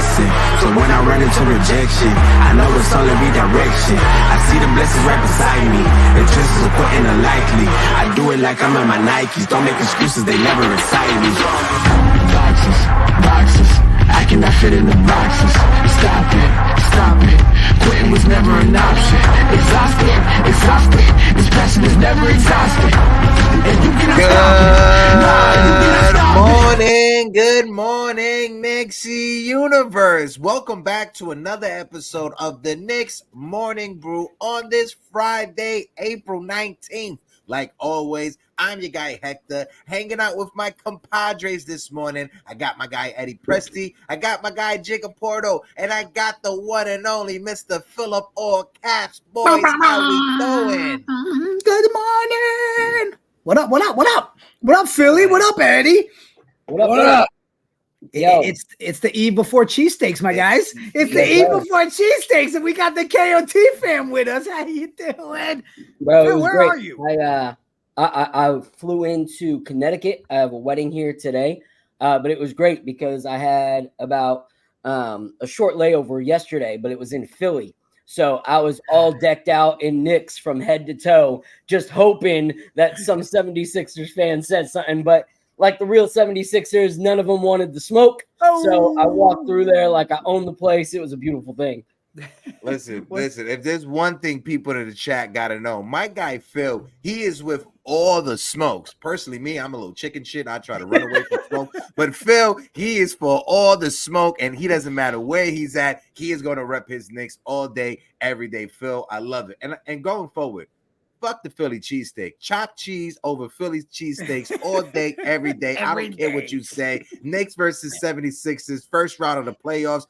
blessing. So when I run into rejection, I know it's only redirection. I see the blessings right beside me. The chances of quitting are likely. I do it like I'm in my Nikes. Don't make excuses, they never excite me. Boxes, boxes, I cannot fit in the boxes. Stop it, stop it. Quitting was never an option. Exhausted, exhausted. This passion is never exhausted. And you cannot stop it. Nah, you cannot stop it. Good morning, Knicksy Universe. Welcome back to another episode of the Knicks Morning Brew on this Friday, April 19th. Like always, I'm your guy Hector, hanging out with my compadres this morning. I got my guy Eddie Presti, I got my guy Jiggaman Porto, and I got the one and only Mr. Philip All Caps. Boys, how we doing? Good morning. What up? What up? What up? What up, Philly? What up, Eddie? What up? Yo. It's the eve before cheesesteaks, my guys. It's the eve before cheesesteaks, and we got the KOT fam with us. How you doing? Bro, Where great. are you? I flew into Connecticut. I have a wedding here today, but it was great because I had about a short layover yesterday, but it was in Philly. So I was all decked out in Knicks from head to toe, just hoping that some 76ers fan said something, but like the real 76ers, none of them wanted the smoke. So I walked through there like I owned the place. It was a beautiful thing. Listen. If there's one thing people in the chat got to know, my guy Phil, he is with all the smokes. Personally, me, I'm a little chicken shit. I try to run away from smoke. But Phil, he is for all the smoke, and he doesn't matter where he's at. He is going to rep his Knicks all day, every day. Phil, I love it. And going forward, fuck the Philly cheesesteak. Chopped cheese over Philly cheesesteaks all day, every day. I don't care what you say. Knicks versus 76ers, first round of the playoffs.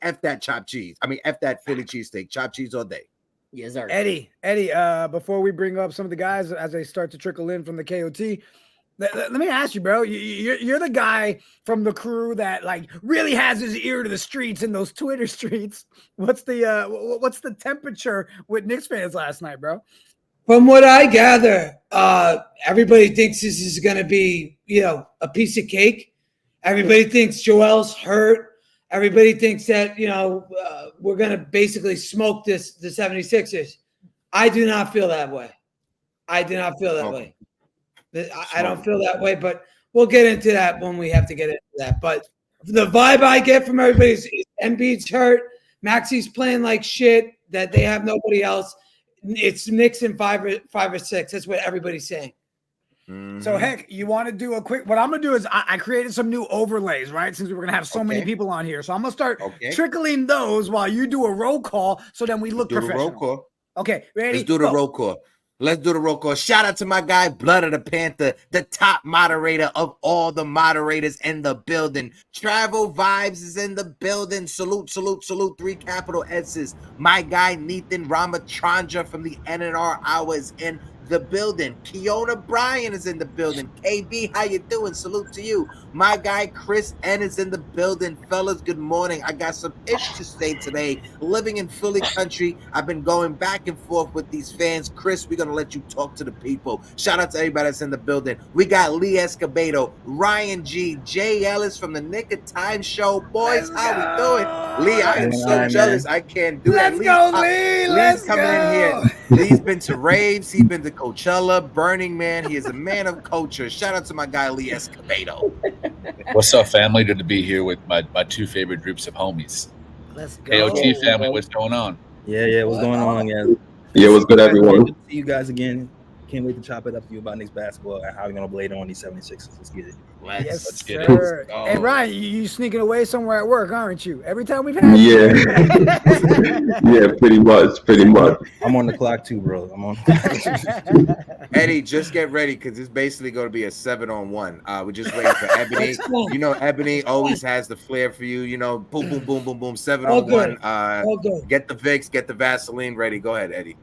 F that chopped cheese. I mean, F that Philly cheesesteak. Chopped cheese all day. Yes, sir. Eddie, before we bring up some of the guys as they start to trickle in from the KOT, let me ask you, bro. You're the guy from the crew that like really has his ear to the streets in those Twitter streets. What's the temperature with Knicks fans last night, bro? From what I gather, everybody thinks this is going to be, a piece of cake. Everybody thinks Joel's hurt. Everybody thinks that, we're going to basically smoke the 76ers. I do not feel that way. I do not feel that way. I don't feel that way, but we'll get into that when we have to get into that. But the vibe I get from everybody is Embiid's hurt. Maxi's playing like shit, that they have nobody else. It's Knicks in five or six. That's what everybody's saying. Mm-hmm. So, Heck, you want to do a quick – what I'm going to do is I created some new overlays, right, since we're going to have so many people on here. So I'm going to start trickling those while you do a roll call so then we look professional. Roll call. Okay, ready? Let's do the roll call. Let's do the roll call. Shout out to my guy, Blood of the Panther, the top moderator of all the moderators in the building. Travel Vibes is in the building. Salute, salute, salute. 3 capital S's. My guy, Nathan Ramachandra from the NNR Hour is in the building. Kiona Bryan is in the building. KB, how you doing? Salute to you. My guy Chris N is in the building. Fellas, good morning. I got some ish to say today. Living in Philly country, I've been going back and forth with these fans. Chris, we're going to let you talk to the people. Shout out to everybody that's in the building. We got Lee Escobedo, Ryan G, Jay Ellis from the Nick of Time show. Boys, how we doing? Lee, I am so jealous. I can't do that. Let's go, Lee. Lee's coming in here. Lee's been to raves. He's been to Coachella, Burning Man. He is a man of culture. Shout out to my guy, Lee Escobedo. What's up, family? Good to be here with my 2 favorite groups of homies. Let's go. KOT family, what's going on? Yeah, what's going on, guys? Yeah, what's good, everyone? Good to see you guys again. Can't wait to chop it up with you about Knicks basketball and how we're gonna blade on these 76ers. Let's get it. Let's get sir. it. Hey, Ryan, you sneaking away somewhere at work, aren't you? Every time we've had Yeah. Yeah, pretty much. I'm on the clock too, bro. I'm on. Eddie, just get ready because it's basically going to be a 7-on-1. We're just waiting for Ebony. You know, Ebony always has the flair for you. You know, boom, boom, boom, boom, boom, 7-on-1. Get the Vicks, get the Vaseline ready. Go ahead, Eddie.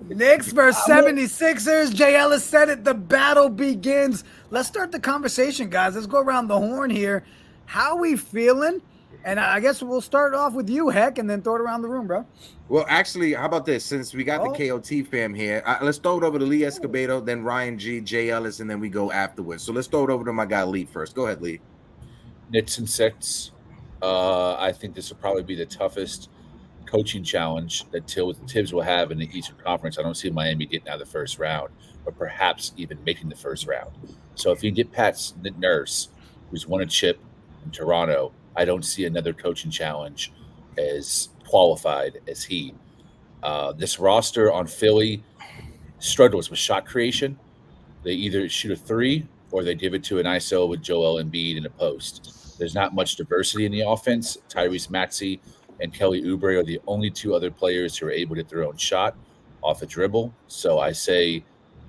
Knicks versus 76ers. Jay Ellis said it. The battle begins. Let's start the conversation, guys. Let's go around the horn here. How we feeling? And I guess we'll start off with you, Heck, and then throw it around the room, bro. Well, actually, how about this? Since we got the KOT fam here, let's throw it over to Lee Escobedo, then Ryan G, Jay Ellis, and then we go afterwards. So let's throw it over to my guy Lee first. Go ahead, Lee. Knicks and 6. I think this will probably be the toughest coaching challenge that Tibbs will have in the Eastern Conference. I don't see Miami getting out of the first round, or perhaps even making the first round. So if you get Pat's Nurse, who's won a chip in Toronto, I don't see another coaching challenge as qualified as he. This roster on Philly struggles with shot creation. They either shoot a three or they give it to an ISO with Joel Embiid in a post. There's not much diversity in the offense. Tyrese Maxey and Kelly Oubre are the only two other players who are able to get their own shot off a dribble. So I say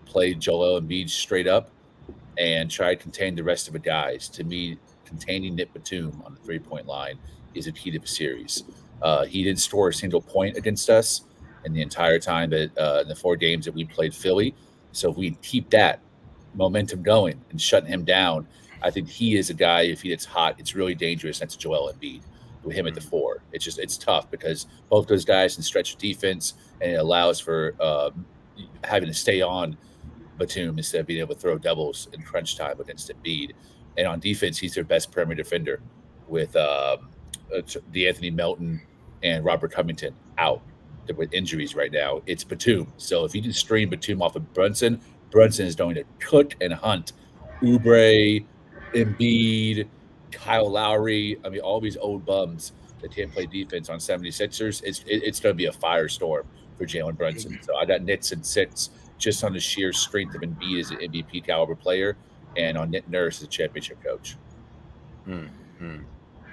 play Joel Embiid straight up and try to contain the rest of the guys. To me, containing Nick Batum on the three-point line is a key to the series. He didn't score a single point against us in the entire time that in the 4 games that we played Philly. So if we keep that momentum going and shutting him down, I think he is a guy, if he gets hot, it's really dangerous. That's Joel Embiid with him at the 4. It's tough because both those guys can stretch defense, and it allows for having to stay on Batum instead of being able to throw doubles in crunch time against Embiid. And on defense, he's their best perimeter defender with DeAnthony Melton and Robert Covington out with injuries right now. It's Batum. So if you can stream Batum off of Brunson is going to cook and hunt Oubre, Embiid, Kyle Lowry. I mean, all these old bums that can't play defense on 76ers. It's going to be a firestorm for Jalen Brunson. So I got Knicks in 6 just on the sheer strength of Embiid as an MVP caliber player, and on Nick Nurse as a championship coach.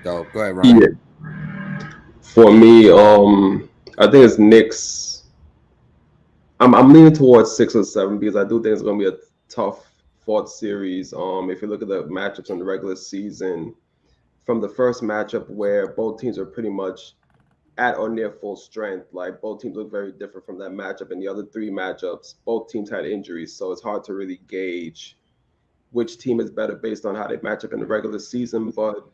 So go ahead, Ryan. Yeah. For me, I think it's Knicks. I'm leaning towards 6 or 7 because I do think it's going to be a tough fought series. If you look at the matchups in the regular season, from the first matchup where both teams are pretty much at or near full strength, like both teams look very different from that matchup. And the other 3 matchups, both teams had injuries, so it's hard to really gauge which team is better based on how they match up in the regular season. But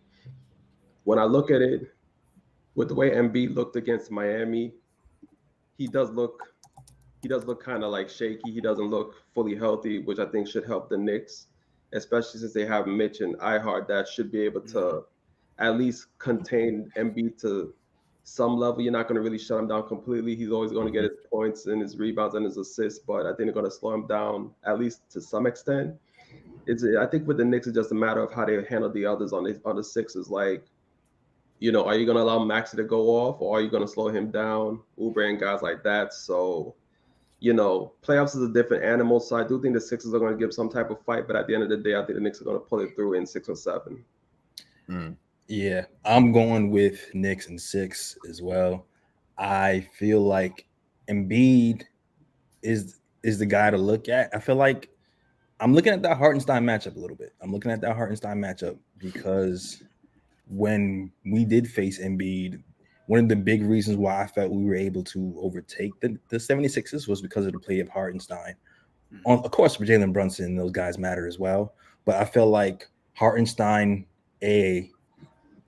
when I look at it, with the way Embiid looked against Miami, he does look kind of like shaky. He doesn't look fully healthy, which I think should help the Knicks, especially since they have Mitch and Ihart that should be able to at least contain Embiid to some level. You're not going to really shut him down completely. He's always going to get his points and his rebounds and his assists, but I think they're going to slow him down at least to some extent. I think with the Knicks, it's just a matter of how they handle the others on the Sixers. Like, you know, are you going to allow Maxey to go off, or are you going to slow him down? Oubre and guys like that. So, you know, playoffs is a different animal. So I do think the Sixers are going to give some type of fight. But at the end of the day, I think the Knicks are going to pull it through in 6 or 7. Yeah, I'm going with Knicks in 6 as well. I feel like Embiid is the guy to look at. I feel like I'm looking at that Hartenstein matchup a little bit. Because when we did face Embiid, one of the big reasons why I felt we were able to overtake the 76ers was because of the play of Hartenstein. Of course, for Jalen Brunson, those guys matter as well. But I felt like Hartenstein,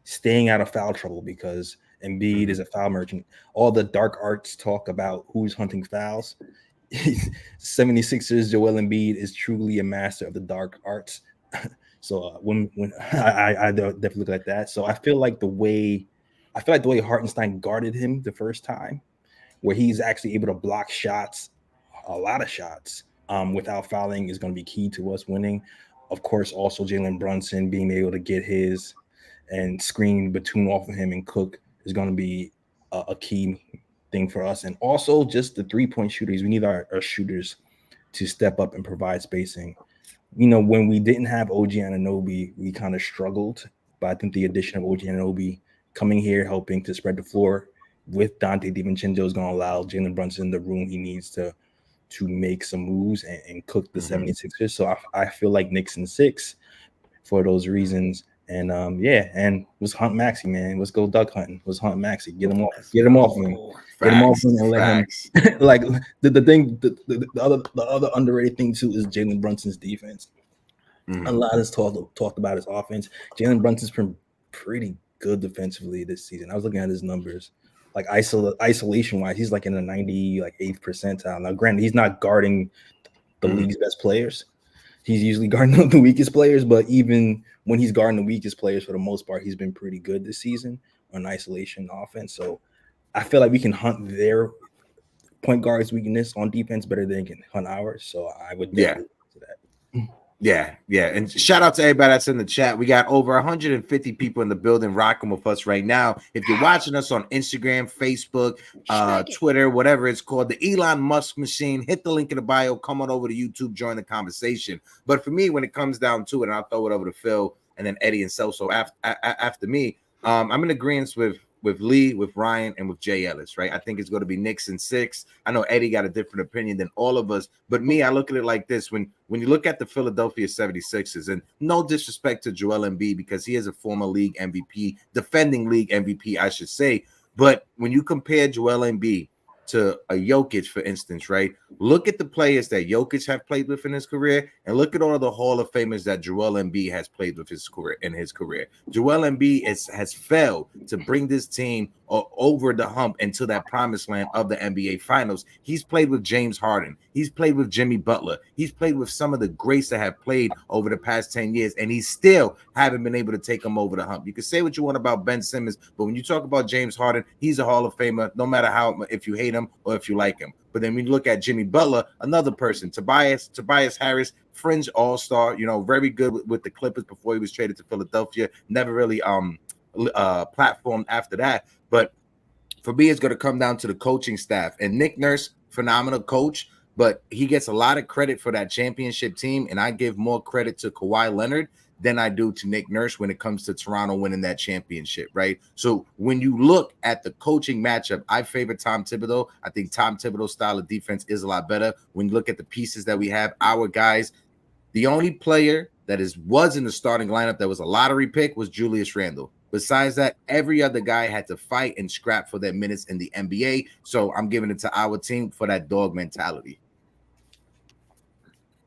staying out of foul trouble because Embiid is a foul merchant. All the dark arts talk about who's hunting fouls. 76ers Joel Embiid is truly a master of the dark arts. So when I definitely look at that. So I feel like the way Hartenstein guarded him the first time, where he's actually able to block shots, a lot of shots, without fouling, is going to be key to us winning. Of course, also Jalen Brunson being able to get his and screen Batum off of him and cook is going to be a key thing for us. And also just the 3-point shooters. We need our shooters to step up and provide spacing. You know, when we didn't have OG Anunoby, we kind of struggled. But I think the addition of OG Anunoby coming here, helping to spread the floor with Dante DiVincenzo is going to allow Jalen Brunson the room he needs to make some moves and cook the 76ers. So I feel like Knicks in 6 for those reasons. And and let's hunt Maxey, man. Let's go duck hunting. Let's hunt Maxey. Get him off him. Get him off him and let him. Like the other underrated thing too is Jalen Brunson's defense. A lot is talked about his offense. Jalen Brunson's been pretty good defensively this season. I was looking at his numbers. Like isolation wise, he's like in the 98th percentile. Now, granted, he's not guarding the league's best players. he's usually guarding the weakest players, but even when he's guarding the weakest players, for the most part, he's been pretty good this season on isolation offense. So I feel like we can hunt their point guard's weakness on defense better than they can hunt ours. So I would definitely to that. Yeah. And shout out to everybody that's in the chat. We got over 150 people in the building rocking with us right now. If you're watching us on Instagram, Facebook, Twitter, whatever it's called, the Elon Musk machine, hit the link in the bio, come on over to YouTube, join the conversation. But for me, when it comes down to it, and I'll throw it over to Phil and then Eddie and Celso after me, I'm in agreement with Lee, with Ryan, and with Jay Ellis, right? I think it's going to be Knicks in 6. I know Eddie got a different opinion than all of us, but me, I look at it like this. When you look at the Philadelphia 76ers, and no disrespect to Joel Embiid because he is a former league MVP, defending league MVP, I should say, but when you compare Joel Embiid to a Jokic, for instance, right? Look at the players that Jokic have played with in his career, and look at all of the Hall of Famers that Joel Embiid has played with in his career. Joel Embiid has failed to bring this team over the hump into that promised land of the NBA Finals. He's played with James Harden. He's played with Jimmy Butler. He's played with some of the greats that have played over the past 10 years, and he still haven't been able to take them over the hump. You can say what you want about Ben Simmons, but when you talk about James Harden, he's a Hall of Famer, no matter how, if you hate him or if you like him. But then when you look at Jimmy Butler, another person, Tobias Harris, fringe all-star, very good with the Clippers before he was traded to Philadelphia, never really platformed after that. But for me, it's going to come down to the coaching staff. And Nick Nurse, phenomenal coach, but he gets a lot of credit for that championship team, and I give more credit to Kawhi Leonard than I do to Nick Nurse when it comes to Toronto winning that championship, right? So when you look at the coaching matchup, I favor Tom Thibodeau. I think Tom Thibodeau's style of defense is a lot better. When you look at the pieces that we have, our guys, the only player that was in the starting lineup that was a lottery pick was Julius Randle. Besides that, every other guy had to fight and scrap for their minutes in the NBA. So I'm giving it to our team for that dog mentality.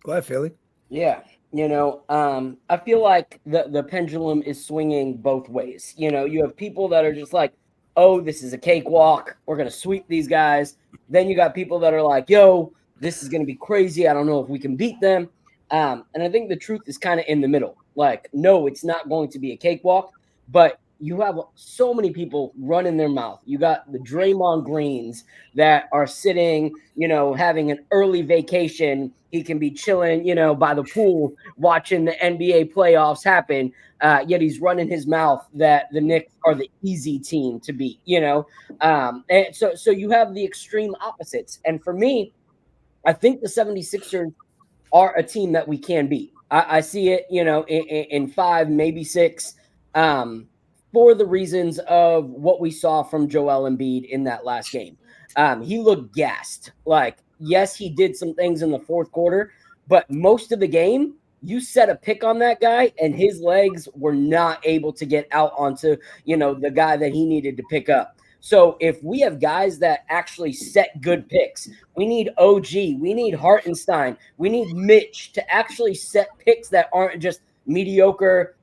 Go ahead, Philly. Yeah. I feel like the pendulum is swinging both ways. You have people that are just like, oh, this is a cakewalk. We're going to sweep these guys. Then you got people that are like, yo, this is going to be crazy. I don't know if we can beat them. And I think the truth is kind of in the middle. Like, no, it's not going to be a cakewalk, but you have so many people running their mouth. You got the Draymond Greens that are sitting, having an early vacation. He can be chilling, by the pool, watching the NBA playoffs happen. Yet he's running his mouth that the Knicks are the easy team to beat, And so you have the extreme opposites. And for me, I think the 76ers are a team that we can beat. I see it, in 5, maybe 6. For the reasons of what we saw from Joel Embiid in that last game. He looked gassed. Like, yes, he did some things in the fourth quarter, but most of the game, you set a pick on that guy, and his legs were not able to get out onto, the guy that he needed to pick up. So if we have guys that actually set good picks, we need OG, we need Hartenstein, we need Mitch to actually set picks that aren't just mediocre,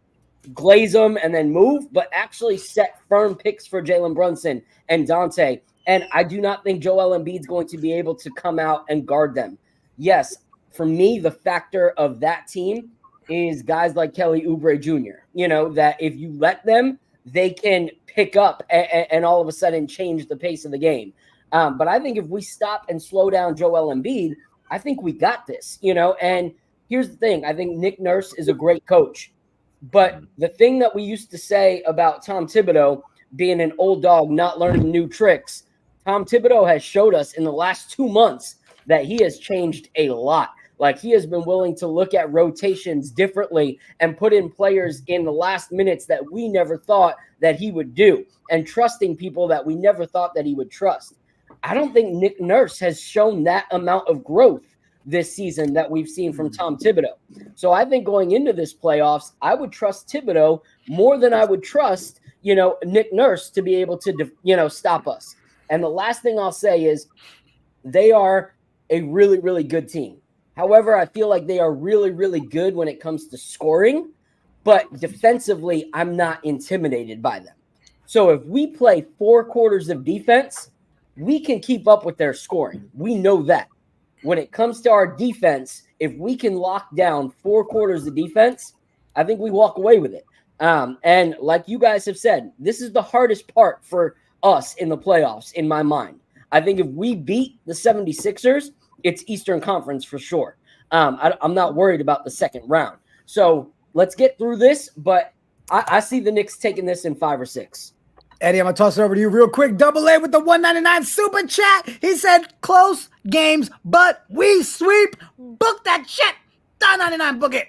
glaze them and then move, but actually set firm picks for Jalen Brunson and Dante. And I do not think Joel Embiid's going to be able to come out and guard them. Yes, for me, the factor of that team is guys like Kelly Oubre Jr., that if you let them, they can pick up and all of a sudden change the pace of the game. But I think if we stop and slow down Joel Embiid, I think we got this, and here's the thing. I think Nick Nurse is a great coach. But the thing that we used to say about Tom Thibodeau being an old dog, not learning new tricks, Tom Thibodeau has showed us in the last 2 months that he has changed a lot. Like, he has been willing to look at rotations differently and put in players in the last minutes that we never thought that he would do, and trusting people that we never thought that he would trust. I don't think Nick Nurse has shown that amount of growth this season that we've seen from Tom Thibodeau. So I think going into this playoffs, I would trust Thibodeau more than I would trust, Nick Nurse to be able to, stop us. And the last thing I'll say is they are a really, really good team. However, I feel like they are really, really good when it comes to scoring, but defensively, I'm not intimidated by them. So if we play 4 quarters of defense, we can keep up with their scoring. We know that. when it comes to our defense, if we can lock down 4 quarters of defense, I think we walk away with it. And like you guys have said, this is the hardest part for us in the playoffs, in my mind. I think if we beat the 76ers, it's Eastern Conference for sure. I'm not worried about the second round. So let's get through this, but I see the Knicks taking this in 5 or 6. Eddie, I'm going to toss it over to you real quick. Double A with the 199 super chat. He said, close games, but we sweep. Book that shit. $9.99, book it.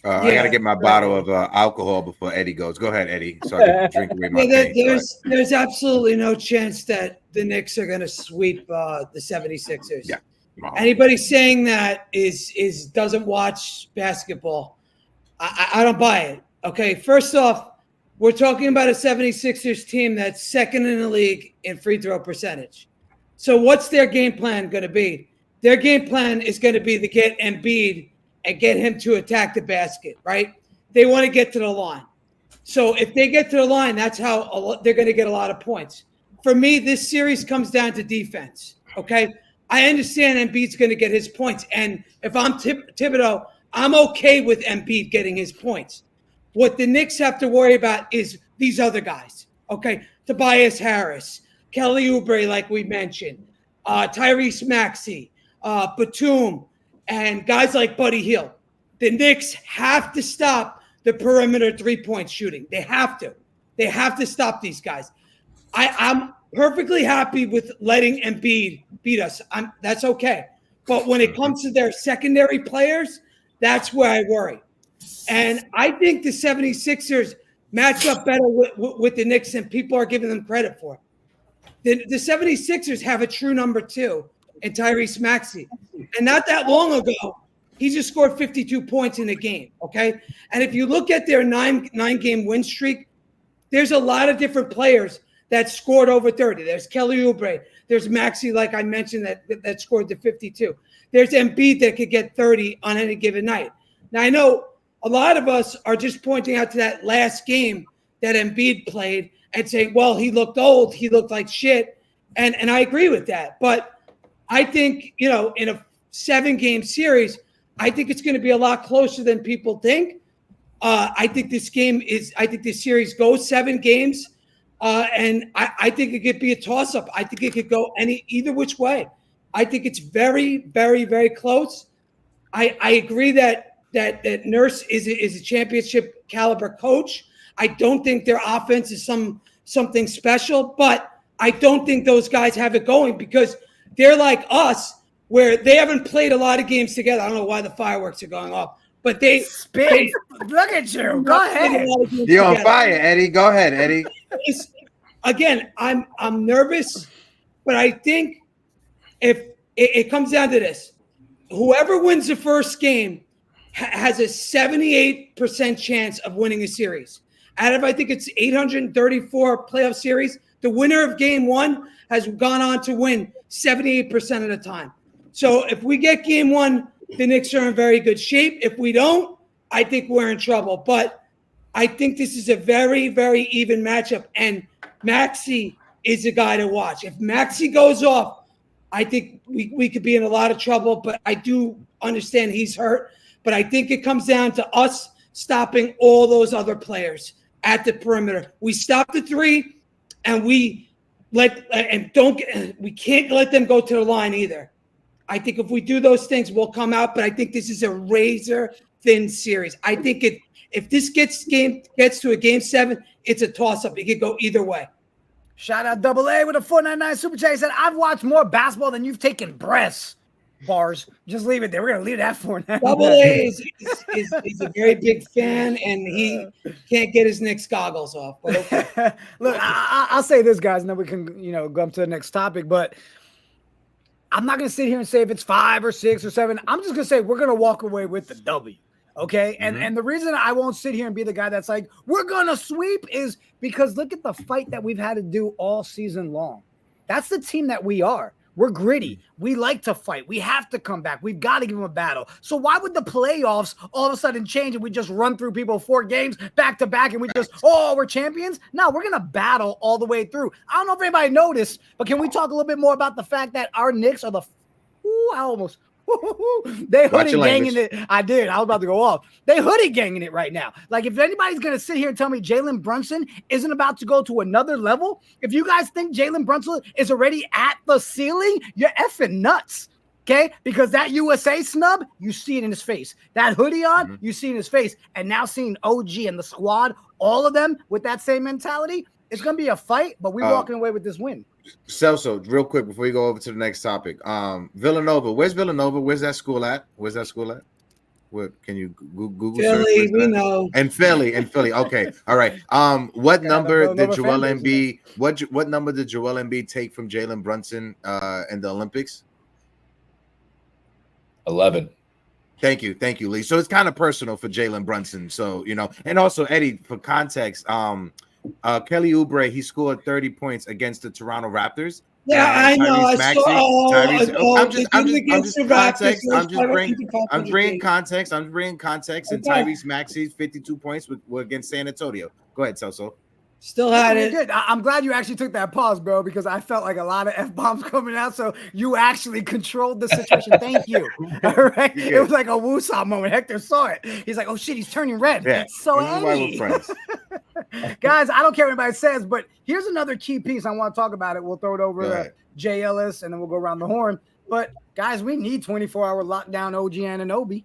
I got to get my bottle of alcohol before Eddie goes. Go ahead, Eddie, so I can drink away my pain. There's absolutely no chance that the Knicks are going to sweep the 76ers. Yeah. Anybody saying that is doesn't watch basketball. I don't buy it. Okay, first off, we're talking about a 76ers team that's second in the league in free throw percentage. So what's their game plan going to be? Their game plan is going to be to get Embiid and get him to attack the basket, right? They want to get to the line. So if they get to the line, that's how they're going to get a lot of points. For me, this series comes down to defense, okay? I understand Embiid's going to get his points. And if I'm Thibodeau, I'm okay with Embiid getting his points. What the Knicks have to worry about is these other guys, okay? Tobias Harris, Kelly Oubre, like we mentioned, Tyrese Maxey, Batum, and guys like Buddy Hield. The Knicks have to stop the perimeter three-point shooting. They have to. They have to stop these guys. I'm perfectly happy with letting Embiid beat us. That's okay. But when it comes to their secondary players, that's where I worry. And I think the 76ers match up better with the Knicks than people are giving them credit for. The 76ers have a true number 2 in Tyrese Maxey. And not that long ago, he just scored 52 points in a game, okay? And if you look at their nine-game win streak, there's a lot of different players that scored over 30. There's Kelly Oubre. There's Maxey, like I mentioned, that scored the 52. There's Embiid that could get 30 on any given night. Now, I know a lot of us are just pointing out to that last game that Embiid played and saying, well, he looked old. He looked like shit. And I agree with that. But I think, in a 7-game series, I think it's going to be a lot closer than people think. I think this series goes 7 games. And I think it could be a toss-up. I think it could go either which way. I think it's very, very, very close. I agree that Nurse is a championship caliber coach. I don't think their offense is something special, but I don't think those guys have it going because they're like us, where they haven't played a lot of games together. I don't know why the fireworks are going off, but they spin. Look at you. Go ahead. You're on fire, Eddie. Go ahead, Eddie. Again, I'm nervous, but I think if it comes down to this, whoever wins the first game has a 78% chance of winning a series. Out of, I think it's 834 playoff series, the winner of game 1 has gone on to win 78% of the time. So if we get game 1, the Knicks are in very good shape. If we don't, I think we're in trouble. But I think this is a very, very even matchup. And Maxey is a guy to watch. If Maxey goes off, I think we could be in a lot of trouble. But I do understand he's hurt. But I think it comes down to us stopping all those other players at the perimeter. We stop the 3, and we can't let them go to the line either. I think if we do those things, we'll come out. But I think this is a razor thin series. I think if this gets to a game 7, it's a toss up. It could go either way. Shout out Double A with a 499 super chat. He said, "I've watched more basketball than you've taken breaths." Bars. Just leave it there. We're gonna leave that for now. Double A is a very big fan, and he can't get his Knicks goggles off. But okay. Look, I'll say this, guys, and then we can go up to the next topic. But I'm not gonna sit here and say if it's 5 or 6 or 7. I'm just gonna say we're gonna walk away with the W. Okay. And the reason I won't sit here and be the guy that's like, we're gonna sweep is because look at the fight that we've had to do all season long. That's the team that we are. We're gritty. We like to fight. We have to come back. We've got to give them a battle. So why would the playoffs all of a sudden change and we just run through people 4 games back to back and we just, we're champions? No, we're going to battle all the way through. I don't know if anybody noticed, but can we talk a little bit more about the fact that our Knicks are the I almost. They Watch hoodie your ganging language. it. I did. I was about to go off. They hoodie ganging it right now. Like, if anybody's going to sit here and tell me Jalen Brunson isn't about to go to another level, if you guys think Jalen Brunson is already at the ceiling, you're effing nuts. Okay? Because that USA snub, you see it in his face. That hoodie on, you see it in his face. And now seeing OG and the squad, all of them with that same mentality, it's going to be a fight, but we're walking away with this win. Celso, real quick before you go over to the next topic. Villanova. Where's Villanova? Where's that school at? What can you Google Philly, search? we know. And Philly. Okay. All right. What number did Joel Embiid? What number did Joel Embiid take from Jalen Brunson in the Olympics? 11. Thank you, Lee. So it's kind of personal for Jalen Brunson. So and also Eddie, for context, Kelly Oubre, he scored 30 points against the Toronto Raptors. Yeah, I know. I saw. I'm bringing context. And Tyrese Maxey's 52 points were against San Antonio. Go ahead, Celso. Still had it. Good. I'm glad you actually took that pause, bro, because I felt like a lot of F-bombs coming out. So you actually controlled the situation. Thank you. All right. It was like a woosah moment. Hector saw it. He's like, oh shit, he's turning red. Yeah. So Eddie. Guys, I don't care what anybody says, but here's another key piece I want to talk about it. We'll throw it over to Jay Ellis and then we'll go around the horn. But guys, we need 24-hour lockdown OG Anunoby.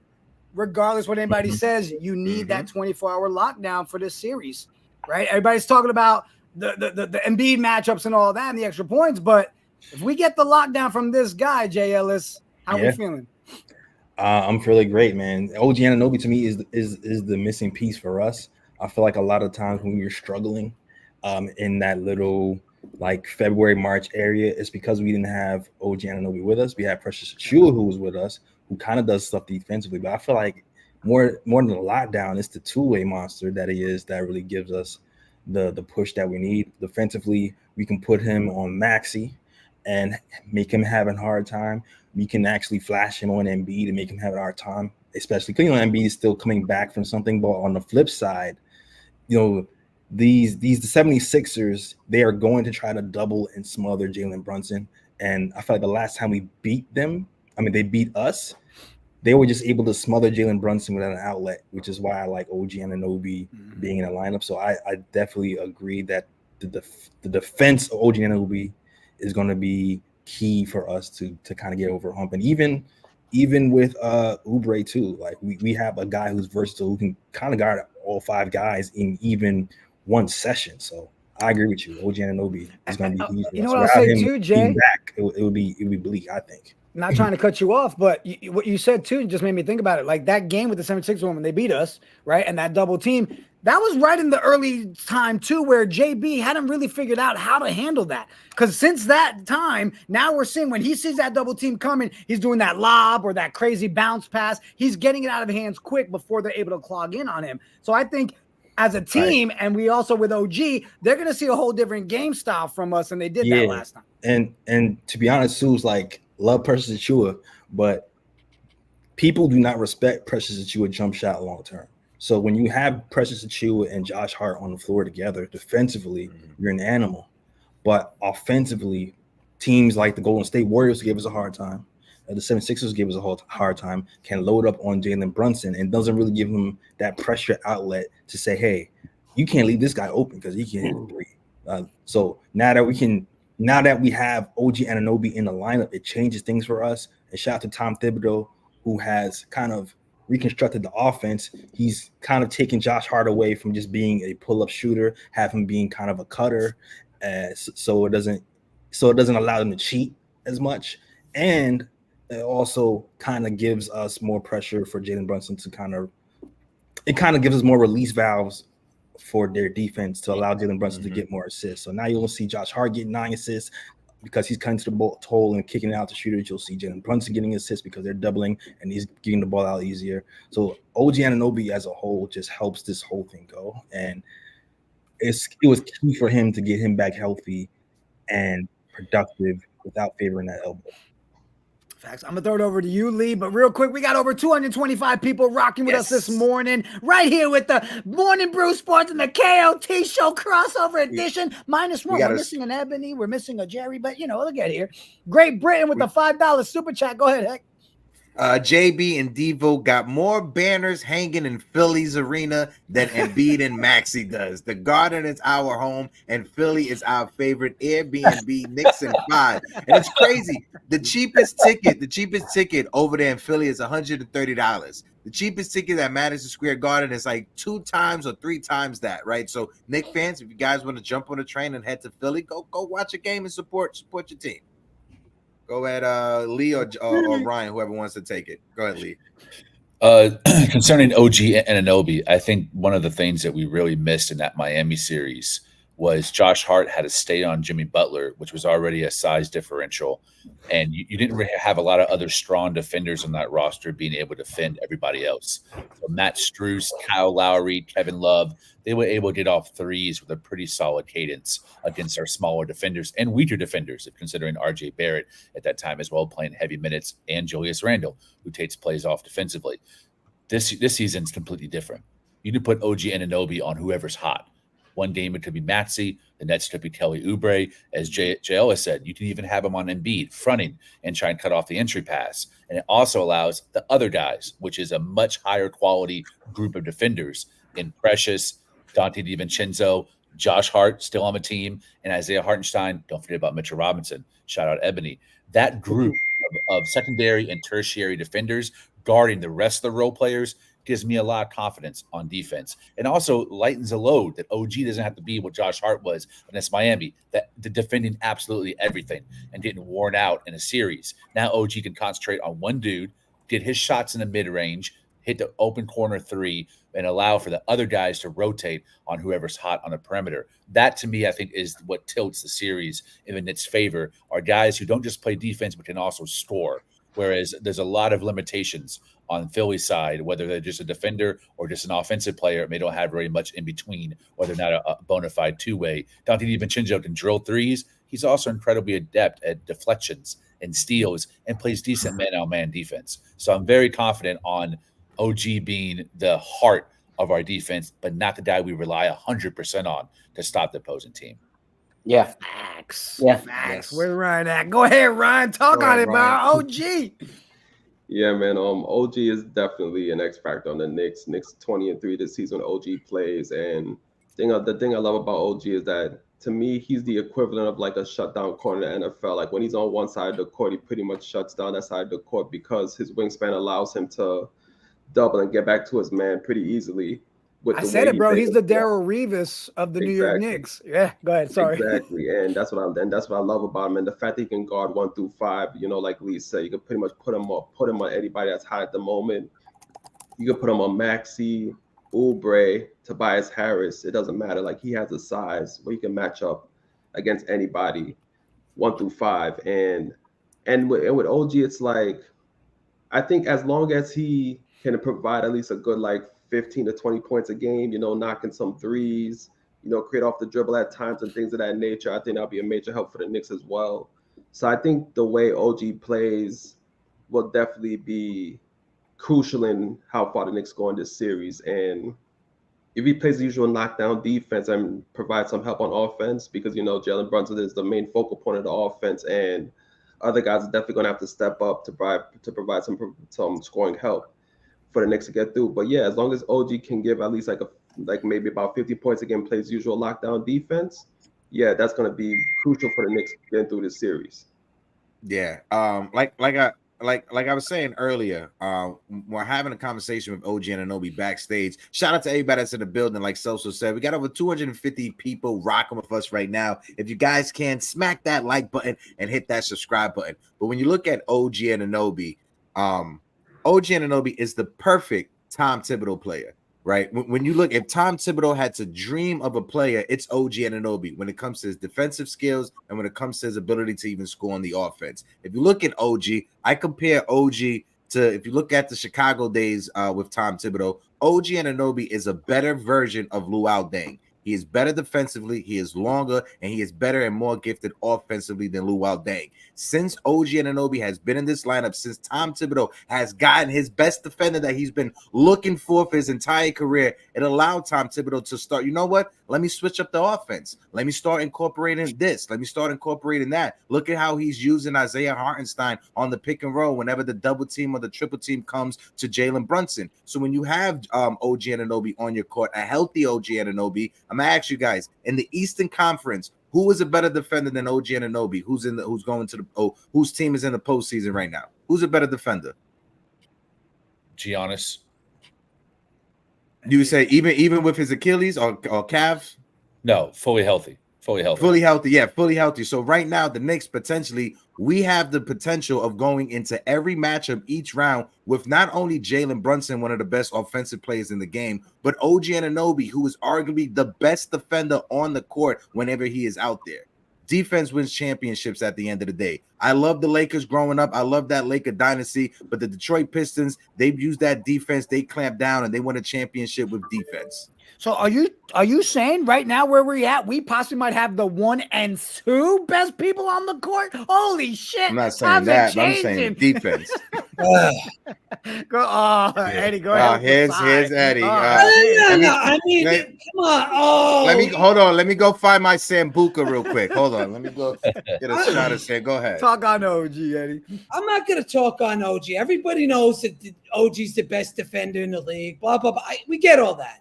Regardless what anybody says, you need that 24-hour lockdown for this series. Right, everybody's talking about the Embiid matchups and all that and the extra points, but if we get the lockdown from this guy, Jay Ellis, how are we feeling? I'm feeling great, man. OG Anunoby to me is the missing piece for us. I feel like a lot of times when you're struggling in that little like February, March area, it's because we didn't have OG Anunoby with us. We had Precious Achiuwa who was with us, who kind of does stuff defensively, but I feel like more than the lockdown, it's the two-way monster that he is that really gives us the push that we need. Defensively, we can put him on Maxey and make him have a hard time. We can actually flash him on Embiid and make him have a hard time, especially because Embiid is still coming back from something. But on the flip side, the 76ers, they are going to try to double and smother Jalen Brunson. And I feel like the last time we beat them, they beat us, they were just able to smother Jalen Brunson without an outlet, which is why I like OG Anunoby being in the lineup. So I definitely agree that the defense of OG Anunoby is going to be key for us to kind of get over a hump. And even with Oubre too, like we have a guy who's versatile who can kind of guard all five guys in even one session. So I agree with you. OG Anunoby is going to be key for us. You know what I'll say too, Jay? Back, it would be bleak, I think. Not trying to cut you off, but what you said too just made me think about it. Like that game with the 76ers when they beat us, right? And that double team, that was right in the early time too, where JB hadn't really figured out how to handle that. Because since that time, now we're seeing when he sees that double team coming, he's doing that lob or that crazy bounce pass. He's getting it out of hands quick before they're able to clog in on him. So I think as a team, and we also with OG, they're going to see a whole different game style from us, and they did that last time. And to be honest, Sue's like, love Precious Achiuwa, but people do not respect Precious Achiuwa jump shot long term. So when you have Precious Achiuwa and Josh Hart on the floor together, defensively, you're an animal. But offensively, teams like the Golden State Warriors give us a hard time. The 76ers give us a hard time, can load up on Jalen Brunson and doesn't really give him that pressure outlet to say, hey, you can't leave this guy open because he can't hit the three. So now that we have OG Anunoby in the lineup, it changes things for us. And shout out to Tom Thibodeau, who has kind of reconstructed the offense. He's kind of taken Josh Hart away from just being a pull-up shooter, have him being kind of a cutter, so it doesn't allow them to cheat as much. And it also kind of gives us more pressure for Jalen Brunson to kind of gives us more release valves for their defense to allow Jalen Brunson to get more assists. So now you'll see Josh Hart getting 9 assists because he's cutting to the hole and kicking it out to shooters. You'll see Jalen Brunson getting assists because they're doubling and he's getting the ball out easier. So OG Anunoby as a whole just helps this whole thing go. And it was key for him to get him back healthy and productive without favoring that elbow. Facts. I'm gonna throw it over to you, Lee. But real quick, we got over 225 people rocking with us this morning, right here with the Morning Brew Sports and the KOT Show crossover edition. -1. We're missing an Ebony, we're missing a Jerry, but we'll get here. Great Britain with the $5 super chat. Go ahead, Heck. JB and Devo got more banners hanging in Philly's arena than Embiid and Maxey does. The Garden is our home, and Philly is our favorite Airbnb. Knicks and 5, and it's crazy. The cheapest ticket over there in Philly is $130. The cheapest ticket at Madison Square Garden is like 2 times or 3 times that, right? So, Knicks fans, if you guys want to jump on a train and head to Philly, go watch a game and support your team. Go ahead, Lee or Ryan, whoever wants to take it. Go ahead, Lee. Concerning OG Anunoby, I think one of the things that we really missed in that Miami series was Josh Hart had to stay on Jimmy Butler, which was already a size differential. And you didn't really have a lot of other strong defenders on that roster being able to defend everybody else. So Matt Strus, Kyle Lowry, Kevin Love, they were able to get off threes with a pretty solid cadence against our smaller defenders and weaker defenders, if considering RJ Barrett at that time as well, playing heavy minutes, and Julius Randle, who takes plays off defensively. This season's completely different. You can put OG Anunoby on whoever's hot. One game it could be Maxey, the next could be Kelly Oubre. As JL has said, you can even have him on Embiid fronting and try and cut off the entry pass. And it also allows the other guys, which is a much higher quality group of defenders in Precious, Dante DiVincenzo, Josh Hart still on the team, and Isaiah Hartenstein. Don't forget about Mitchell Robinson. Shout out Ebony. That group of secondary and tertiary defenders guarding the rest of the role players gives me a lot of confidence on defense, and also lightens the load that OG doesn't have to be what Josh Hart was against Miami, that the defending absolutely everything and getting worn out in a series. Now OG can concentrate on one dude, get his shots in the mid-range, hit the open corner 3, and allow for the other guys to rotate on whoever's hot on the perimeter. That, to me, I think is what tilts the series in its favor, are guys who don't just play defense but can also score. Whereas there's a lot of limitations on Philly's side, whether they're just a defender or just an offensive player, and they don't have very much in between, or they're not a bona fide two-way. Dante DiVincenzo can drill threes. He's also incredibly adept at deflections and steals and plays decent man-on-man defense. So I'm very confident on OG being the heart of our defense, but not the guy we rely 100% on to stop the opposing team. Yeah. Facts. Yeah. Facts. Yes. Where's Ryan at? Go ahead, Ryan. Talk on it, bro. OG. Yeah, man. OG is definitely an X factor on the Knicks. Knicks 20-3 this season when OG plays. And the thing I love about OG is that, to me, he's the equivalent of like a shutdown corner in the NFL. Like when he's on one side of the court, he pretty much shuts down that side of the court because his wingspan allows him to double and get back to his man pretty easily. I said it, bro. He's the Darryl Reeves of the New York Knicks. Yeah, go ahead. Sorry. Exactly, and that's what I love about him, and the fact that he can guard 1 through 5. Like Lee said, you can pretty much put him on anybody that's hot at the moment. You can put him on Maxey, Oubre, Tobias Harris. It doesn't matter. Like, he has a size where he can match up against anybody, 1 through 5. And with OG, it's like, I think as long as he can provide at least a good 15 to 20 points a game, knocking some threes, create off the dribble at times and things of that nature, I think that'll be a major help for the Knicks as well. So I think the way OG plays will definitely be crucial in how far the Knicks go in this series. And if he plays the usual knockdown defense and provides some help on offense, because, Jalen Brunson is the main focal point of the offense, and other guys are definitely going to have to step up to provide some scoring help for the Knicks to get through. But yeah, as long as OG can give at least maybe about 50 points again, plays usual lockdown defense, yeah, that's going to be crucial for the Knicks getting through this series. Yeah, like I was saying earlier, we're having a conversation with OG Anunoby backstage. Shout out to everybody that's in the building. Like Soso said, we got over 250 people rocking with us right now. If you guys can, smack that like button and hit that subscribe button. But when you look at OG Anunoby, OG Anunoby is the perfect Tom Thibodeau player, right? When you look, if Tom Thibodeau had to dream of a player, it's OG Anunoby when it comes to his defensive skills and when it comes to his ability to even score on the offense. If you look at OG, I compare OG to, if you look at the Chicago days with Tom Thibodeau, OG Anunoby is a better version of Luol Deng. He is better defensively, he is longer, and he is better and more gifted offensively than Luol Deng. Since OG Anunoby has been in this lineup, since Tom Thibodeau has gotten his best defender that he's been looking for his entire career, it allowed Tom Thibodeau to start, you know what? Let me switch up the offense. Let me start incorporating this. Let me start incorporating that. Look at how he's using Isaiah Hartenstein on the pick and roll whenever the double team or the triple team comes to Jalen Brunson. So when you have OG Anunoby on your court, a healthy OG Anunoby, I'm gonna ask you guys, in the Eastern Conference, who is a better defender than OG Anunoby? Whose team is in the postseason right now? Who's a better defender? Giannis. You say even with his Achilles or calves? No, fully healthy. Fully healthy. So right now, the Knicks potentially, we have the potential of going into every matchup each round with not only Jalen Brunson, one of the best offensive players in the game, but OG Anunoby, who is arguably the best defender on the court whenever he is out there. Defense wins championships at the end of the day. I love the Lakers growing up. I love that Laker dynasty, but the Detroit Pistons, they've used that defense. They clamped down and they won a championship with defense. So are you saying right now where we're at, we possibly might have the 1 and 2 best people on the court? Holy shit. I'm not saying that, but I'm saying defense. Eddie, go ahead. Here's Eddie. I mean, come on. Oh, Let me go find my Sambuca real quick. Hold on. Let me go get a shot of Sam. Go ahead. Talk on OG, Eddie. I'm not going to talk on OG. Everybody knows that OG's the best defender in the league. Blah, blah, blah. We get all that.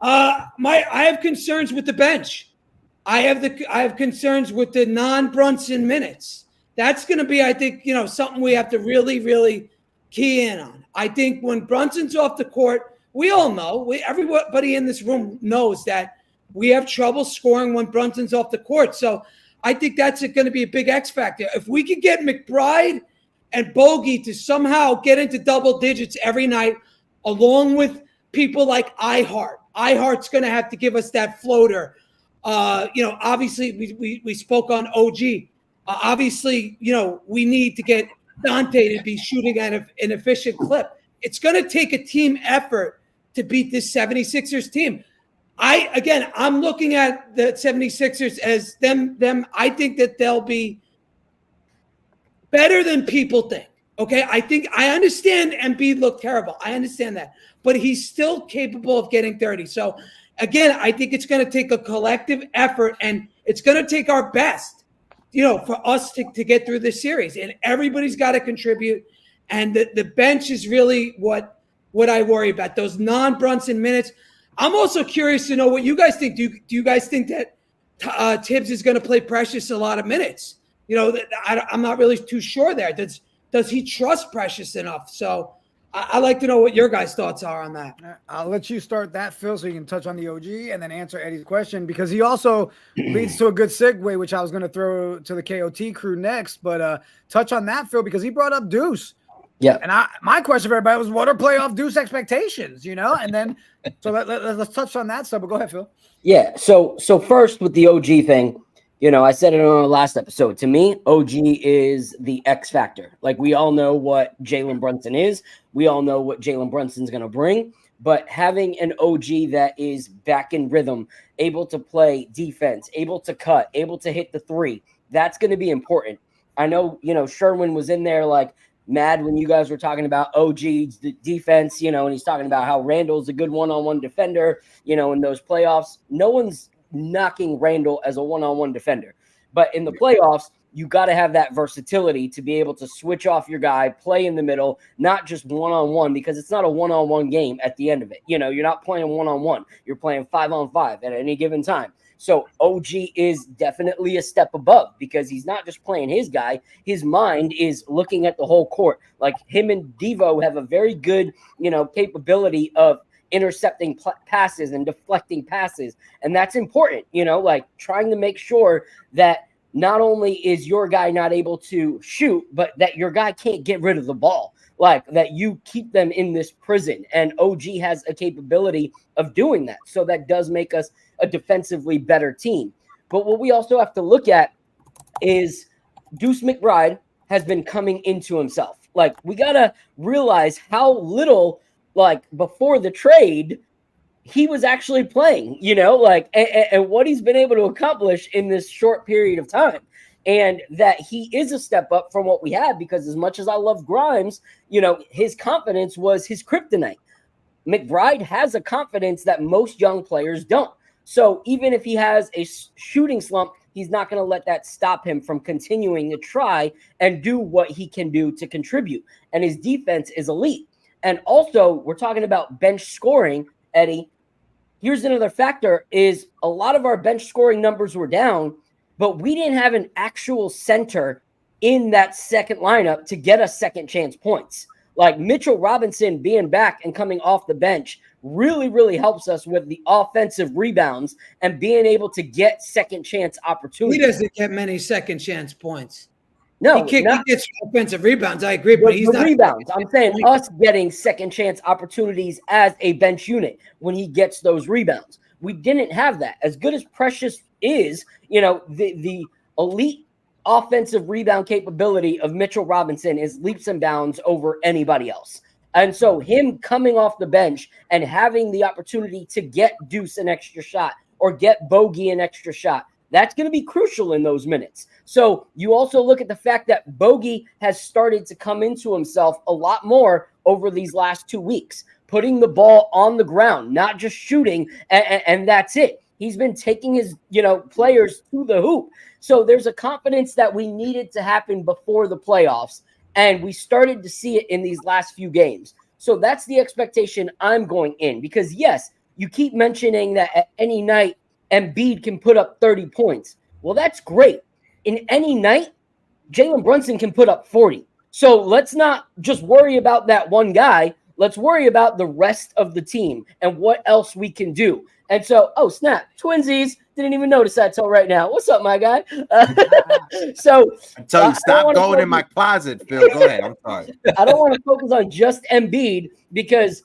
I have concerns with the bench. I have concerns with the non-Brunson minutes. That's going to be, I think, something we have to really, really key in on. I think when Brunson's off the court, we all know, everybody in this room knows that we have trouble scoring when Brunson's off the court. So I think that's going to be a big X factor. If we could get McBride and Bogey to somehow get into double digits every night, along with people like iHeart's going to have to give us that floater. Obviously we spoke on OG. Obviously, we need to get Dante to be shooting at an efficient clip. It's going to take a team effort to beat this 76ers team. I'm looking at the 76ers as them. I think that they'll be better than people think. Okay, I understand Embiid looked terrible. I understand that. But he's still capable of getting 30. So, again, I think it's going to take a collective effort, and it's going to take our best, for us to get through this series. And everybody's got to contribute. And the bench is really what I worry about, those non-Brunson minutes. I'm also curious to know what you guys think. Do you guys think that Tibbs is going to play Precious a lot of minutes? I'm not really too sure there. Does he trust Precious enough? So I'd like to know what your guys' thoughts are on that. I'll let you start that, Phil, so you can touch on the OG and then answer Eddie's question, because he also leads to a good segue, which I was going to throw to the KOT crew next. But touch on that, Phil, because he brought up Deuce. Yeah. And my question for everybody was, what are playoff Deuce expectations, And then so let's touch on that stuff. But go ahead, Phil. Yeah. So first with the OG thing, I said it on the last episode. To me, OG is the X factor. Like, we all know what Jalen Brunson is. We all know what Jalen Brunson's going to bring. But having an OG that is back in rhythm, able to play defense, able to cut, able to hit the three, that's going to be important. I know, Sherwin was in there like mad when you guys were talking about OG's defense, and he's talking about how Randle's a good one-on-one defender, in those playoffs. No one's knocking Randle as a one-on-one defender, but in the playoffs, you got to have that versatility to be able to switch off your guy, play in the middle, not just one-on-one, because it's not a one-on-one game at the end of it. You're not playing one-on-one. You're playing 5-on-5 at any given time. So OG is definitely a step above, because he's not just playing his guy. His mind is looking at the whole court. Like, him and Devo have a very good, capability of intercepting passes and deflecting passes. And that's important, like trying to make sure that not only is your guy not able to shoot, but that your guy can't get rid of the ball, like that you keep them in this prison. And OG has a capability of doing that. So that does make us a defensively better team. But what we also have to look at is Deuce McBride has been coming into himself. Like, we got to realize how little, like, before the trade, he was actually playing, like, and what he's been able to accomplish in this short period of time. And that he is a step up from what we had, because as much as I love Grimes, his confidence was his kryptonite. McBride has a confidence that most young players don't. So even if he has a shooting slump, he's not going to let that stop him from continuing to try and do what he can do to contribute. And his defense is elite. And also, we're talking about bench scoring, Eddie. Here's another factor is a lot of our bench scoring numbers were down, but we didn't have an actual center in that second lineup to get us second chance points. Like Mitchell Robinson being back and coming off the bench really, really helps us with the offensive rebounds and being able to get second chance opportunities. He doesn't get many second chance points. No, he gets offensive rebounds. I agree, but he's not rebounds. I'm saying us getting second chance opportunities as a bench unit when he gets those rebounds. We didn't have that. As good as Precious is, the elite offensive rebound capability of Mitchell Robinson is leaps and bounds over anybody else. And so him coming off the bench and having the opportunity to get Deuce an extra shot or get Bogey an extra shot, that's going to be crucial in those minutes. So you also look at the fact that Bogey has started to come into himself a lot more over these last 2 weeks, putting the ball on the ground, not just shooting, and that's it. He's been taking his, players to the hoop. So there's a confidence that we needed to happen before the playoffs, and we started to see it in these last few games. So that's the expectation I'm going in, because yes, you keep mentioning that at any night Embiid can put up 30 points. Well, that's great. In any night, Jalen Brunson can put up 40. So let's not just worry about that one guy. Let's worry about the rest of the team and what else we can do. And so, oh, snap, twinsies. Didn't even notice that till right now. What's up, my guy? So I tell you, stop going in my closet, Phil. Go ahead. I'm sorry. I don't want to focus on just Embiid because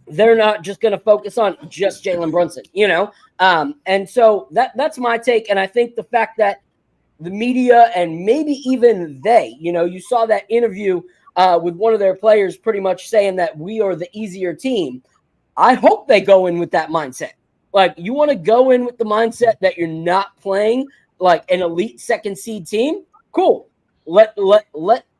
they're not just going to focus on just Jalen Brunson, And so that's my take. And I think the fact that the media and maybe even they, you saw that interview with one of their players pretty much saying that we are the easier team. I hope they go in with that mindset. Like, you want to go in with the mindset that you're not playing like an elite second seed team? Cool. Let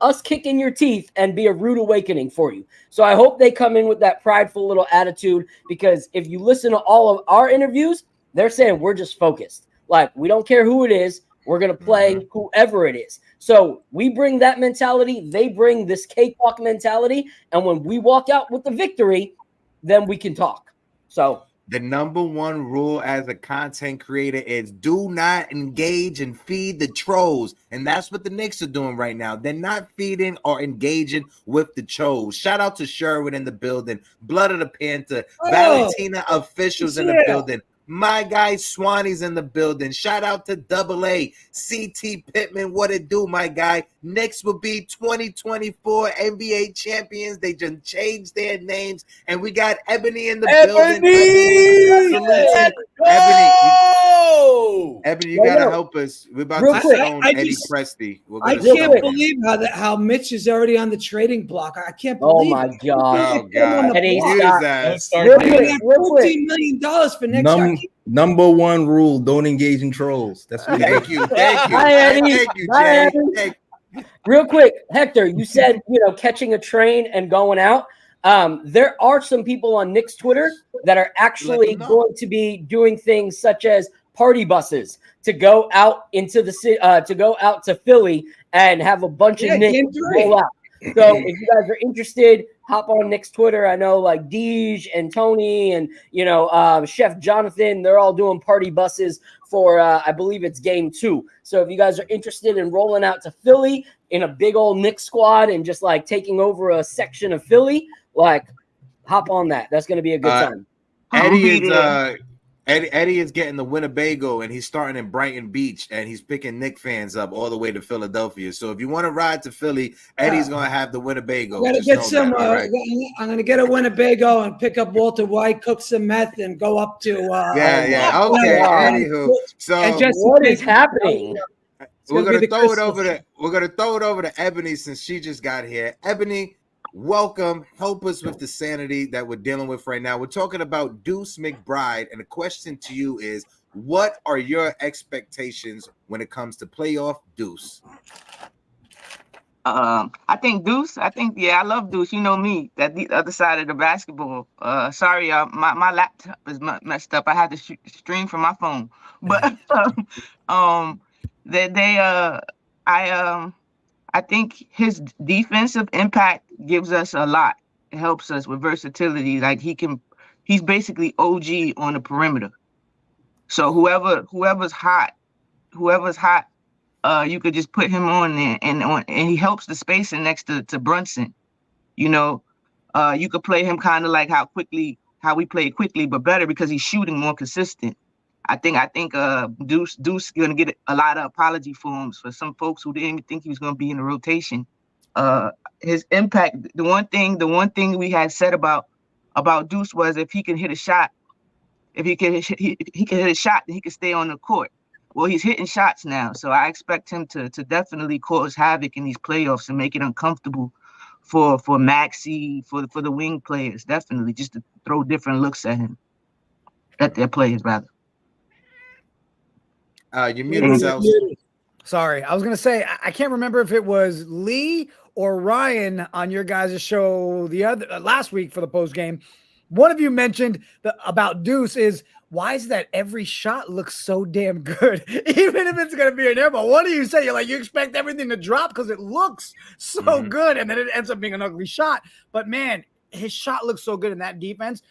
us kick in your teeth and be a rude awakening for you. So I hope they come in with that prideful little attitude, because if you listen to all of our interviews, they're saying we're just focused. Like, we don't care who it is. We're going to play whoever it is. So we bring that mentality. They bring this cakewalk mentality. And when we walk out with the victory, then we can talk. So the number one rule as a content creator is do not engage and feed the trolls. And that's what the Knicks are doing right now. They're not feeding or engaging with the trolls. Shout out to Sherwood in the building. Blood of the Panther. Valentina officials in the building. My guy Swanee's in the building. Shout out to Double A. CT Pittman, what it do, my guy? Knicks will be 2024 NBA champions. They just changed their names. And we got Ebony in the building. Ebony, you got to help us. We're about to stone Eddie Presti. I can't believe how Mitch is already on the trading block. I can't believe it. Oh, my God. Oh, God. Eddie, $14 million for next year. Number one rule: don't engage in trolls. That's what thank you. Thank you. Hi, Eddie. Thank you, Jay. Real quick, Hector, you said, catching a train and going out. There are some people on Knicks Twitter that are actually going to be doing things such as party buses to go out into the city, to go out to Philly and have a bunch of Knicks roll out. So if you guys are interested, hop on Knicks Twitter. I know like Deej and Tony and, Chef Jonathan, they're all doing party buses for, I believe it's game 2. So if you guys are interested in rolling out to Philly in a big old Knicks squad and just like taking over a section of Philly, like hop on that. That's going to be a good time. Eddie is getting the Winnebago, and he's starting in Brighton Beach, and he's picking Knicks fans up all the way to Philadelphia. So if you want to ride to Philly, Eddie's going to have the Winnebago. I'm going to get a Winnebago and pick up Walter White, cook some meth, and go up to Okay. Anywho, so what is happening? We're gonna throw it over to Ebony since she just got here. Ebony, welcome. Help us with the sanity that we're dealing with right now. We're talking about Deuce McBride, and the question to you is, what are your expectations when it comes to playoff Deuce? I think Deuce. I love Deuce. You know me, that the other side of the basketball. Sorry, my laptop is messed up. I had to stream from my phone, but I think his defensive impact gives us a lot. It helps us with versatility. Like he's basically OG on the perimeter. So whoever's hot, you could just put him on there, and he helps the spacing next to Brunson. You know, you could play him kind of like how we play quickly, but better because he's shooting more consistent. I think Deuce gonna get a lot of apology forms for some folks who didn't even think he was gonna be in the rotation. His impact, the one thing we had said about Deuce was if he can hit a shot, then he can stay on the court. Well, he's hitting shots now, so I expect him to definitely cause havoc in these playoffs and make it uncomfortable for Maxey, for the wing players, definitely, just to throw different looks at their players, rather. You're muted, Sals. Sorry, I was gonna say I can't remember if it was Lee or Ryan on your guys' show the other last week for the post game. One of you mentioned about Deuce is, why is that every shot looks so damn good, even if it's going to be an airball? What do you say? You're like, you expect everything to drop because it looks so good, and then it ends up being an ugly shot. But, man, his shot looks so good in that defense.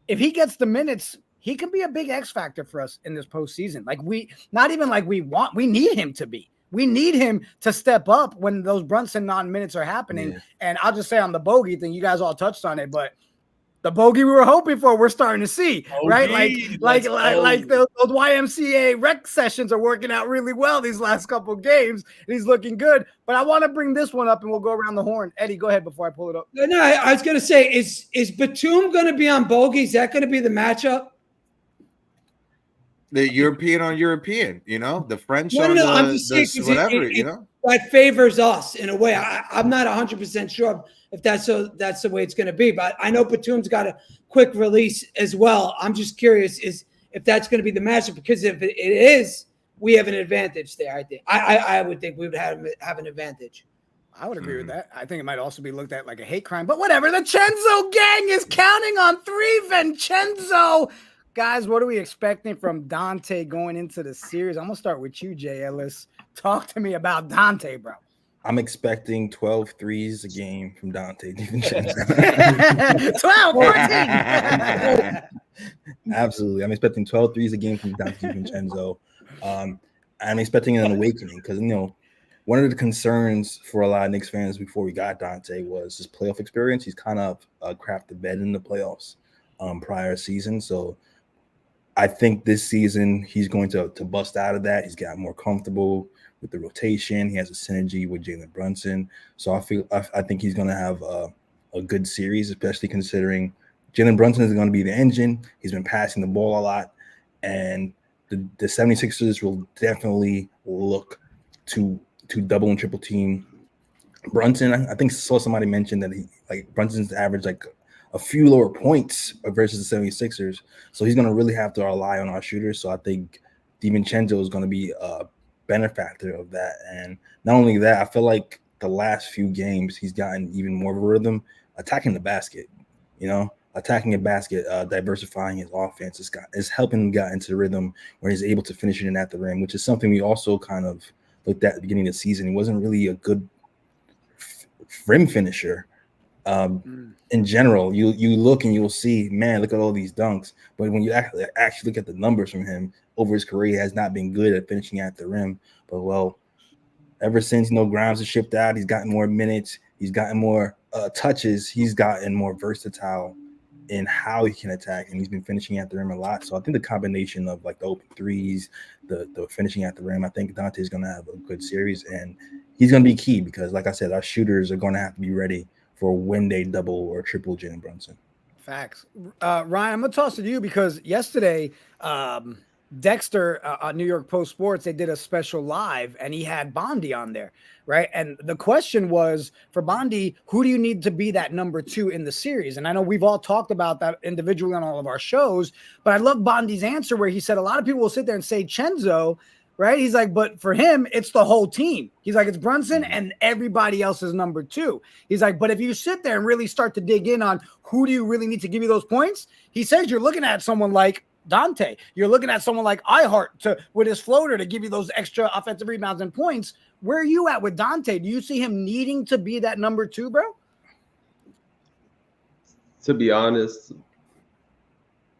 If he gets the minutes, he can be a big X factor for us in this postseason. Like we need him to be. We need him to step up when those Brunson non-minutes are happening. Yeah. And I'll just say on the bogey thing, you guys all touched on it, but the bogey we were hoping for, we're starting to see, right? Like those YMCA rec sessions are working out really well these last couple of games. And he's looking good. But I want to bring this one up, and we'll go around the horn. Eddie, go ahead before I pull it up. No, I was going to say, is Batum going to be on bogey? Is that going to be the matchup? The European on European, the French on I'm just saying, whatever, that favors us in a way. I'm not 100% sure if that's the way it's going to be, but I know Batum's got a quick release as well. I'm just curious if that's going to be the matchup, because if it is, we have an advantage there. I think I would think we would have an advantage. I would agree with that. I think it might also be looked at like a hate crime, but whatever. The Chenzo gang is counting on 3. Vincenzo. Guys, what are we expecting from Dante going into the series? I'm going to start with you, Jay Ellis. Talk to me about Dante, bro. I'm expecting 12 threes a game from Dante DiVincenzo. 12, 14. Absolutely. I'm expecting 12 threes a game from Dante DiVincenzo. I'm expecting an awakening because, one of the concerns for a lot of Knicks fans before we got Dante was his playoff experience. He's kind of crapped the bed in the playoffs prior season. So I think this season he's going to bust out of that. He's gotten more comfortable with the rotation. He has a synergy with Jalen Brunson. So I think he's going to have a good series, especially considering Jalen Brunson is going to be the engine. He's been passing the ball a lot. And the 76ers will definitely look to double and triple team Brunson. I think saw somebody mention that Brunson's average a few lower points versus the 76ers. So he's going to really have to rely on our shooters. So I think DiVincenzo is going to be a benefactor of that. And not only that, I feel like the last few games he's gotten even more of a rhythm attacking the basket, attacking a basket, diversifying his offense. It's helping him get into the rhythm where he's able to finish it in at the rim, which is something we also kind of looked at the beginning of the season. He wasn't really a good rim finisher. In general, you look and you'll see, man, look at all these dunks. But when you actually look at the numbers from him over his career, he has not been good at finishing at the rim. But ever since Grimes has shipped out, he's gotten more minutes, he's gotten more touches, he's gotten more versatile in how he can attack, and he's been finishing at the rim a lot. So I think the combination of the open threes, the finishing at the rim, I think Dante is going to have a good series, and he's going to be key because, like I said, our shooters are going to have to be ready for when they double or triple Jalen Brunson. Facts. Ryan, I'm going to toss it to you because yesterday Dexter on New York Post Sports, they did a special live and he had Bondi on there, right? And the question was for Bondi, who do you need to be that number 2 in the series? And I know we've all talked about that individually on all of our shows, but I love Bondi's answer where he said a lot of people will sit there and say Chenzo, right? He's like, but for him, it's the whole team. He's like, it's Brunson and everybody else is number 2. He's like, but if you sit there and really start to dig in on who do you really need to give you those points, he says you're looking at someone like Dante. You're looking at someone like iHeart with his floater to give you those extra offensive rebounds and points. Where are you at with Dante? Do you see him needing to be that number 2, bro? To be honest,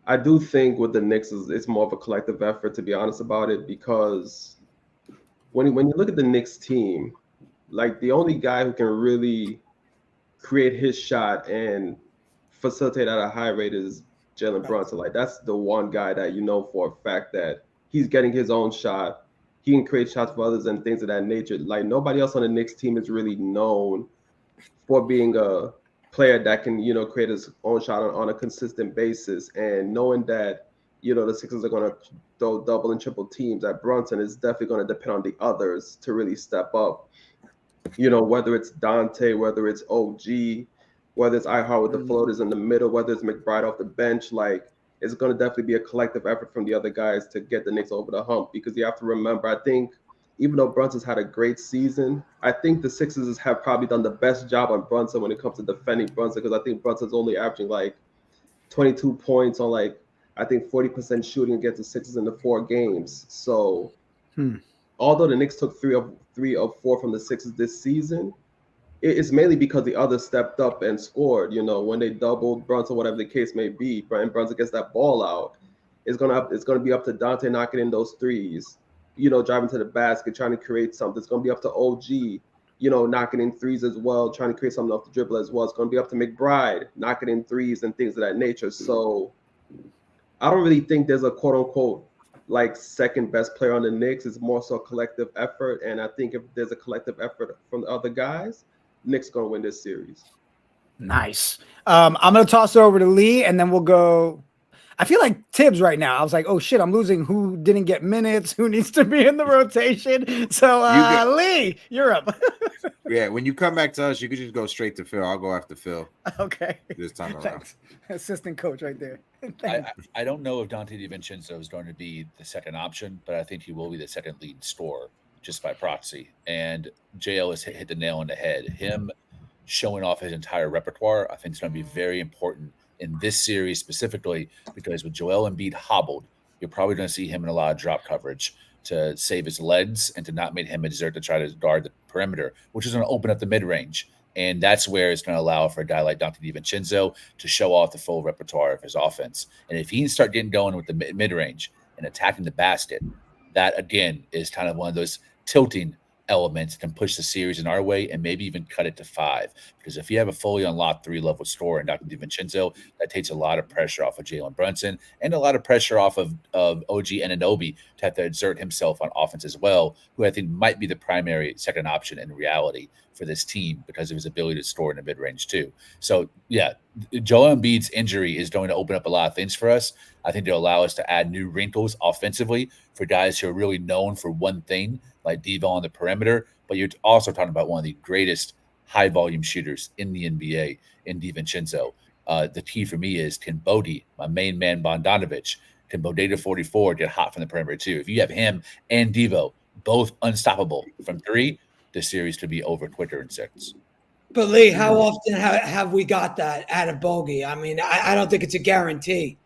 I do think with the Knicks, it's more of a collective effort, to be honest about it, because when you look at the Knicks team, like the only guy who can really create his shot and facilitate at a high rate is Jalen Brunson. Like that's the one guy that you know for a fact that he's getting his own shot. He can create shots for others and things of that nature. Like nobody else on the Knicks team is really known for being a player that can, create his own shot on a consistent basis. And knowing that, the Sixers are going to throw double and triple teams at Brunson is definitely going to depend on the others to really step up. Whether it's Dante, whether it's OG, whether it's iHeart with the floaters in the middle, whether it's McBride off the bench, like it's going to definitely be a collective effort from the other guys to get the Knicks over the hump. Because you have to remember, I think even though Brunson's had a great season, I think the Sixers have probably done the best job on Brunson when it comes to defending Brunson, because I think Brunson's only averaging like 22 points on like, I think 40% shooting against the Sixers in the 4 games. So although the Knicks took 3 of 4 from the Sixers this season, it's mainly because the others stepped up and scored. When they doubled Brunson, whatever the case may be, Brian Brunson gets that ball out. It's gonna be up to Dante knocking in those threes, driving to the basket, trying to create something. It's gonna be up to OG, knocking in threes as well, trying to create something off the dribble as well. It's gonna be up to McBride knocking in threes and things of that nature. So I don't really think there's a quote unquote like second best player on the Knicks. It's more so a collective effort, and I think if there's a collective effort from the other guys, Knicks gonna win this series. Nice. I'm gonna toss it over to Lee, and then we'll go. I feel like Tibbs right now. I was like, oh shit, I'm losing who didn't get minutes, who needs to be in the rotation. So Lee, you're up. Yeah, when you come back to us, you could just go straight to Phil. I'll go after Phil. Okay. This time around. Thanks. Assistant coach right there. I don't know if Dante DiVincenzo is going to be the second option, but I think he will be the second lead scorer just by proxy. And JL has hit the nail on the head. Him showing off his entire repertoire, I think is going to be very important in this series specifically, because with Joel Embiid hobbled, you're probably going to see him in a lot of drop coverage to save his legs and to not make him exert to try to guard the perimeter, which is going to open up the mid-range. And that's where it's going to allow for a guy like Dante DiVincenzo to show off the full repertoire of his offense. And if he can start getting going with the mid-range and attacking the basket, that, again, is kind of one of those tilting elements that can push the series in our way and maybe even cut it to 5. Because if you have a fully unlocked 3-level scorer in Dante DiVincenzo, that takes a lot of pressure off of Jalen Brunson and a lot of pressure off of OG Anunoby to have to exert himself on offense as well, who I think might be the primary second option in reality for this team because of his ability to score in the mid-range too. So, yeah, Joel Embiid's injury is going to open up a lot of things for us. I think it'll allow us to add new wrinkles offensively for guys who are really known for one thing, like Devo on the perimeter, but you're also talking about one of the greatest high-volume shooters in the NBA in DiVincenzo. The key for me is, can Bodie, my main man Bogdanovic, can Bodega 44 get hot from the perimeter too? If you have him and Devo both unstoppable from 3, the series could be over quicker in 6. But Lee, how often have we got that out of Bogey? I mean, I don't think it's a guarantee.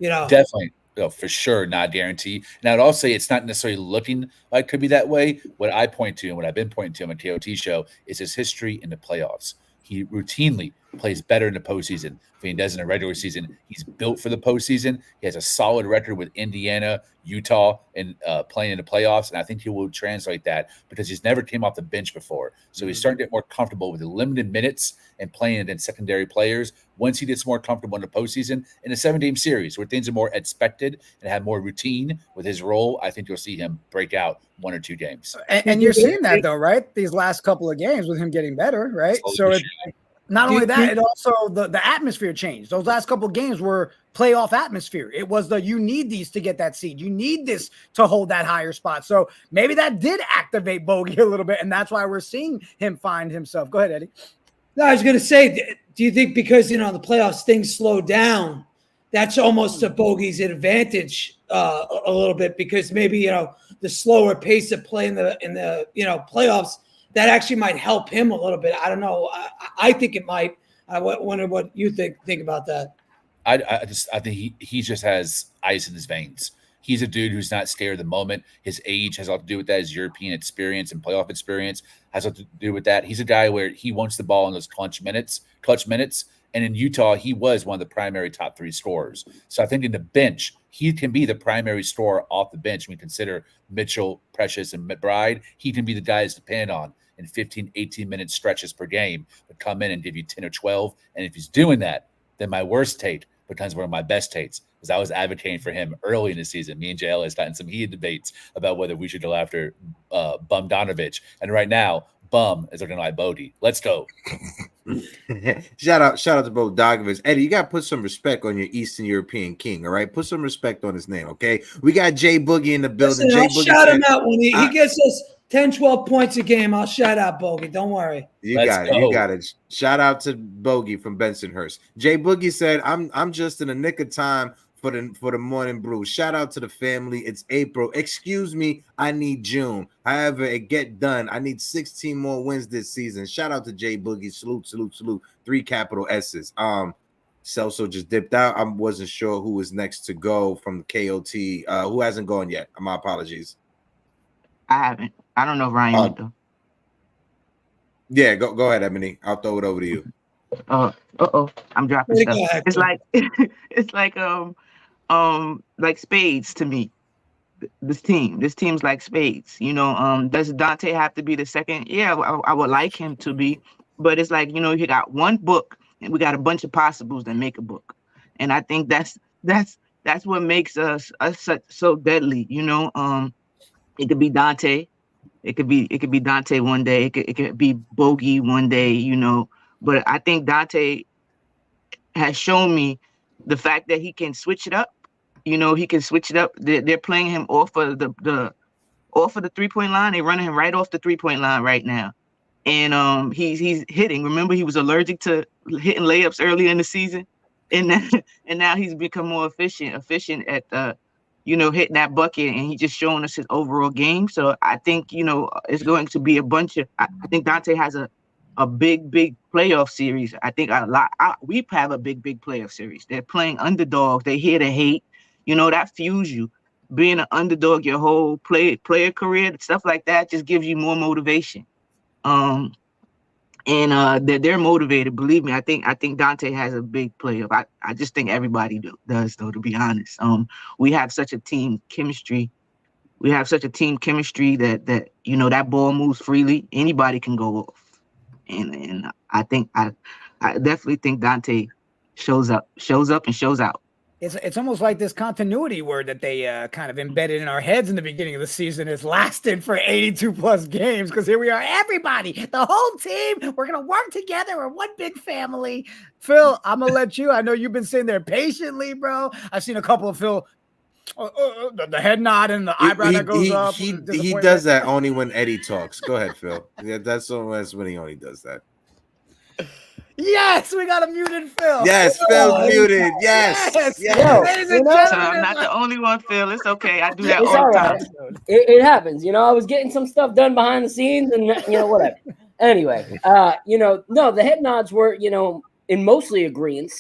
Definitely. For sure, not guaranteed. And I'd also say it's not necessarily looking like it could be that way. What I point to and what I've been pointing to on my KOT show is his history in the playoffs. He routinely plays better in the postseason than he does in the regular season. He's built for the postseason. He has a solid record with Indiana, Utah, and playing in the playoffs. And I think he will translate that because he's never came off the bench before. So he's starting to get more comfortable with the limited minutes and playing against secondary players. Once he gets more comfortable in the postseason, in a 7-game series where things are more expected and have more routine with his role, I think you'll see him break out 1 or 2 games. And you're seeing that though, right? These last couple of games with him getting better, right? So Not only that, it also the atmosphere changed. Those last couple of games were playoff atmosphere. It was you need these to get that seed. You need this to hold that higher spot. So maybe that did activate Bogey a little bit, and that's why we're seeing him find himself. Go ahead, Eddie. No, I was going to say, do you think because, the playoffs things slowed down, that's almost a Bogey's advantage a little bit, because maybe, the slower pace of play in the playoffs, that actually might help him a little bit. I don't know. I think it might. I wonder what you think about that. I think he just has ice in his veins. He's a dude who's not scared of the moment. His age has a lot to do with that. His European experience and playoff experience has a lot to do with that. He's a guy where he wants the ball in those clutch minutes. And in Utah, he was one of the primary top 3 scorers. So I think in the bench, he can be the primary scorer off the bench. When we consider Mitchell, Precious, and McBride, he can be the guys to depend on in 15, 18-minute stretches per game to come in and give you 10 or 12. And if he's doing that, then my worst Tate becomes one of my best Tates, because I was advocating for him early in the season. Me and JL has gotten some heated debates about whether we should go after Bum Donovich. And right now, Bum is looking like Bodie. Let's go. Shout out to both Dogovich. Eddie, you got to put some respect on your Eastern European king, all right? Put some respect on his name, okay? We got Jay Boogie in the building. Listen, Jay I'll Boogie shout him out when he gets us 10, 12 points a game. I'll shout out Bogey. Don't worry. You got it. Shout out to Bogey from Bensonhurst. Jay Boogie said, I'm just in the nick of time for the morning brew. Shout out to the family. It's April. Excuse me, I need June. However, it get done. I need 16 more wins this season. Shout out to Jay Boogie. Salute. 3 capital S's. Celso just dipped out. I wasn't sure who was next to go from the KOT. Who hasn't gone yet? My apologies. I haven't. I don't know if Ryan went though. Yeah, go ahead, Ebony. I'll throw it over to you. I'm dropping stuff. It's like spades to me. This team's like spades. Does Dante have to be the second? Yeah, I would like him to be, but it's like, you got one book and we got a bunch of possibles that make a book, and I think that's what makes us so deadly. It could be Dante, it could be Dante one day, it could be Bogey one day, but I think Dante has shown me the fact that he can switch it up. He can switch it up. They're playing him off of the 3-point line. They're running him right off the 3-point line right now. And he's hitting. Remember, he was allergic to hitting layups early in the season. And now he's become more efficient at hitting that bucket, and he's just showing us his overall game. So I think, it's going to be a bunch of I think Dante has a big playoff series. I think we have a big playoff series. They're playing underdogs. They're here to hate. That fuels you. Being an underdog your whole player career, stuff like that just gives you more motivation. They're motivated. Believe me, I think Dante has a big playoff. I just think everybody does, though, to be honest. We have such a team chemistry. That that ball moves freely. Anybody can go off. And I definitely think Dante shows up and shows out. It's almost like this continuity word that they kind of embedded in our heads in the beginning of the season is lasted for 82 plus games, because here we are, everybody, the whole team, we're going to work together. We're one big family. Phil, I'm going to let you. I know you've been sitting there patiently, bro. I've seen a couple of Phil, the head nod and the eyebrow that goes up. He does that only when Eddie talks. Go ahead, Phil. Yeah, that's when he only does that. Yes, we got a muted Phil. Yes, Phil's muted. Yes. Ladies and gentlemen, So I'm not the only one, Phil. It's okay. I do that all the time. It happens. I was getting some stuff done behind the scenes, and whatever. Anyway, no, the head nods were, in mostly agreement.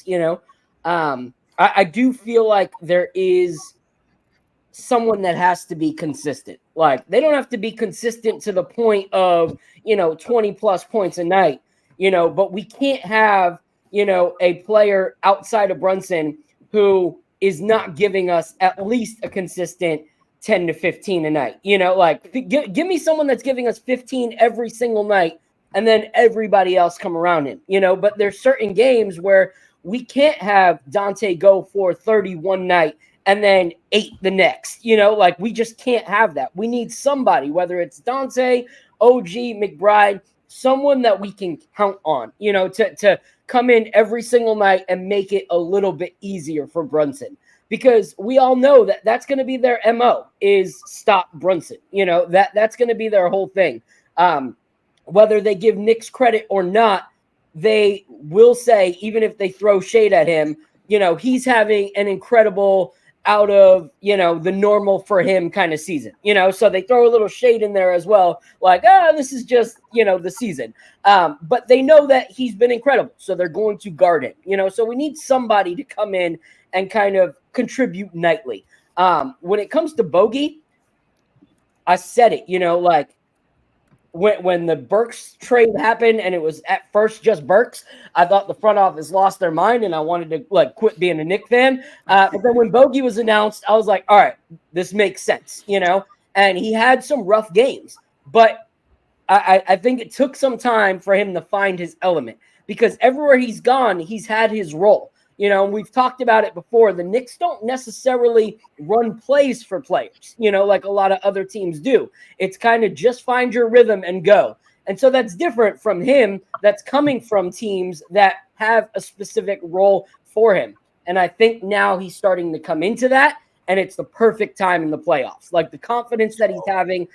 I do feel like there is someone that has to be consistent. Like, they don't have to be consistent to the point of 20 plus points a night. But we can't have, a player outside of Brunson who is not giving us at least a consistent 10 to 15 a night. Give me someone that's giving us 15 every single night, and then everybody else come around him, But there's certain games where we can't have Dante go for 30 one night and then 8 the next, we just can't have that. We need somebody, whether it's Dante, OG, McBride, someone that we can count on, you know, to come in every single night and make it a little bit easier for Brunson. Because we all know that that's going to be their MO, is stop Brunson. You know, that's going to be their whole thing. Whether they give Knicks credit or not, they will say, even if they throw shade at him, you know, he's having an incredible out of, you know, the normal for him kind of season, you know, so they throw a little shade in there as well. Like, this is just, you know, the season. But they know that he's been incredible. So they're going to guard him, you know, so we need somebody to come in and kind of contribute nightly. When it comes to Bogey, I said it, you know, like, when the Burks trade happened and it was at first just Burks, I thought the front office lost their mind and I wanted to like quit being a Knicks fan. But then when Bogey was announced, I was like, all right, this makes sense, you know? And he had some rough games, but I think it took some time for him to find his element, because everywhere he's gone, he's had his role. You know, we've talked about it before. The Knicks don't necessarily run plays for players, you know, like a lot of other teams do. It's kind of just find your rhythm and go. And so that's different from him. That's coming from teams that have a specific role for him. And I think now he's starting to come into that, and it's the perfect time in the playoffs. Like the confidence that he's having,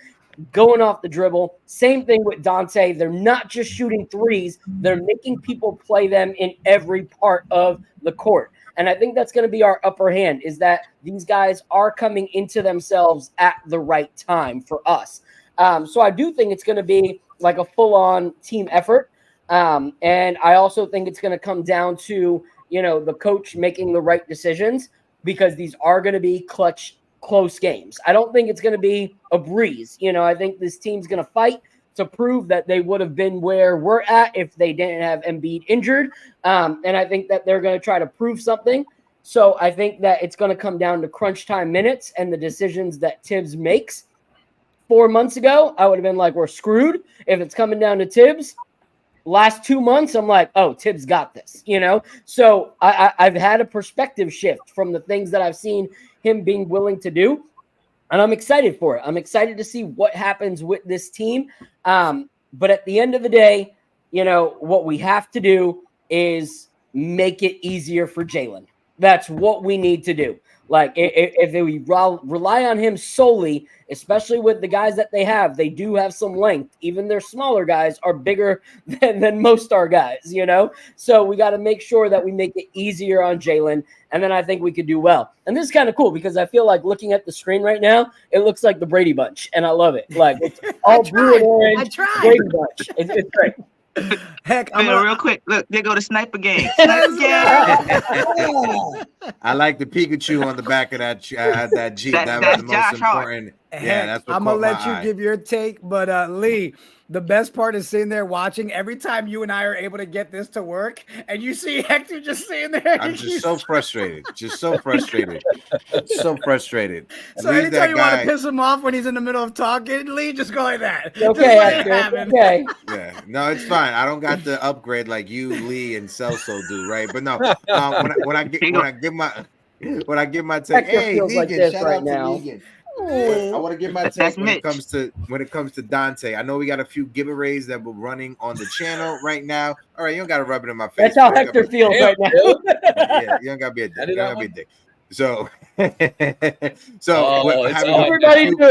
going off the dribble. Same thing with Dante. They're not just shooting threes. They're making people play them in every part of the court. And I think that's going to be our upper hand, is that these guys are coming into themselves at the right time for us. So I do think it's going to be like a full-on team effort. And I also think it's going to come down to, you know, the coach making the right decisions, because these are going to be clutch, close games. I don't think it's going to be a breeze. You know, I think this team's going to fight to prove that they would have been where we're at if they didn't have Embiid injured. And I think that they're going to try to prove something. So I think that it's going to come down to crunch time minutes and the decisions that Tibbs makes. 4 months ago, I would have been like, we're screwed. If it's coming down to Tibbs, last 2 months, I'm like, oh, Tibbs got this, you know? So I've had a perspective shift from the things that I've seen him being willing to do. And I'm excited for it. I'm excited to see what happens with this team. But at the end of the day, you know, what we have to do is make it easier for Jaylen. That's what we need to do. Like, if we rely on him solely, especially with the guys that they do have some length. Even their smaller guys are bigger than most our guys, you know? So we got to make sure that we make it easier on Jaylen, and then I think we could do well. And this is kind of cool, because I feel like looking at the screen right now, it looks like the Brady Bunch, and I love it. Like, it's all blue and orange, Brady Bunch. It's great. Heck, I'm real quick. Look, they go to sniper game. Sniper game. I like the Pikachu on the back of that Jeep. That was the most Josh important. Heck, Yeah, that's what I'm gonna let you eye. give your take, but Lee, the best part is sitting there watching. Every time you and I are able to get this to work, and you see Hector just sitting there. I'm just so frustrated. So frustrated. So Leave anytime you want guy- to piss him off when he's in the middle of talking, Lee, just go like that. Okay, Just let it Hector, happen. okay. Yeah, no, it's fine. I don't got the upgrade like you, Lee, and Celso do, right? But no, when I give my take, Hector hey, feels Negan, like this shout right out now. to Negan. But I want to give my take That's when it Mitch. comes to Dante. I know we got a few giveaways that we're running on the channel right now. All right, you don't got to rub it in my face. That's how You don't Hector gotta feels right now. yeah, you don't got to be a dick. I You did don't that got to be a one. dick. So, It's having on. a Everybody few- do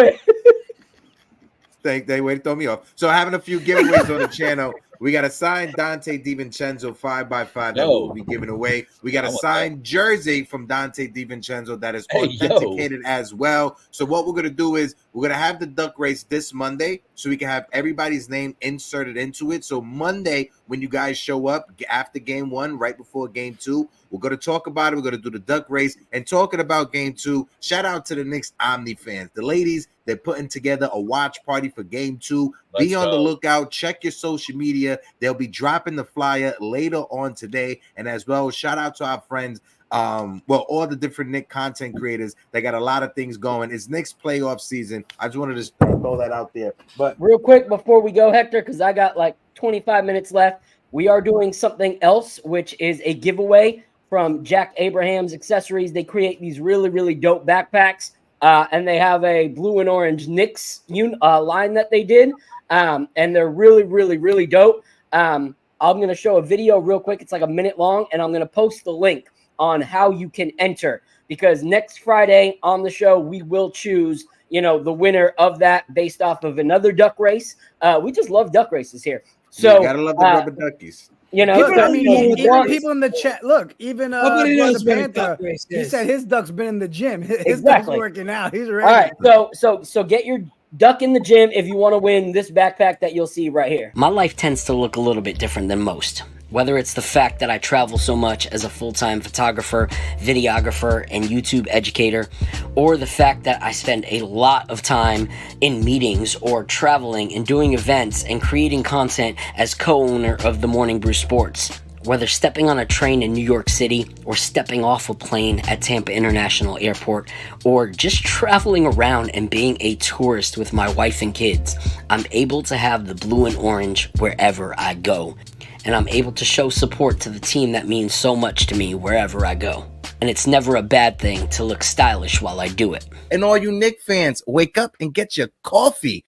it. they way to throw me off. So having a few giveaways on the channel. We got a signed Dante DiVincenzo 5x5 that Yo. we'll be giving away. We got I a want signed jersey from Dante DiVincenzo that is Hey, yo. authenticated as well. So what we're going to do is we're going to have the duck race this Monday so we can have everybody's name inserted into it. So Monday, when you guys show up after game 1, right before game 2, we're going to talk about it. We're going to do the duck race. And talking about game 2, shout out to the Knicks Omni fans. The ladies, they're putting together a watch party for game 2. Be Let's on the go. lookout. Check your social media. They'll be dropping the flyer later on today. And as well, shout out to our friends, all the different Knicks content creators. They got a lot of things going. It's Knicks playoff season. I just wanted to throw that out there. But Real quick before we go, Hector, because I got like 25 minutes left. We are doing something else, which is a giveaway from Jack Abraham's Accessories. They create these really, really dope backpacks, and they have a blue and orange Knicks line that they did. and they're really, really, really dope. I'm going to show a video real quick. It's like a minute long, and I'm going to post the link on how you can enter, because next Friday on the show, we will choose, the winner of that based off of another duck race. We just love duck races here. So you gotta love the rubber duckies. Look, I mean, even people in the chat. Look, even Nobody knows what a Panther. duck race He is. said his duck's been in the gym. His Exactly. duck's working out. He's ready. All right, so get your duck in the gym if you want to win this backpack that you'll see right here. My life tends to look a little bit different than most. Whether it's the fact that I travel so much as a full-time photographer, videographer, and YouTube educator, or the fact that I spend a lot of time in meetings or traveling and doing events and creating content as co-owner of the Morning Brew Sports. Whether stepping on a train in New York City or stepping off a plane at Tampa International Airport or just traveling around and being a tourist with my wife and kids, I'm able to have the blue and orange wherever I go. And I'm able to show support to the team that means so much to me wherever I go. And it's never a bad thing to look stylish while I do it. And all you Knicks fans, wake up and get your coffee.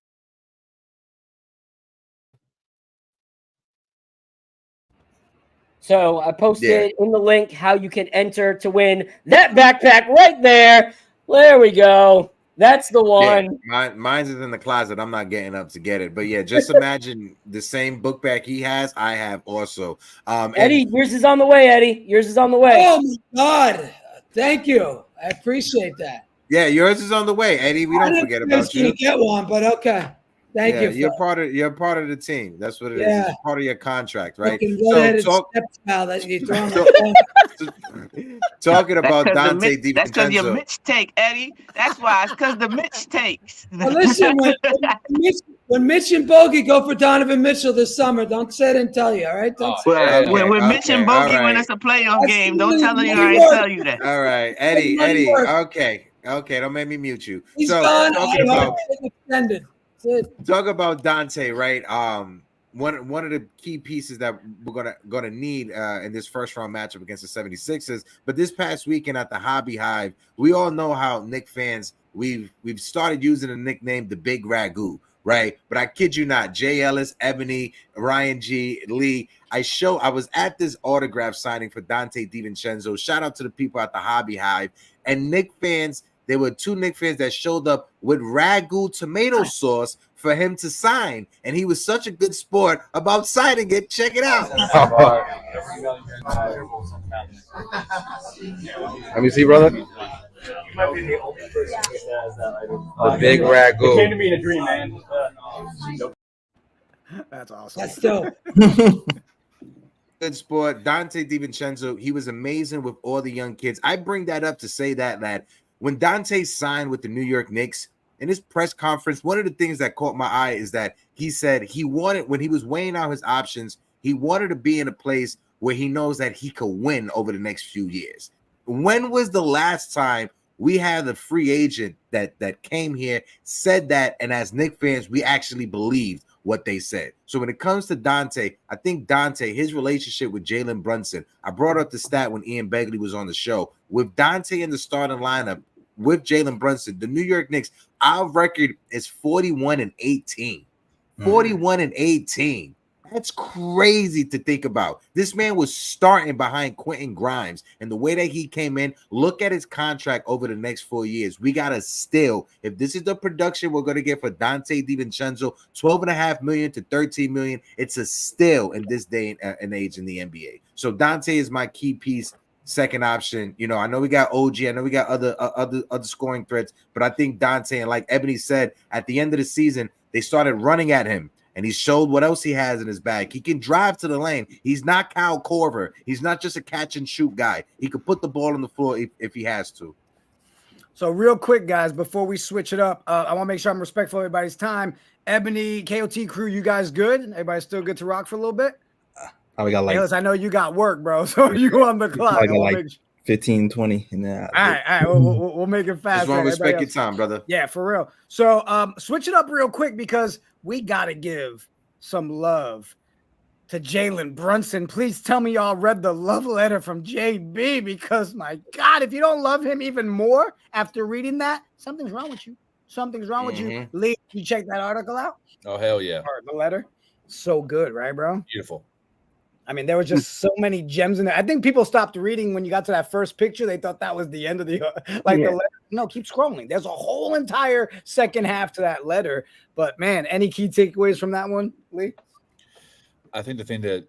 So I posted in the link how you can enter to win that backpack right there. There we go. That's the one. Yeah, mine's is in the closet. I'm not getting up to get it. But yeah, just imagine the same book bag he has, I have also. Eddie, yours is on the way, Eddie. Yours is on the way. Oh, my God. Thank you. I appreciate that. Yeah, yours is on the way, Eddie. We don't forget about you. Get one, but okay. Thank you. You're part of the team. That's what it is. It's part of your contract, right? Talking about Dante DiVincenzo. That's because your Mitch take, Eddie. That's why. It's because the Mitch takes. Well, listen, when Mitch and Bogey go for Donovan Mitchell this summer, don't say I didn't tell you, all right? When Mitch and Bogey win us a playoff game, don't tell them I ain't tell you that. All right, Eddie. Okay, don't make me mute you. He's so gone. Talk about Dante, right? One of the key pieces that we're gonna need in this first round matchup against the 76ers. But this past weekend at the Hobby Hive, we all know how Knicks fans we've started using the nickname the Big Ragu, right? But I kid you not, Jay Ellis, Ebony, Ryan G, Lee. I was at this autograph signing for Dante DiVincenzo. Shout out to the people at the Hobby Hive and Knicks fans. There were two Knicks fans that showed up with ragu tomato sauce for him to sign, and he was such a good sport about signing it. Check it out. Let me see, brother. The Big Ragu. It came to me in a dream, man. That's awesome. That's dope. Good sport. Dante DiVincenzo, he was amazing with all the young kids. I bring that up to say that when Dante signed with the New York Knicks, in his press conference, one of the things that caught my eye is that he said he wanted, when he was weighing out his options, he wanted to be in a place where he knows that he could win over the next few years. When was the last time we had a free agent that came here, said that, and as Knicks fans, we actually believed what they said? So when it comes to Dante, I think Dante, his relationship with Jalen Brunson, I brought up the stat when Ian Begley was on the show. With Dante in the starting lineup, with Jalen Brunson, the New York Knicks, our record is 41-18. 41-18. That's crazy to think about. This man was starting behind Quentin Grimes, and the way that he came in, look at his contract over the next 4 years. We got to still, if this is the production we're going to get for Dante DiVincenzo, $12.5 million to $13 million, it's a steal in this day and age in the NBA. So Dante is my key piece. Second option, I know we got OG, I know we got other scoring threats, but I think Dante, and like Ebony said, at the end of the season, they started running at him, and he showed what else he has in his bag. He can drive to the lane. He's not Kyle Korver. He's not just a catch and shoot guy. He could put the ball on the floor if he has to. So real quick, guys, before we switch it up, I want to make sure I'm respectful of everybody's time. Ebony, KOT crew, you guys good? Everybody still good to rock for a little bit? We got like, I know you got work, bro. So you on the clock. I got like 15, 20. And all right. We'll make it fast. Just want to respect your time, brother. Yeah, for real. So switch it up real quick because we got to give some love to Jaylen Brunson. Please tell me y'all read the love letter from JB because, my God, if you don't love him even more after reading that, something's wrong with you. Something's wrong with you. Lee, you check that article out? Oh, hell yeah. Or the letter? So good, right, bro? Beautiful. I mean, there were just so many gems in there. I think people stopped reading when you got to that first picture. They thought that was the end of the the letter. No, keep scrolling. There's a whole entire second half to that letter. But man, any key takeaways from that one, Lee? I think the thing that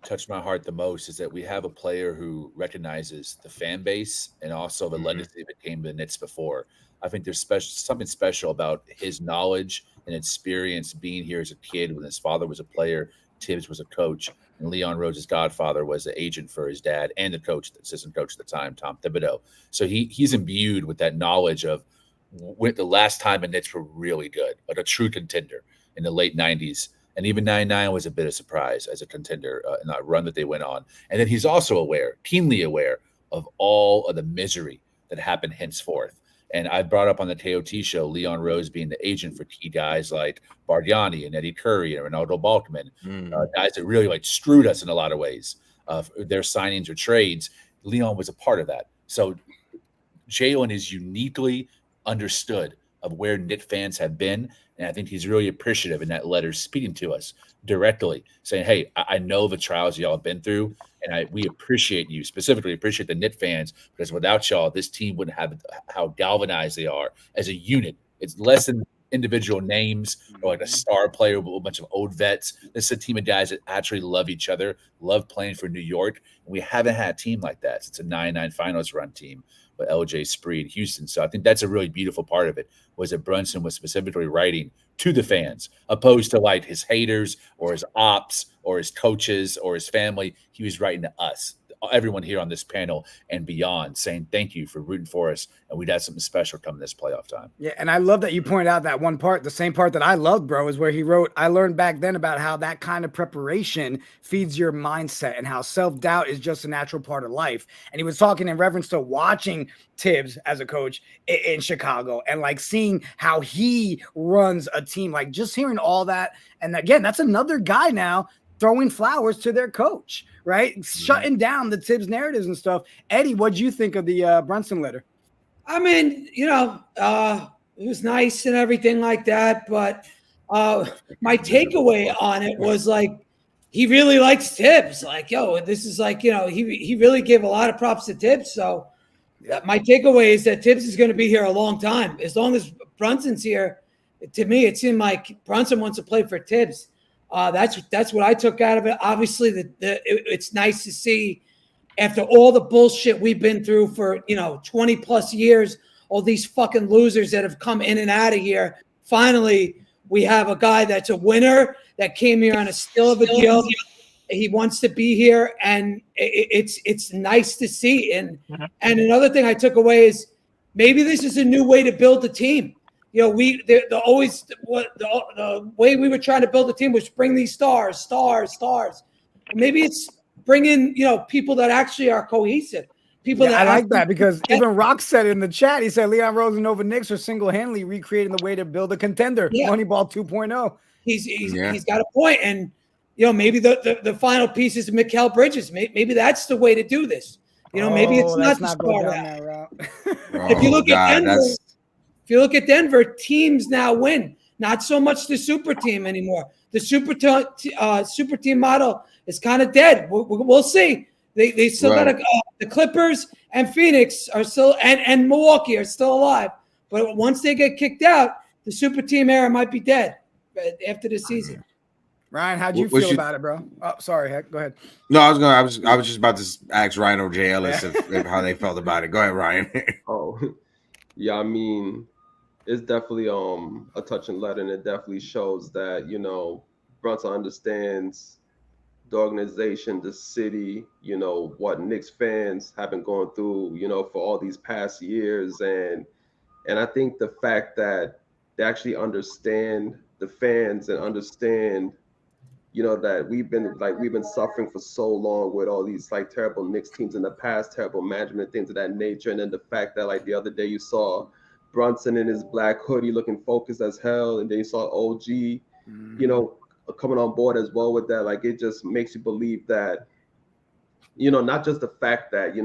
touched my heart the most is that we have a player who recognizes the fan base and also the legacy that came to the Knicks before. I think there's something special about his knowledge and experience being here as a kid when his father was a player, Tibbs was a coach, and Leon Rose's godfather was the agent for his dad and the coach, the assistant coach at the time, Tom Thibodeau. So he's imbued with that knowledge of when the last time the Knicks were really good, like a true contender in the late 90s. And even 99 was a bit of surprise as a contender in that run that they went on. And then he's also keenly aware of all of the misery that happened henceforth. And I brought up on the KOT show, Leon Rose being the agent for key guys like Bardiani and Eddie Curry and Ronaldo Balkman, guys that really screwed us in a lot of ways. Their signings or trades, Leon was a part of that. So Jaylen is uniquely understood of where Knicks fans have been. And I think he's really appreciative in that letter, speaking to us directly, saying, hey, I know the trials y'all have been through, and we appreciate you, specifically appreciate the Knicks fans, because without y'all, this team wouldn't have how galvanized they are as a unit. It's less than individual names or like a star player with a bunch of old vets. This is a team of guys that actually love each other, love playing for New York. And we haven't had a team like that since a 9-9 finals run team with LJ Spree in Houston. So I think that's a really beautiful part of it, was that Brunson was specifically writing to the fans, opposed to like his haters or his ops or his coaches or his family. He was writing to us, everyone here on this panel and beyond, saying thank you for rooting for us, and we'd have something special coming this playoff time. Yeah, and I love that you pointed out that one part. The same part that I loved, bro, is where he wrote, I learned back then about how that kind of preparation feeds your mindset and how self-doubt is just a natural part of life. And he was talking in reference to watching Tibbs as a coach in Chicago and like seeing how he runs a team, like just hearing all that. And again, that's another guy now throwing flowers to their coach, right? Shutting down the Tibbs narratives and stuff. Eddie, what'd you think of the Brunson letter? I mean, it was nice and everything like that, but my takeaway on it was like, he really likes Tibbs. Like, yo, this is like, he really gave a lot of props to Tibbs. So my takeaway is that Tibbs is going to be here a long time. As long as Brunson's here, to me, it seemed like Brunson wants to play for Tibbs. That's what I took out of it. Obviously, it's nice to see after all the bullshit we've been through for 20 plus years, all these fucking losers that have come in and out of here. Finally, we have a guy that's a winner that came here on a steal of a deal. He wants to be here, and it's nice to see. And another thing I took away is maybe this is a new way to build the team. The way we were trying to build the team was bring these stars. Maybe it's bringing people that actually are cohesive. I like that, because even Rock said in the chat, he said Leon Rose and Nova Knicks are single-handedly recreating the way to build a contender. Moneyball 2.0. He's got a point, and maybe the final piece is Mikal Bridges. Maybe that's the way to do this. Maybe it's not the star route. If you look at Denver. If you look at Denver, teams now win. Not so much the super team anymore. The super team model is kind of dead. We'll see. They still got the Clippers and Phoenix are still and Milwaukee are still alive. But once they get kicked out, the super team era might be dead after the season. Ryan, how'd you feel about it, bro? Oh, sorry, Heck. Go ahead. No, I was just about to ask Ryan or Jay Ellis if how they felt about it. Go ahead, Ryan. Yeah, I mean, it's definitely a touching letter, and it definitely shows that Brunson understands the organization, the city, what Knicks fans have been going through, for all these past years, and I think the fact that they actually understand the fans and understand, that we've been suffering for so long with all these terrible Knicks teams in the past, terrible management, things of that nature, and then the fact that the other day you saw Brunson in his black hoodie looking focused as hell, and then you saw OG, coming on board as well with that. It just makes you believe that, not just the fact that,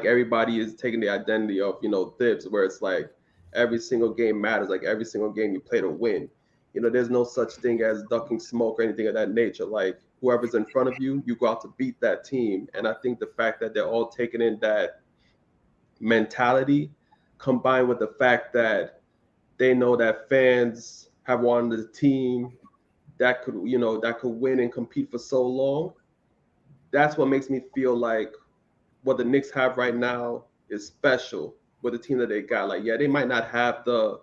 everybody is taking the identity of, Thibs, where it's like every single game matters. Like every single game you play to win. You know, there's no such thing as ducking smoke or anything of that nature. Like whoever's in front of you, you go out to beat that team. And I think the fact that they're all taking in that mentality, combined with the fact that they know that fans have wanted a team that could win and compete for so long. That's what makes me feel like what the Knicks have right now is special with the team that they got. Like, yeah, they might not have the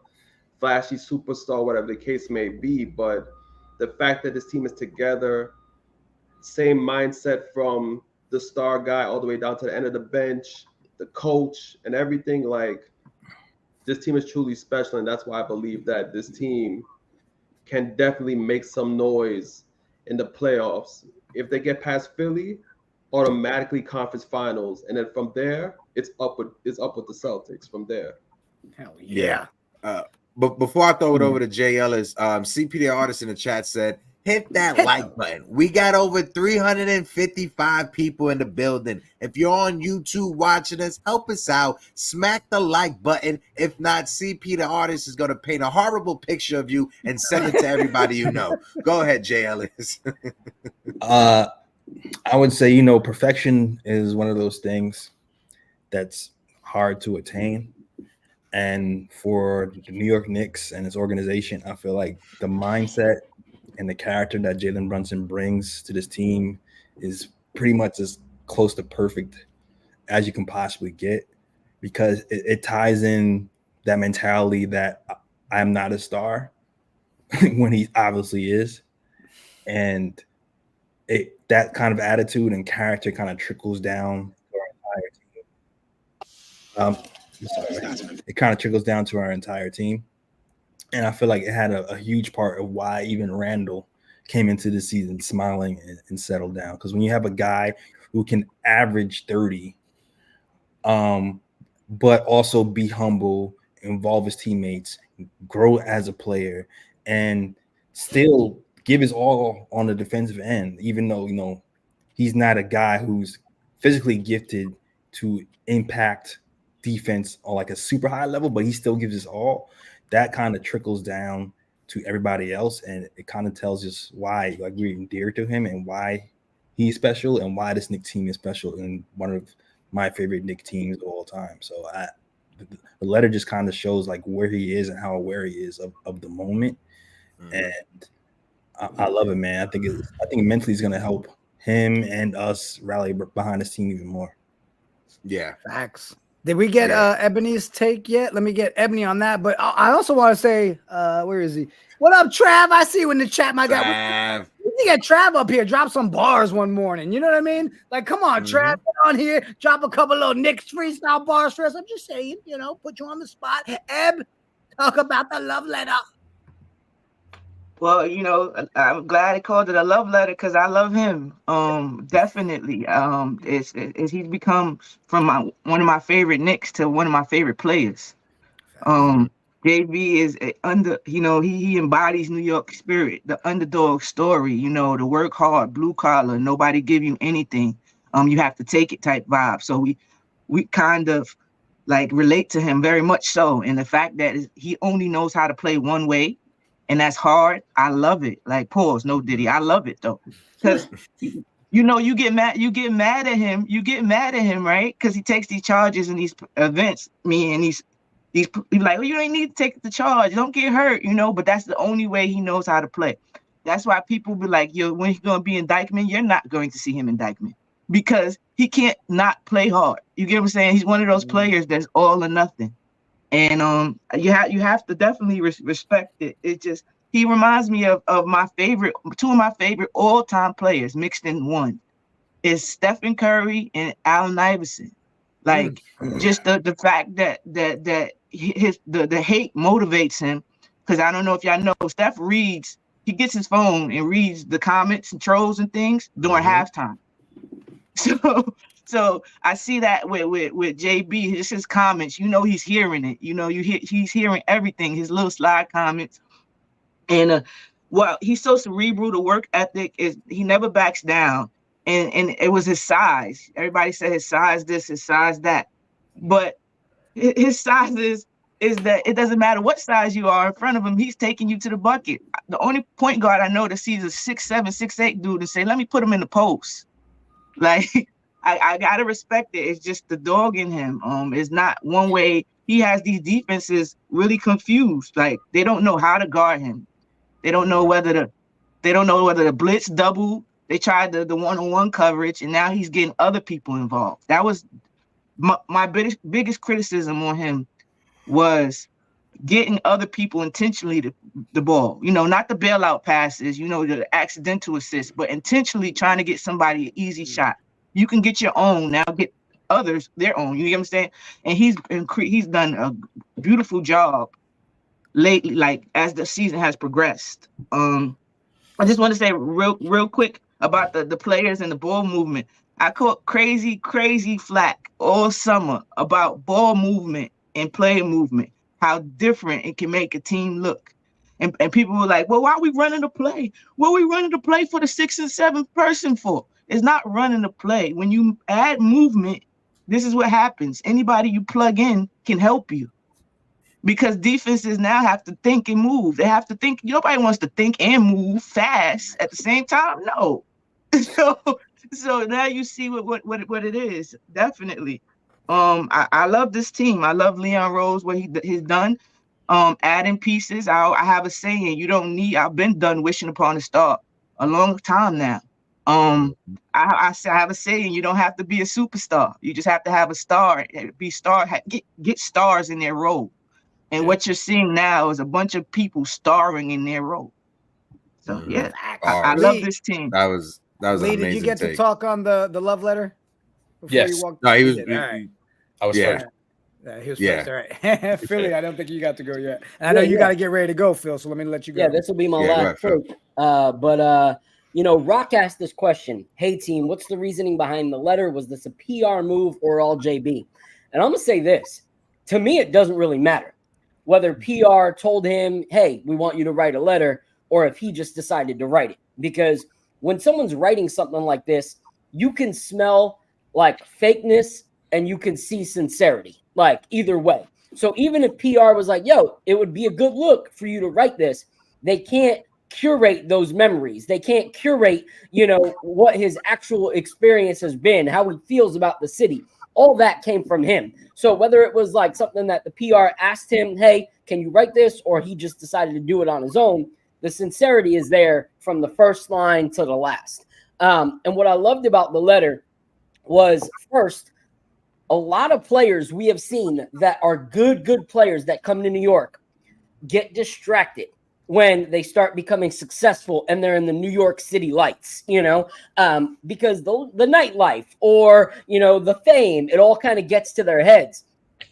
flashy superstar, whatever the case may be, but the fact that this team is together, same mindset from the star guy all the way down to the end of the bench, the coach and everything, like this team is truly special. And that's why I believe that this team can definitely make some noise in the playoffs. If they get past Philly, automatically conference finals. And then from there, it's up with the Celtics from there. Hell yeah. But before I throw it over to Jay Ellis, CP the artist in the chat said, hit that like button. We got over 355 people in the building. If you're on YouTube watching us, help us out. Smack the like button. If not, CP the artist is going to paint a horrible picture of you and send it to everybody you know. Go ahead, Jay Ellis. I would say, perfection is one of those things that's hard to attain. And for the New York Knicks and its organization, I feel like the mindset and the character that Jalen Brunson brings to this team is pretty much as close to perfect as you can possibly get, because it ties in that mentality that I'm not a star when he obviously is. And that kind of attitude and character kind of trickles down to our entire team. It kind of trickles down to our entire team. And I feel like it had a huge part of why even Randle came into the season smiling and settled down. Because when you have a guy who can average 30, but also be humble, involve his teammates, grow as a player, and still give his all on the defensive end, even though, he's not a guy who's physically gifted to impact defense on like a super high level, but he still gives his all. That kind of trickles down to everybody else, and it kind of tells us why we're endeared to him and why he's special and why this Knicks team is special and one of my favorite Knicks teams of all time. So the letter just kind of shows like where he is and how aware he is of the moment. And I love it, man. I think mentally it's going to help him and us rally behind this team even more. Yeah. Facts. Did we get Ebony's take yet? Let me get Ebony on that. But I also want to say, where is he? What up, Trav? I see you in the chat, my guy. We need to get Trav up here, drop some bars one morning. You know what I mean? Like, come on, Trav, get on here, drop a couple little Knicks freestyle bars for us. I'm just saying, put you on the spot. Eb, talk about the love letter. Well, I'm glad it called it a love letter because I love him. Definitely. He's become from one of my favorite Knicks to one of my favorite players. JB is he embodies New York spirit, the underdog story, the work hard, blue collar, nobody give you anything. You have to take it type vibe. So we kind of like relate to him very much so. And the fact that he only knows how to play one way, and that's hard. I love it. Like, pause, no Diddy. I love it though. Because you get mad at him. You get mad at him, right? Because he takes these charges in these events. And he's like, well, you ain't need to take the charge. Don't get hurt, but that's the only way he knows how to play. That's why people be like, when he's gonna be in Dykeman, you're not going to see him in Dykeman. Because he can't not play hard. You get what I'm saying? He's one of those players that's all or nothing. And you have to definitely respect it. It just, he reminds me of two of my favorite all-time players mixed in one. Is Stephen Curry and Allen Iverson. Like just the fact that the hate motivates him. Because I don't know if y'all know, Steph reads, he gets his phone and reads the comments and trolls and things during halftime. So I see that with JB, just his comments, he's hearing it. He's hearing everything, his little slide comments. And he's so cerebral, the work ethic is he never backs down. And it was his size. Everybody said his size this, his size that. But his size is is that it doesn't matter what size you are in front of him, he's taking you to the bucket. The only point guard I know that sees a 6'7", 6'8" dude and say, let me put him in the post. Like, I gotta respect it. It's just the dog in him. It's not one way. He has these defenses really confused. Like, they don't know how to guard him. They don't know whether the blitz double. They tried the one-on-one coverage, and now he's getting other people involved. That was my biggest criticism on him, was getting other people intentionally the ball. You know, not the bailout passes, you know, the accidental assists, but intentionally trying to get somebody an easy shot. You can get your own, now get others their own. You get what I'm saying? And he's done a beautiful job lately, like as the season has progressed. I just want to say real quick about the players and the ball movement. I caught crazy flack all summer about ball movement and player movement, how different it can make a team look. And people were like, well, why are we running the play? What are we running the play for the 6th and 7th person for? It's not running the play. When you add movement, this is what happens. Anybody you plug in can help you, because defenses now have to think and move. They have to think. Nobody wants to think and move fast at the same time. No. So now you see what it is. Definitely. I love this team. I love Leon Rose, what he's done. Adding pieces. I have a saying, I've been done wishing upon a star a long time now. I have a saying, you don't have to be a superstar. You just have to have a star. Get stars in their role. And what you're seeing now is a bunch of people starring in their role. So yeah, I love this team. That was Lee, an amazing did you get take. to talk on the love letter? Yes. No, he was. All right. I was first. He was first. All right. Philly, I don't think you got to go yet. And I know you got to get ready to go, Phil. So let me let you go. Yeah, this will be my last take. But Rock asked this question. Hey, team, what's the reasoning behind the letter? Was this a PR move or all JB? And I'm going to say this. To me, it doesn't really matter whether PR told him, hey, we want you to write a letter, or if he just decided to write it. Because when someone's writing something like this, you can smell like fakeness and you can see sincerity, like either way. So even if PR was like, yo, it would be a good look for you to write this, they can't curate those memories. They can't curate, what his actual experience has been, how he feels about the city. All that came from him. So whether it was like something that the PR asked him, hey, can you write this? Or he just decided to do it on his own, the sincerity is there from the first line to the last. And what I loved about the letter was, first, a lot of players we have seen that are good players that come to New York get distracted when they start becoming successful and they're in the New York City lights, because the nightlife or, the fame, it all kind of gets to their heads.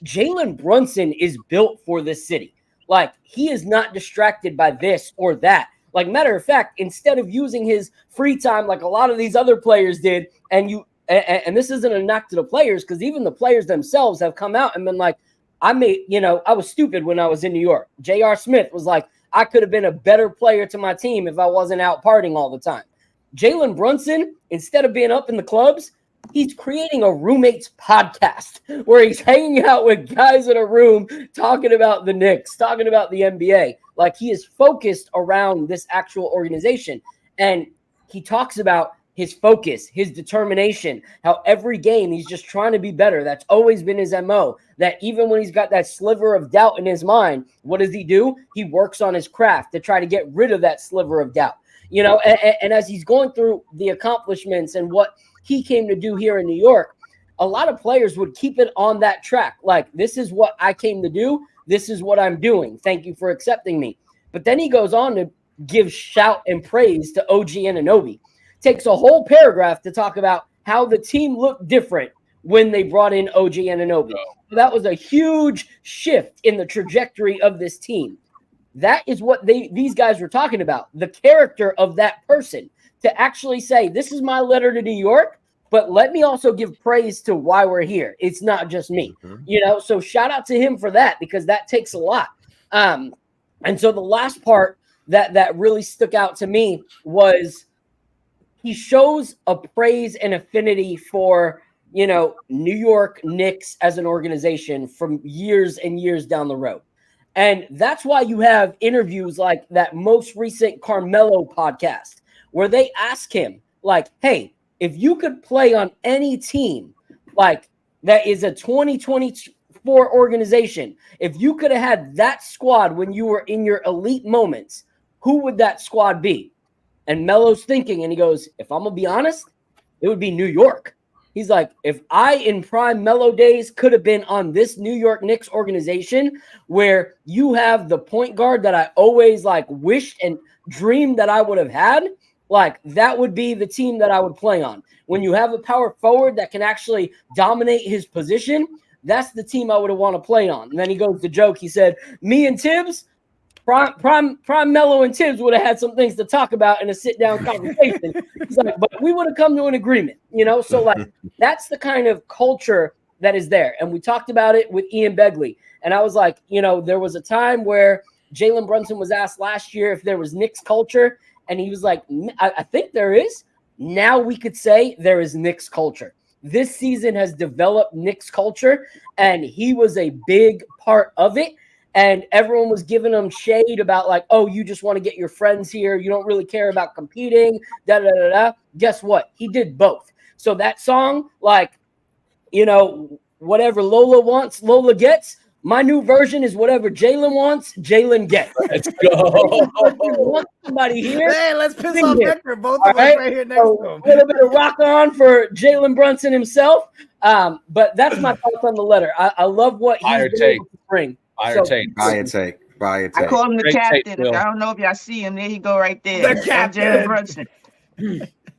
Jalen Brunson is built for this city. Like, he is not distracted by this or that. Like, matter of fact, instead of using his free time like a lot of these other players did, and this isn't a knock to the players, because even the players themselves have come out and been like, I was stupid when I was in New York. J.R. Smith was like, I could have been a better player to my team if I wasn't out partying all the time. Jalen Brunson, instead of being up in the clubs, he's creating a roommates podcast where he's hanging out with guys in a room talking about the Knicks, talking about the NBA. Like, he is focused around this actual organization. And he talks about his focus, his determination, how every game he's just trying to be better. That's always been his MO. That even when he's got that sliver of doubt in his mind, what does he do? He works on his craft to try to get rid of that sliver of doubt. And as he's going through the accomplishments and what he came to do here in New York, a lot of players would keep it on that track. Like, this is what I came to do. This is what I'm doing. Thank you for accepting me. But then he goes on to give shout and praise to OG Anunoby. Takes a whole paragraph to talk about how the team looked different when they brought in OG Anunoby. So that was a huge shift in the trajectory of this team. That is what these guys were talking about, the character of that person, to actually say, this is my letter to New York, but let me also give praise to why we're here. It's not just me, so shout out to him for that, because that takes a lot. And so the last part that really stuck out to me was he shows a praise and affinity for you know, New York Knicks as an organization from years and years down the road. And that's why you have interviews like that most recent Carmelo podcast, where they ask him, like, hey, if you could play on any team, like that is a 2024 organization, if you could have had that squad when you were in your elite moments, who would that squad be? And Melo's thinking, and he goes, if I'm going to be honest, it would be New York. He's like, if I, in prime Melo days, could have been on this New York Knicks organization where you have the point guard that I always like wished and dreamed that I would have had, like that would be the team that I would play on. When you have a power forward that can actually dominate his position, that's the team I would have want to play on. And then he goes to joke. He said, me and Tibbs, Prime Melo and Tibbs would have had some things to talk about in a sit-down conversation. He's like, but we would have come to an agreement, you know? So, like, that's the kind of culture that is there. And we talked about it with Ian Begley. And I was like, you know, there was a time where Jalen Brunson was asked last year if there was Knicks culture. And he was like, I think there is. Now we could say there is Knicks culture. This season has developed Knicks culture, and he was a big part of it. And everyone was giving him shade about like, oh, you just want to get your friends here. You don't really care about competing. Guess what? He did both. So that song, like, you know, whatever Lola wants, Lola gets. My new version is whatever Jalen wants, Jalen gets. Let's go. Somebody here. Hey, let's piss off Hector. Both of us right here next to him. A little bit of rock on for Jalen Brunson himself. But that's my thoughts on the letter. I love what he's been able to bring. Buy a take. I call him the Great captain. take, I don't know if y'all see him. There you go, right there. The captain. Jalen Brunson.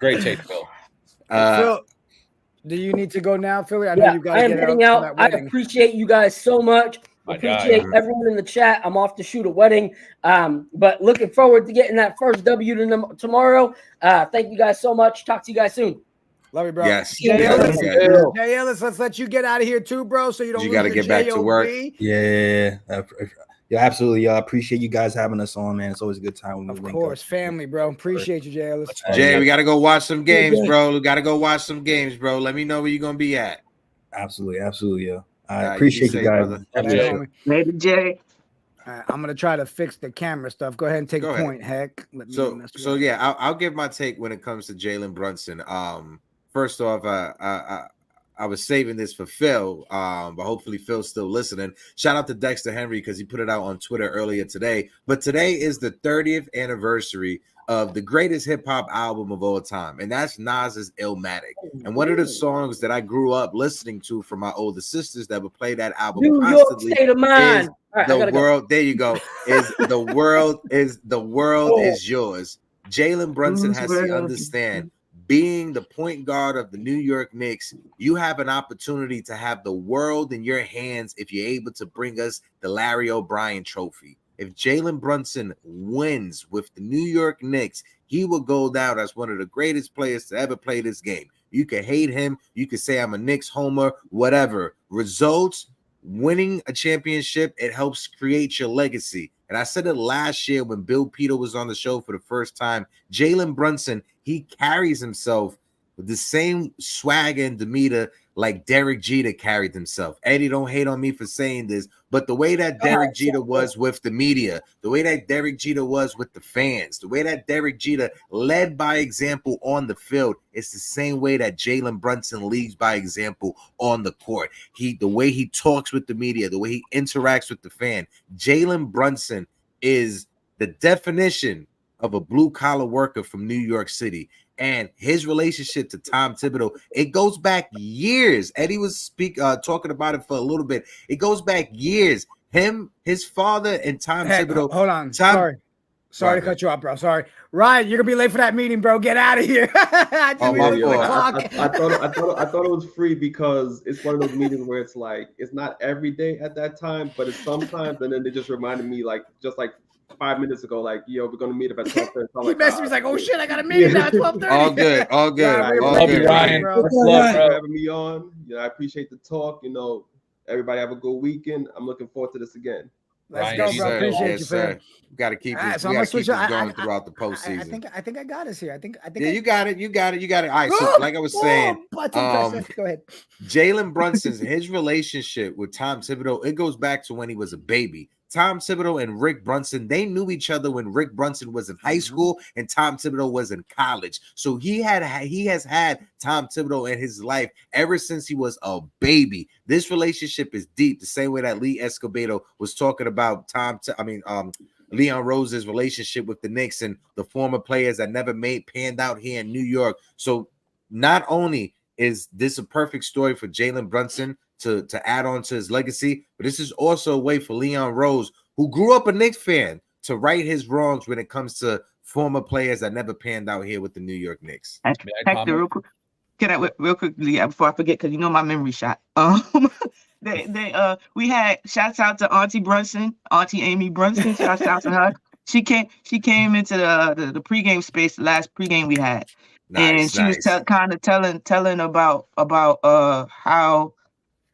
Great take, Phil. Phil, do you need to go now, Philly? I know you got I to am get heading out. out. I appreciate you guys so much. Appreciate everyone in the chat. I'm off to shoot a wedding, but looking forward to getting that first W tomorrow. Thank you guys so much. Talk to you guys soon. Love you, bro. Yes. Jay Ellis, let's let you get out of here too, bro. So you don't. You got to get back to work. Yeah, absolutely. I appreciate you guys having us on, man. It's always a good time when we link up. Of course, family, bro. Appreciate you, Jay Ellis. Jay, we got to go watch some games, bro. We got to go watch some games, bro. Let me know where you're gonna be at. Absolutely, yeah. I appreciate you guys. Maybe Jay. I'm gonna try to fix the camera stuff. Go ahead and take a point, Heck. So yeah, I'll give my take when it comes to Jalen Brunson. First off, I was saving this for Phil, but hopefully Phil's still listening. Shout out to Dexter Henry because he put it out on Twitter earlier today. But today is the 30th anniversary of the greatest hip hop album of all time, and that's Nas's Illmatic. And one of the songs that I grew up listening to from my older sisters that would play that album New constantly York State of Mind. The world. There you go. Is the world is yours. Jalen Brunson has to understand. Being the point guard of the New York Knicks, you have an opportunity to have the world in your hands if you're able to bring us the Larry O'Brien trophy. If Jalen Brunson wins with the New York Knicks, he will go down as one of the greatest players to ever play this game. You can hate him. You can say I'm a Knicks homer, whatever. Results, winning a championship, it helps create your legacy. And I said it last year when Bill Peter was on the show for the first time. Jalen Brunson, he carries himself with the same swagger and demeanor like Derek Jeter carried himself. Eddie, don't hate on me for saying this, but the way that Derek Jeter was with the media, the way that Derek Jeter was with the fans, the way that Derek Jeter led by example on the field, it's the same way that Jalen Brunson leads by example on the court. The way he talks with the media, the way he interacts with the fan. Jalen Brunson is the definition of a blue-collar worker from New York City. And his relationship to Tom Thibodeau, it goes back years. Eddie was talking about it for a little bit. It goes back years. Him, his father, and Tom Thibodeau. Hold on. Sorry to cut you off, bro. Sorry. Ryan, you're gonna be late for that meeting, bro. Get out of here. I thought it was free because it's one of those meetings where it's like it's not every day at that time, but it's sometimes. And then they just reminded me, like 5 minutes ago, like, yo, we're gonna meet up at 12:30. He messaged me, like, oh shit, I got a meeting now at 12:30. All good. Love you, Ryan. Thanks for having me on. I appreciate the talk. Everybody have a good weekend. I'm looking forward to this again. Let's Ryan, go, G, bro. sir. Appreciate Yes, you, fam. sir. We got to keep All right, this. so We I'm got gonna to keep switch. this going throughout the I postseason. think I got us here. I think. Yeah, you got it. You got it. You got it. All right. So, Oh, like I was saying, button press. Go ahead. Jalen Brunson's his relationship with Tom Thibodeau, it goes back to when he was a baby. Tom Thibodeau and Rick Brunson, they knew each other when Rick Brunson was in high school and Tom Thibodeau was in college. So he has had Tom Thibodeau in his life ever since he was a baby. This relationship is deep, the same way that Lee Escobedo was talking about Leon Rose's relationship with the Knicks and the former players that never panned out here in New York. So not only is this a perfect story for Jalen Brunson to add on to his legacy, but this is also a way for Leon Rose, who grew up a Knicks fan, to right his wrongs when it comes to former players that never panned out here with the New York Knicks. Hector, real quick, can I real quickly before I forget, because you know my memory shot. We had shouts out to Auntie Brunson, Auntie Amy Brunson. Shouts out to her. She came into the pregame space, the last pregame we had, and she was kind of telling about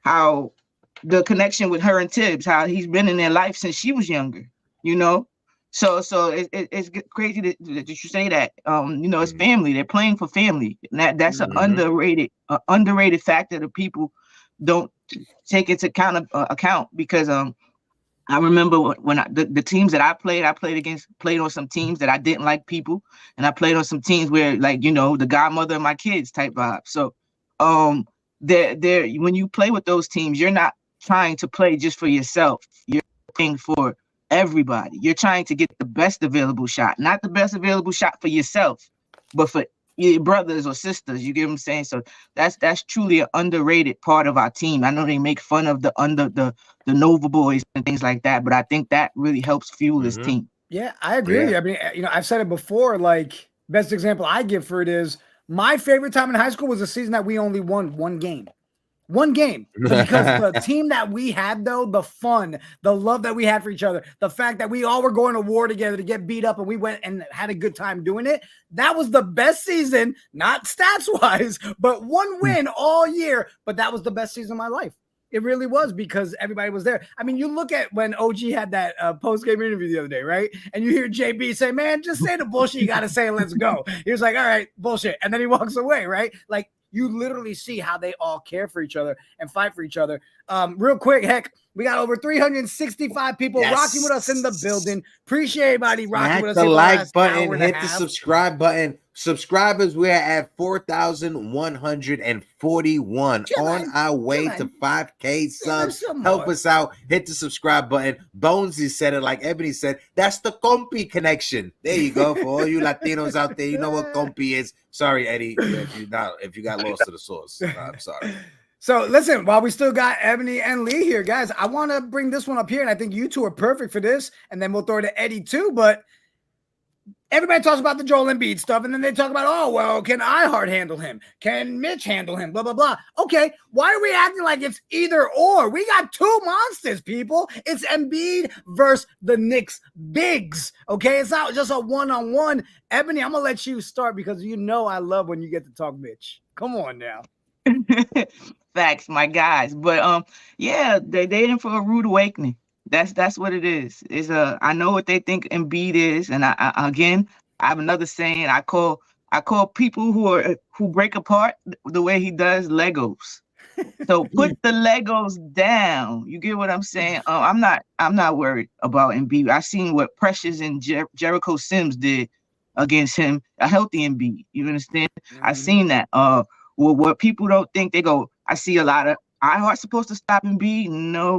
how the connection with her and Tibbs, how he's been in their life since she was younger, you know. So it's crazy that you say that. It's family. They're playing for family. And that's an underrated factor that people don't take into account because I remember when the teams that I played on some teams that I didn't like people, and I played on some teams where, like, the godmother of my kids type vibe. So there when you play with those teams, you're not trying to play just for yourself. You're playing for everybody. You're trying to get the best available shot, not the best available shot for yourself, but for your brothers or sisters. You get what I'm saying? So that's truly an underrated part of our team. I know they make fun of the Nova boys and things like that, but I think that really helps fuel this team. Yeah, I agree with you. I mean, I've said it before, like, best example I give for it is my favorite time in high school was the season that we only won one game. One game. Because the team that we had, though, the fun, the love that we had for each other, the fact that we all were going to war together to get beat up and we went and had a good time doing it, that was the best season, not stats-wise, but one win all year. But that was the best season of my life. It really was, because everybody was there. I mean, you look at when OG had that post-game interview the other day, right? And you hear JB say, man, just say the bullshit you got to say and let's go. He was like, all right, bullshit. And then he walks away, right? Like, you literally see how they all care for each other and fight for each other. Real quick, heck, we got over 365 people rocking with us in the building. Appreciate everybody rocking with us. Hit the like button, hit the subscribe button. Subscribers, we're at 4,141 on our way to 5K subs. Help us out. Hit the subscribe button. Bonesy said it like Ebony said. That's the compy connection. There you go. For all you Latinos out there, you know what compy is. Sorry, Eddie, if you got lost to the source. I'm sorry. So listen, while we still got Ebony and Lee here, guys, I want to bring this one up here, and I think you two are perfect for this, and then we'll throw it to Eddie too, but everybody talks about the Joel Embiid stuff, and then they talk about, oh, well, can iHeart handle him? Can Mitch handle him? Blah, blah, blah. Okay, why are we acting like it's either or? We got two monsters, people. It's Embiid versus the Knicks bigs, okay? It's not just a one-on-one. Ebony, I'm going to let you start because you know I love when you get to talk Mitch. Come on now. Facts, my guys. But, yeah, they in for a rude awakening. That's what it is. I know what they think Embiid is, and I have another saying. I call people who break apart the way he does Legos. So put the Legos down. You get what I'm saying? I'm not worried about Embiid. I seen what Precious and Jericho Sims did against him, a healthy Embiid. You understand? I seen that. What people don't think, they go, I see a lot of iHeart's supposed to stop Embiid. No.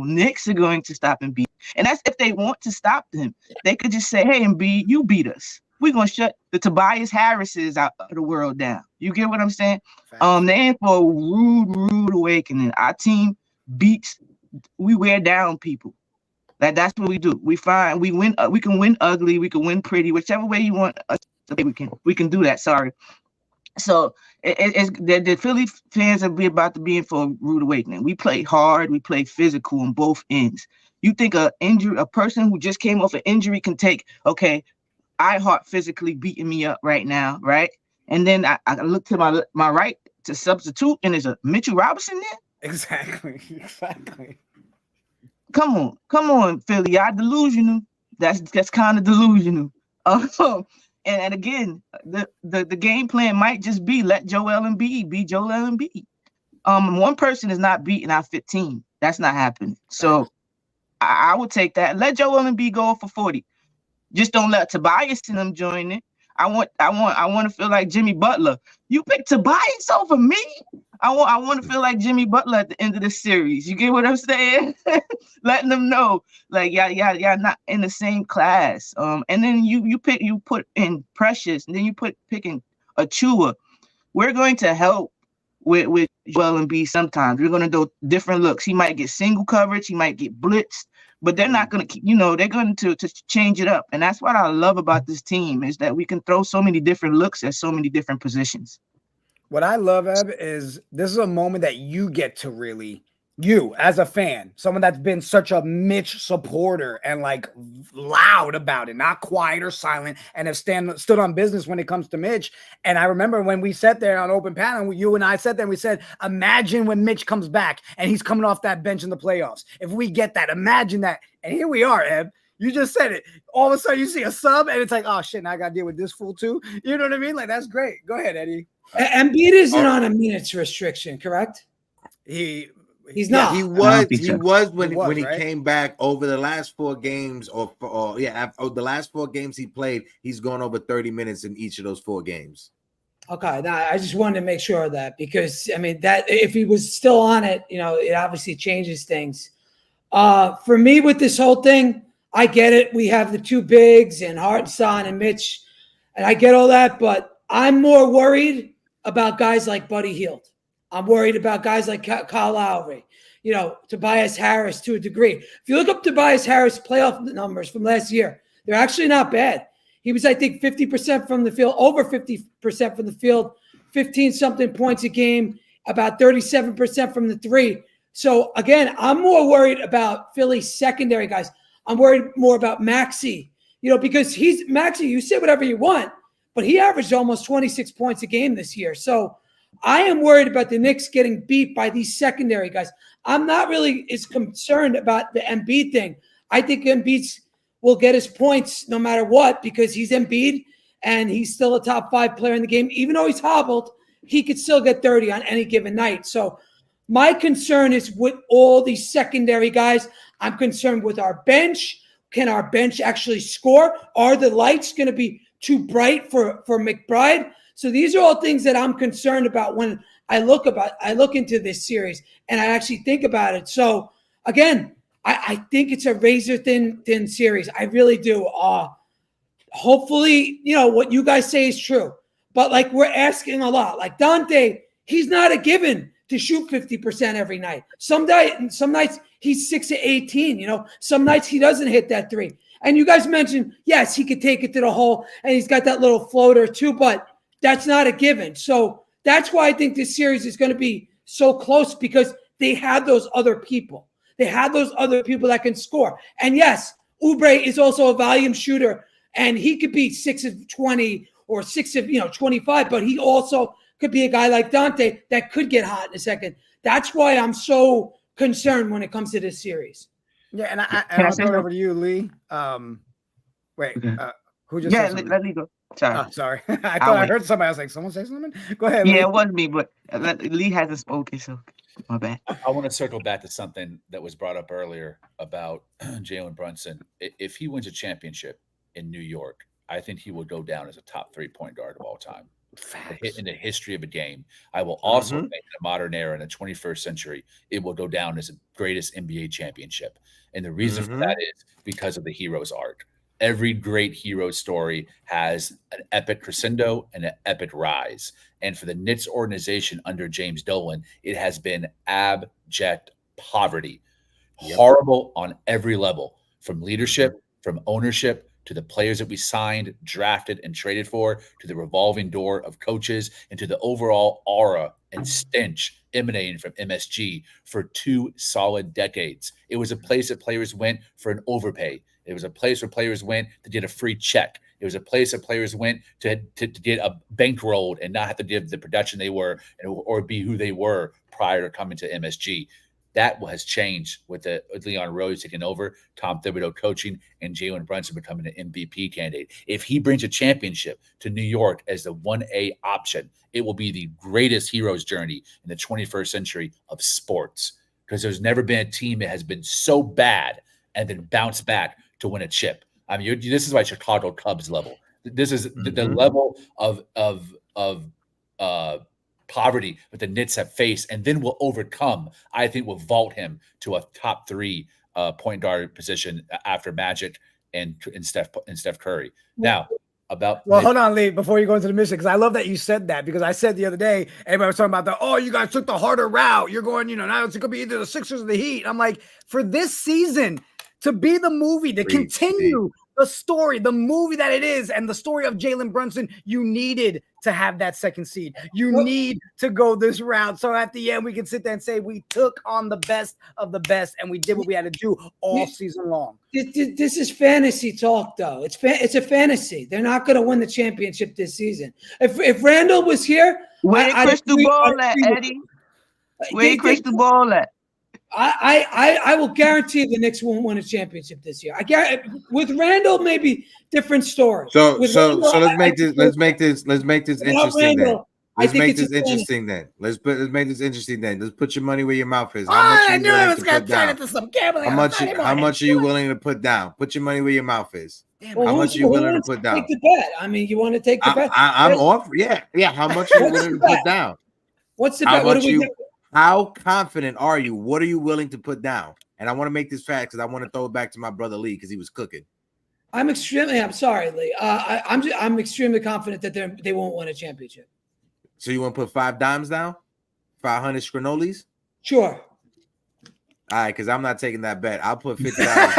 Knicks are going to stop Embiid. And that's if they want to stop him. They could just say, hey, Embiid, you beat us. We're going to shut the Tobias Harrises out of the world down. You get what I'm saying? They're in for a rude awakening. Our team we wear down people. That's what we do. We win. We can win ugly. We can win pretty. Whichever way you want us to play, we can do that. Sorry. So the Philly fans are about to be in for a rude awakening. We play hard, we play physical on both ends. You think a person who just came off an injury can take, okay, iHeart physically beating me up right now, right? And then I look to my right to substitute, and there's a Mitchell Robinson there. Exactly. Come on, Philly. Y'all delusional. That's kind of delusional. And again, the game plan might just be let Joel Embiid be Joel Embiid. One person is not beating our 15. That's not happening. So I would take that. Let Joel Embiid go for 40. Just don't let Tobias and them join it. I want to feel like Jimmy Butler. You picked Tobias over me. I want to feel like Jimmy Butler at the end of the series. You get what I'm saying? Letting them know, like, yeah, not in the same class. And then you put in Precious, and then you picking Achua. We're going to help with Joel Embiid sometimes. We're going to do different looks. He might get single coverage. He might get blitzed. But they're not going to, they're going to change it up. And that's what I love about this team is that we can throw so many different looks at so many different positions. What I love, Eb, is this is a moment that you get to really, you as a fan, someone that's been such a Mitch supporter and like loud about it, not quiet or silent, and have stood on business when it comes to Mitch. And I remember when we sat there on open panel, you and I sat there and we said, imagine when Mitch comes back and he's coming off that bench in the playoffs. If we get that, imagine that. And here we are, Eb. You just said it. All of a sudden you see a sub and it's like, oh shit, now I got to deal with this fool too. You know what I mean? Like, that's great. Go ahead, Eddie. Embiid isn't on a minutes restriction, correct? He's not. He was when he right? came back over the last 4 games, the last 4 games he played, he's gone over 30 minutes in each of those 4 games. Okay, now I just wanted to make sure of that because I mean that if he was still on it, it obviously changes things. For me with this whole thing, I get it. We have the 2 bigs and Hartenstein and Mitch, and I get all that, but I'm more worried about guys like Buddy Hield. I'm worried about guys like Kyle Lowry, Tobias Harris to a degree. If you look up Tobias Harris' playoff numbers from last year, they're actually not bad. He was, I think, 50% from the field, over 50% from the field, 15-something points a game, about 37% from the 3. So, again, I'm more worried about Philly's secondary guys. I'm worried more about Maxey, because Maxey, you say whatever you want, but he averaged almost 26 points a game this year. So I am worried about the Knicks getting beat by these secondary guys. I'm not really as concerned about the Embiid thing. I think Embiid will get his points no matter what because he's Embiid and he's still a top 5 player in the game. Even though he's hobbled, he could still get 30 on any given night. So my concern is with all these secondary guys. I'm concerned with our bench. Can our bench actually score? Are the lights going to be too bright for McBride? So these are all things that I'm concerned about when I look into this series and I actually think about it. So again, I think it's a razor thin series. I really do. Hopefully, what you guys say is true. But like we're asking a lot. Like Dante, he's not a given to shoot 50% every night. Some nights he's 6 of 18. Some nights he doesn't hit that 3. And you guys mentioned, yes, he could take it to the hole, and he's got that little floater too, but that's not a given. So that's why I think this series is going to be so close because they had those other people. They had those other people that can score. And yes, Oubre is also a volume shooter, and he could be 6 of 20 or 6 of 25, but he also could be a guy like Dante that could get hot in a second. That's why I'm so concerned when it comes to this series. Yeah, and I'll throw it over to you, Lee. Who just said something? Let Lee go. Sorry. Oh, sorry. I thought I heard somebody. I was like, someone say something? Go ahead, Yeah, Lee. it was me, but Lee hasn't spoken, so my bad. I want to circle back to something that was brought up earlier about Jalen Brunson. If he wins a championship in New York, I think he will go down as a top 3 point guard of all time. In the history of a game. I will also think in the modern era, in the 21st century, it will go down as the greatest NBA championship. And the reason for that is because of the hero's arc. Every great hero story has an epic crescendo and an epic rise. And for the Knicks organization under James Dolan, it has been abject poverty. Horrible on every level, from leadership, from ownership, to the players that we signed, drafted, and traded for, to the revolving door of coaches, and to the overall aura and stench emanating from MSG for 2 solid decades. It was a place that players went for an overpay. It was a place where players went to get a free check. It was a place that players went to get a bankrolled and not have to give the production they were or be who they were prior to coming to MSG. That has changed with Leon Rose taking over, Tom Thibodeau coaching, and Jalen Brunson becoming an MVP candidate. If he brings a championship to New York as the 1A option, it will be the greatest hero's journey in the 21st century of sports, because there's never been a team that has been so bad and then bounced back to win a chip. I mean, this is like Chicago Cubs level. This is the level of poverty that the Knicks have faced, and then will overcome. I think will vault him to a top 3 point guard position after Magic and Steph Curry. Now, hold on, Lee, before you go into the mission, because I love that you said that, because I said the other day, everybody was talking about you guys took the harder route. You're going, now it's going to be either the Sixers or the Heat. I'm like, for this season to be the movie, to continue the story, the movie that it is, and the story of Jalen Brunson, you needed to have that second seed. You need to go this route. So at the end, we can sit there and say we took on the best of the best, and we did what we had to do all season long. This is fantasy talk, though. It's a fantasy. They're not going to win the championship this season. If Randle was here, where crystal ball at, Eddie? Where crystal ball at? I will guarantee the Knicks won't win a championship this year. I guarantee with Randle, maybe different story. So let's make this interesting then. Let's make this interesting then. Let's make this interesting then. Let's put your money where your mouth is. How much are you willing to put down? Put your money where your mouth is. How much are you willing to put down? Take the bet. I mean, you want to take the bet? I'm off. Yeah. How much are you willing to put down? What's the bet? What do we do? How confident are you? What are you willing to put down? And I want to make this fact because I want to throw it back to my brother Lee because he was cooking. I'm sorry, Lee. I'm extremely confident that they won't win a championship. So you want to put 5 dimes down? 500 Scranolis? Sure. All right, because I'm not taking that bet. I'll put $50 down.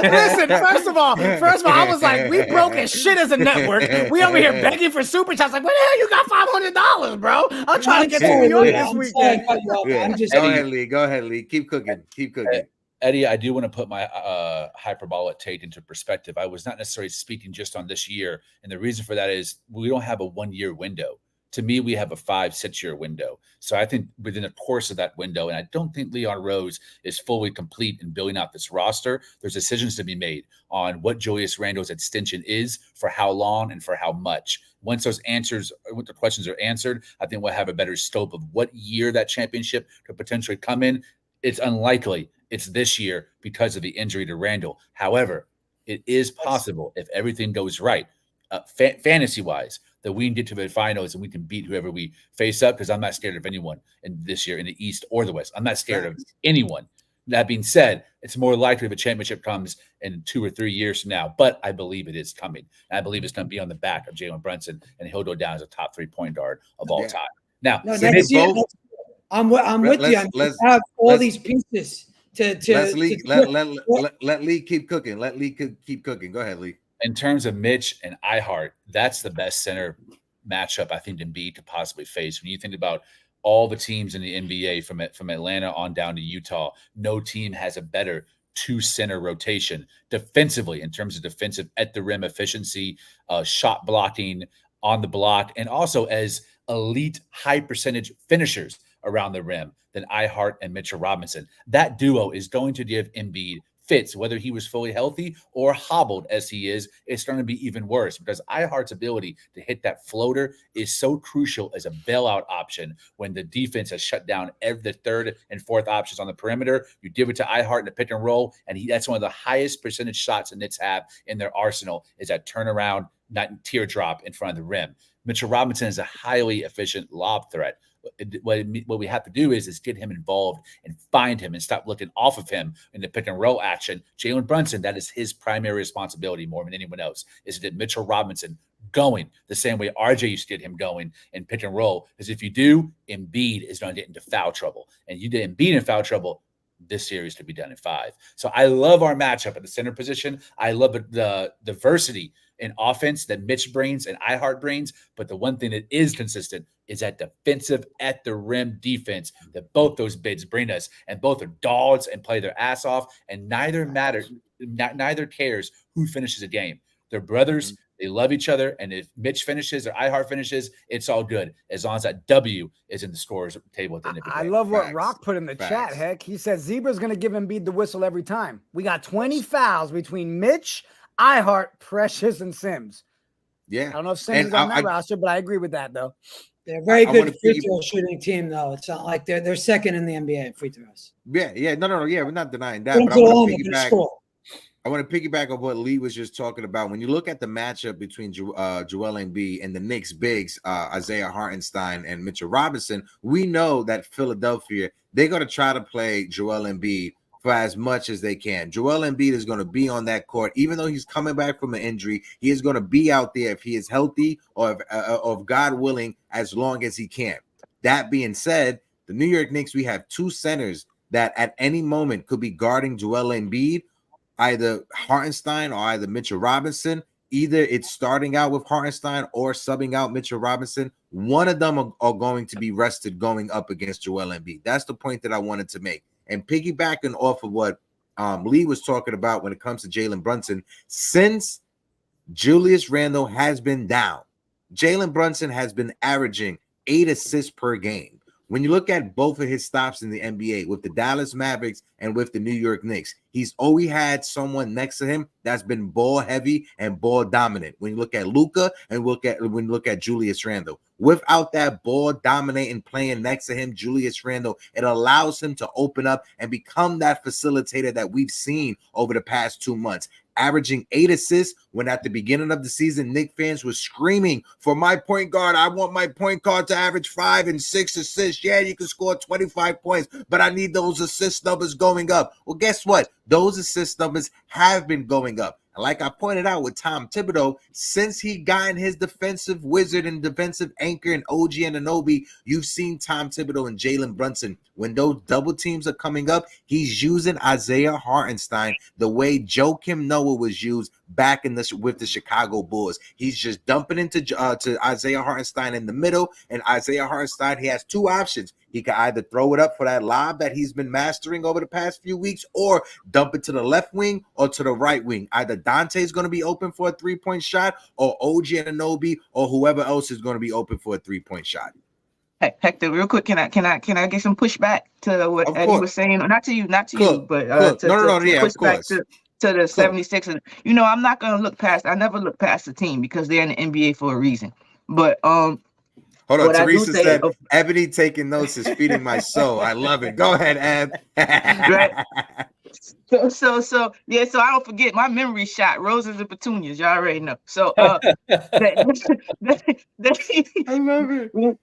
Listen, first of all, I was like, we broke as shit as a network. We over here begging for super chats. Like, where the hell you got $500, bro? I'm trying to get to New York this weekend. Go ahead, Lee. Keep cooking. Eddie, I do want to put my hyperbolic take into perspective. I was not necessarily speaking just on this year. And the reason for that is we don't have a 1-year window. To me, we have a 5-6 year window. So I think within the course of that window, and I don't think Leon Rose is fully complete in building out this roster, there's decisions to be made on what Julius Randle's extension is, for how long and for how much. Once the questions are answered, I think we'll have a better scope of what year that championship could potentially come in. It's unlikely it's this year because of the injury to Randle. However, it is possible if everything goes right, fantasy-wise, that we can get to the finals and we can beat whoever we face up, because I'm not scared of anyone in this year in the East or the West. I'm not scared of anyone. That being said, it's more likely if a championship comes in 2 or 3 years from now, but I believe it is coming. And I believe it's going to be on the back of Jalen Brunson, and he'll go down as a top 3-point guard of all time. Now, I'm with you. Let's have all these pieces let Lee keep cooking. Let Lee keep cooking. Go ahead, Lee. In terms of Mitch and iHeart, that's the best center matchup I think Embiid could possibly face. When you think about all the teams in the NBA from Atlanta on down to Utah, no team has a better 2-center rotation defensively, in terms of defensive at the rim efficiency, shot blocking on the block, and also as elite high percentage finishers around the rim than iHeart and Mitchell Robinson. That duo is going to give Embiid fits, whether he was fully healthy or hobbled as he is. It's going to be even worse, because iHeart's ability to hit that floater is so crucial as a bailout option when the defense has shut down the third and fourth options on the perimeter. You give it to iHeart in the pick and roll, and that's one of the highest percentage shots the Knicks have in their arsenal, is that turnaround, not teardrop in front of the rim. Mitchell Robinson is a highly efficient lob threat. What we have to do is get him involved and find him and stop looking off of him in the pick and roll action. Jalen Brunson, that is his primary responsibility more than anyone else, is to get Mitchell Robinson going the same way RJ used to get him going in pick and roll. Because if you do, Embiid is going to get into foul trouble. And you get Embiid in foul trouble, this series could be done in 5. So I love our matchup at the center position. I love the diversity in offense that Mitch brings and iHeart brings. But the one thing that is consistent is that defensive at the rim defense that both those bigs bring us, and both are dogs and play their ass off, and neither cares who finishes a game. They're brothers. They love each other, and if Mitch finishes or iHeart finishes, it's all good as long as that W is in the scores table at the end of the day. I love what Facts. Rock put in the chat, Facts. Heck. He said Zebra's going to give Embiid the whistle every time. We got 20 fouls between Mitch, iHeart, Precious, and Sims. Yeah. I don't know if Sims is on that roster, but I agree with that, though. They're a very I good wanna free throw shooting team, though. It's not like they're second in the NBA in free throws. Yeah. No. Yeah, we're not denying that. Put them But to I the want line, to they're gonna piggyback. score. I want to piggyback on what Lee was just talking about. When you look at the matchup between Joel Embiid and the Knicks bigs, Isaiah Hartenstein and Mitchell Robinson, we know that Philadelphia, they're going to try to play Joel Embiid for as much as they can. Joel Embiid is going to be on that court, even though he's coming back from an injury. He is going to be out there if he is healthy or if God willing, as long as he can. That being said, the New York Knicks, we have two centers that at any moment could be guarding Joel Embiid, either Hartenstein or either Mitchell Robinson. Either it's starting out with Hartenstein or subbing out Mitchell Robinson. One of them are going to be rested going up against Joel Embiid. That's the point that I wanted to make. And piggybacking off of what Lee was talking about when it comes to Jalen Brunson, since Julius Randle has been down, Jalen Brunson has been averaging 8 assists per game. When you look at both of his stops in the NBA with the Dallas Mavericks and with the New York Knicks, he's always had someone next to him that's been ball heavy and ball dominant. When you look at Luka and when you look at Julius Randle, without that ball dominating playing next to him, Julius Randle, it allows him to open up and become that facilitator that we've seen over the past 2 months. Averaging 8 assists when at the beginning of the season, Knicks fans were screaming for my point guard. I want my point guard to average 5 and 6 assists. Yeah, you can score 25 points, but I need those assist numbers going up. Well, guess what? Those assist numbers have been going up. And like I pointed out with Tom Thibodeau, since he got in his defensive wizard and defensive anchor and OG Anunoby, you've seen Tom Thibodeau and Jalen Brunson. When those double teams are coming up, he's using Isaiah Hartenstein the way Joakim Noah was used back with the Chicago Bulls. He's just dumping into to Isaiah Hartenstein in the middle, and Isaiah Hartenstein, he has two options. He can either throw it up for that lob that he's been mastering over the past few weeks, or dump it to the left wing or to the right wing. Either Dante's going to be open for a three-point shot, or OG Anunoby, or whoever else is going to be open for a three-point shot. Hey, Hector, real quick, can I get some pushback to what Eddie was saying? Not to you, but pushback to the 76ers. You know, I'm not gonna I never look past the team because they're in the NBA for a reason. But hold on, Teresa said Ebony taking notes is feeding my soul. I love it. Go ahead, Eb. Right. So I don't forget my memory shot, roses and petunias. Y'all already know. So I love it.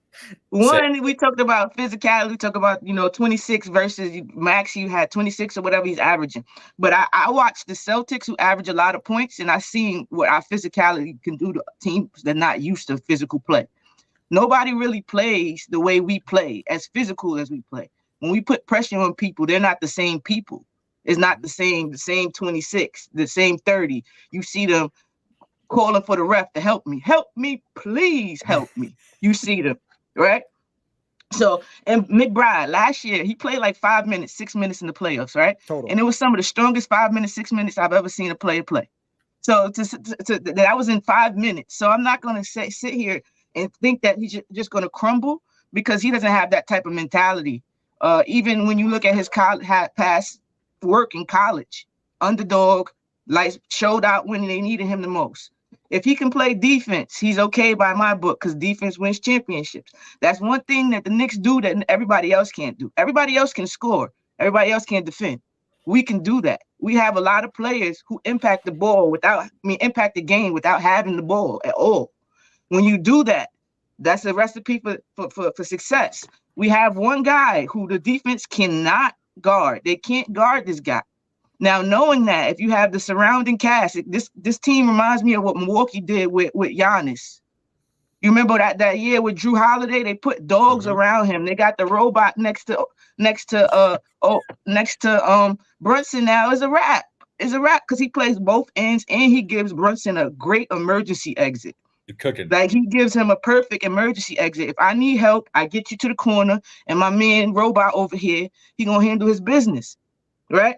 One, we talked about physicality. We talked about 26 versus Max. You had 26 or whatever he's averaging. But I watched the Celtics, who average a lot of points, and I seen what our physicality can do to teams that are not used to physical play. Nobody really plays the way we play, as physical as we play. When we put pressure on people, they're not the same people. It's not the same 26, the same 30. You see them calling for the ref to help me, please help me. You see them, right? So, and McBride, last year, he played like 5 minutes, 6 minutes in the playoffs, right? Total. And it was some of the strongest 5 minutes, 6 minutes I've ever seen a player play. So that was in 5 minutes. So I'm not going to sit here and think that he's just going to crumble, because he doesn't have that type of mentality. Even when you look at his past work in college, underdog, like showed out when they needed him the most. If he can play defense, he's okay by my book, because defense wins championships. That's one thing that the Knicks do that everybody else can't do. Everybody else can score. Everybody else can defend. We can do that. We have a lot of players who impact the ball impact the game without having the ball at all. When you do that, that's a recipe for success. We have one guy who the defense cannot guard. They can't guard this guy. Now, knowing that, if you have the surrounding cast, this team reminds me of what Milwaukee did with Giannis. You remember that year with Drew Holiday? They put dogs around him. They got the robot next to Brunson. Now is a wrap. It's a wrap, because he plays both ends and he gives Brunson a great emergency exit. You're cooking. Like, he gives him a perfect emergency exit. If I need help, I get you to the corner, and my man robot over here, he gonna handle his business, right?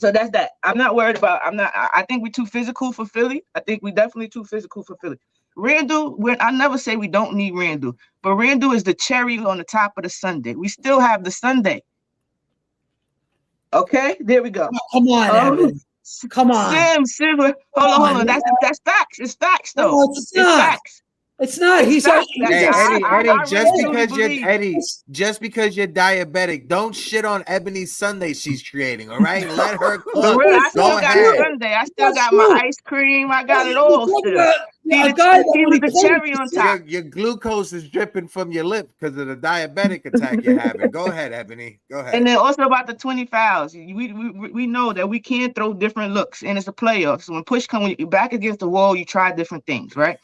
So that's that. I'm not worried about. I think we're too physical for Philly. I think we definitely too physical for Philly. Randle, I never say we don't need Randle, but Randle is the cherry on the top of the sundae. We still have the sundae. Okay, there we go. Come on, Evan. Come on. Sim, hold on. That's facts. It's facts, though. No, it's not. Facts. It's not. It's facts. Eddie, just because you're diabetic, don't shit on Ebony's Sunday she's creating. All right, let her cook. I still got Sunday. I still got my ice cream. I got it all still. He was the cherry on top. Your glucose is dripping from your lip because of the diabetic attack you're having. Go ahead, Ebony. Go ahead. And then also about the 20 fouls. We know that we can throw different looks, and it's a playoff. So when push comes, when you're back against the wall, you try different things, right?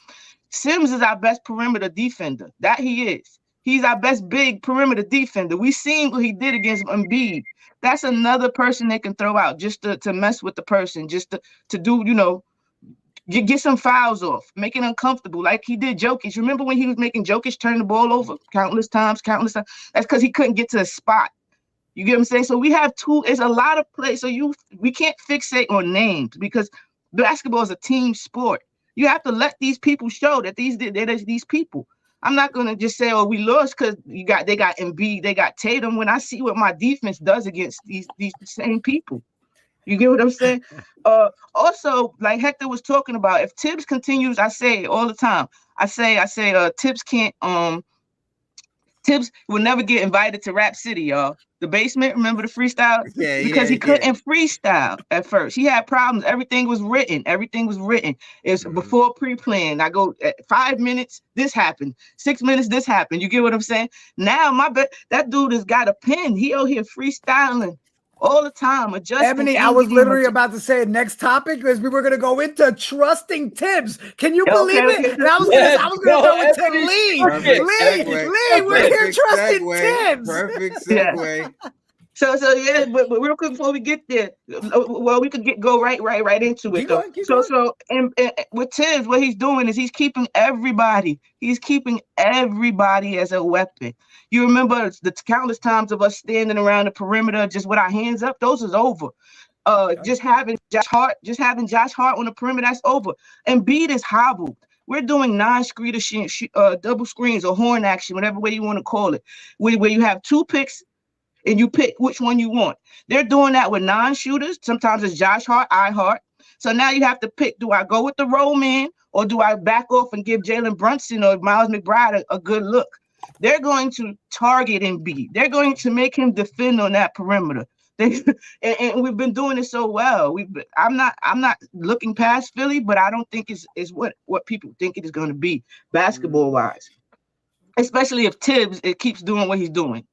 Sims is our best perimeter defender. That he is. He's our best big perimeter defender. We seen what he did against Embiid. That's another person they can throw out just to mess with the person, just to do, get some fouls off, make it uncomfortable, like he did Jokic. Remember when he was making Jokic turn the ball over countless times? That's because he couldn't get to the spot. You get what I'm saying? So we have it's a lot of plays. So we can't fixate on names because basketball is a team sport. You have to let these people show that there's these people. I'm not gonna just say, we lost because they got Embiid, they got Tatum. When I see what my defense does against these same people, you get what I'm saying? Also, like Hector was talking about, if Tibbs continues, I say all the time, I say Tibbs can't. Tibbs will never get invited to Rap City, y'all. The basement, remember the freestyle? Because he couldn't freestyle at first. He had problems. Everything was written. It's before pre-plan. I go at 5 minutes, this happened. 6 minutes, this happened. You get what I'm saying? Now, that dude has got a pen. He out here freestyling all the time. Ebony, I was literally about to say next topic is we were going to go into trusting Tibbs. Can you believe it? And I was going to throw it to Lee. We're here trusting Tibbs. Perfect segue. So yeah, but real quick before we get there, well, we could go right into it. Keep going. So with Tibbs, what he's doing is he's keeping everybody as a weapon. You remember the countless times of us standing around the perimeter just with our hands up? Those is over. Just having Josh Hart on the perimeter, that's over. Embiid is hobbled. We're doing non-screen double screens or horn action, whatever way you want to call it, where you have two picks and you pick which one you want. They're doing that with non-shooters. Sometimes it's Josh Hart, I Hart. So now you have to pick, do I go with the roll man or do I back off and give Jalen Brunson or Miles McBride a good look? They're going to target Embiid. They're going to make him defend on that perimeter. And we've been doing it so well. I'm not looking past Philly, but I don't think it's what people think it is going to be basketball wise, especially if Tibbs keeps doing what he's doing.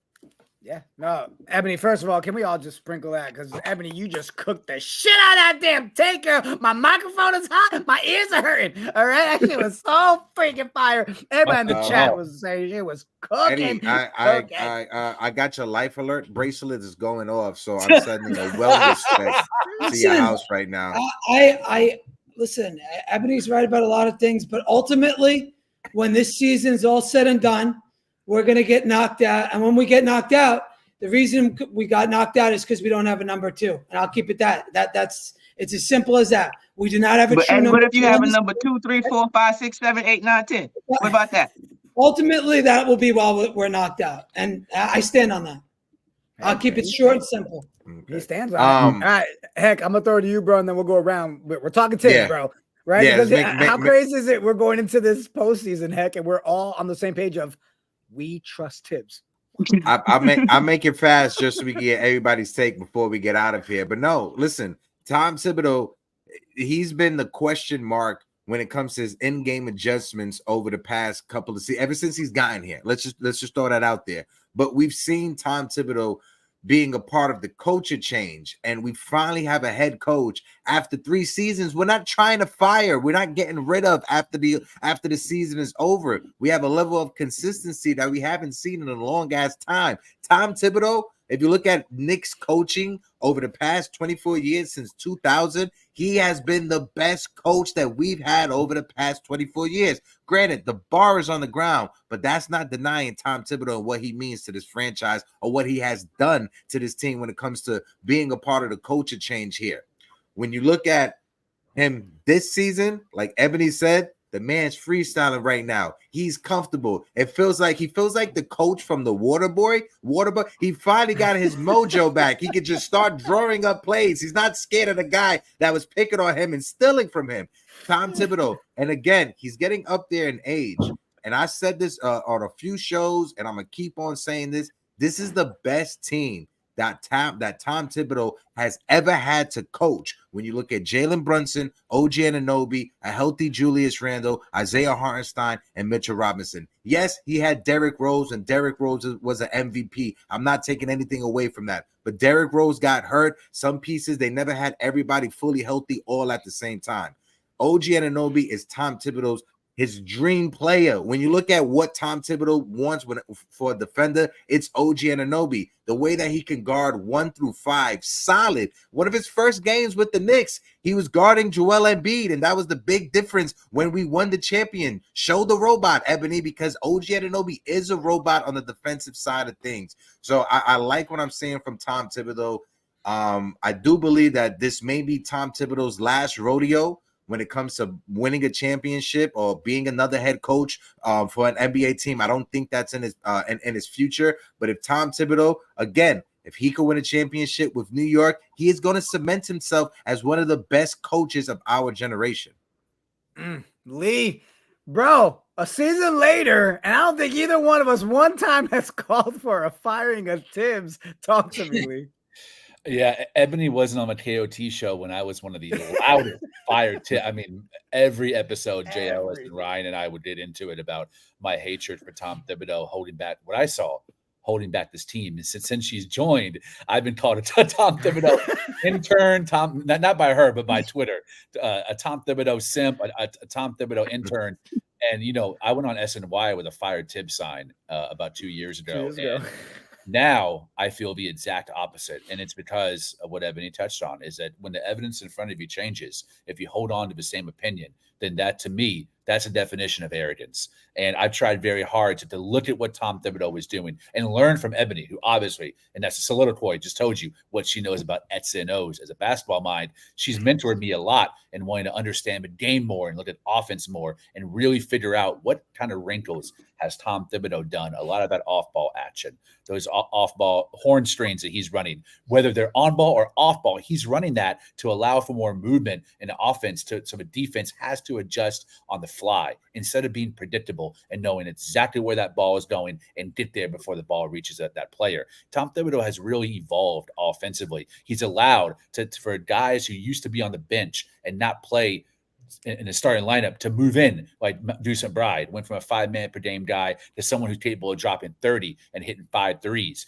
Yeah, no, Ebony, first of all, can we all just sprinkle that? Because, Ebony, you just cooked the shit out of that damn taker. My microphone is hot. My ears are hurting. All right? That shit was so freaking fire. Everybody in the chat was saying it was cooking. Eddie, I got your life alert bracelet is going off, so I'm sending a wellness check to your house right now. I listen, Ebony's right about a lot of things, but ultimately, when this season's all said and done, we're going to get knocked out. And when we get knocked out, the reason we got knocked out is because we don't have a number two. And I'll keep it that's it's as simple as that. We do not have a true number. What if you have a number 2, 3, 4, 5, 6, 7, 8, 9, 10? What about that? Ultimately, that will be while we're knocked out. And I stand on that. I'll keep it short and simple. He stands on it. All right. Heck, I'm going to throw it to you, bro, and then we'll go around. We're talking Tibbs, bro. Right? Yeah, because how crazy is it? We're going into this postseason, Heck, and we're all on the same page of we trust Tibbs. I make it fast just so we can get everybody's take before we get out of here. But no, listen, Tom Thibodeau, he's been the question mark when it comes to his in-game adjustments over the past couple of seasons, ever since he's gotten here. Let's just throw that out there. But we've seen Tom Thibodeau being a part of the culture change, and we finally have a head coach after 3 seasons. We're not trying to fire. We're not getting rid of after the season is over. We have a level of consistency that we haven't seen in a long ass time. Tom Thibodeau If you look at Knicks coaching over the past 24 years since 2000, he has been the best coach that we've had over the past 24 years. Granted, the bar is on the ground, but that's not denying Tom Thibodeau and what he means to this franchise or what he has done to this team when it comes to being a part of the culture change here. When you look at him this season, like Ebony said, the man's freestyling right now. He's comfortable. He feels like the coach from the Waterboy. He finally got his mojo back. He could just start drawing up plays. He's not scared of the guy that was picking on him and stealing from him. Tom Thibodeau. And again, he's getting up there in age. And I said this on a few shows, and I'm going to keep on saying this. This is the best team that Tom Thibodeau has ever had to coach. When you look at Jalen Brunson, OG Anunoby, a healthy Julius Randle, Isaiah Hartenstein, and Mitchell Robinson. Yes, he had Derrick Rose, and Derrick Rose was an MVP. I'm not taking anything away from that. But Derrick Rose got hurt. Some pieces, they never had everybody fully healthy all at the same time. OG Anunoby is Tom Thibodeau's his dream player. When you look at what Tom Thibodeau wants for a defender, it's OG Anunoby. The way that he can guard 1 through 5, solid. One of his first games with the Knicks, he was guarding Joel Embiid, and that was the big difference when we won the champion. Show the robot, Ebony, because OG Anunoby is a robot on the defensive side of things. So I like what I'm seeing from Tom Thibodeau. I do believe that this may be Tom Thibodeau's last rodeo when it comes to winning a championship or being another head coach for an NBA team. I don't think that's in his future. But if Tom Thibodeau, again, if he could win a championship with New York, he is going to cement himself as one of the best coaches of our generation. Lee, bro, a season later, and I don't think either one of us one time has called for a firing of Tibbs. Talk to me, Lee. Yeah, Ebony wasn't on my KOT show when I was one of the loudest fire. I mean, every episode, Jay Ellis and Ryan and I would get into it about my hatred for Tom Thibodeau holding back what I saw, holding back this team. And since she's joined, I've been called a Tom Thibodeau intern, not by her, but by Twitter, a Tom Thibodeau simp, a Tom Thibodeau intern. And, you know, I went on SNY with a fire Tibbs sign about 2 years ago. Now I feel the exact opposite. And it's because of what Ebony touched on, is that when the evidence in front of you changes, if you hold on to the same opinion, then that, to me, that's a definition of arrogance. And I've tried very hard to look at what Tom Thibodeau was doing and learn from Ebony, who obviously, and that's a soliloquy, just told you what she knows about X's and O's as a basketball mind. She's mentored me a lot in wanting to understand the game more and look at offense more and really figure out what kind of wrinkles has Tom Thibodeau done. A lot of that off-ball action, those off-ball horn strings that he's running, whether they're on-ball or off-ball, he's running that to allow for more movement in the offense, so the defense has to adjust on the fly instead of being predictable and knowing exactly where that ball is going and get there before the ball reaches that player. Tom Thibodeau has really evolved offensively. He's allowed for guys who used to be on the bench and not play in the starting lineup to move in, like Deuce Bride went from a 5-man per game guy to someone who's capable of dropping 30 and hitting 5 threes.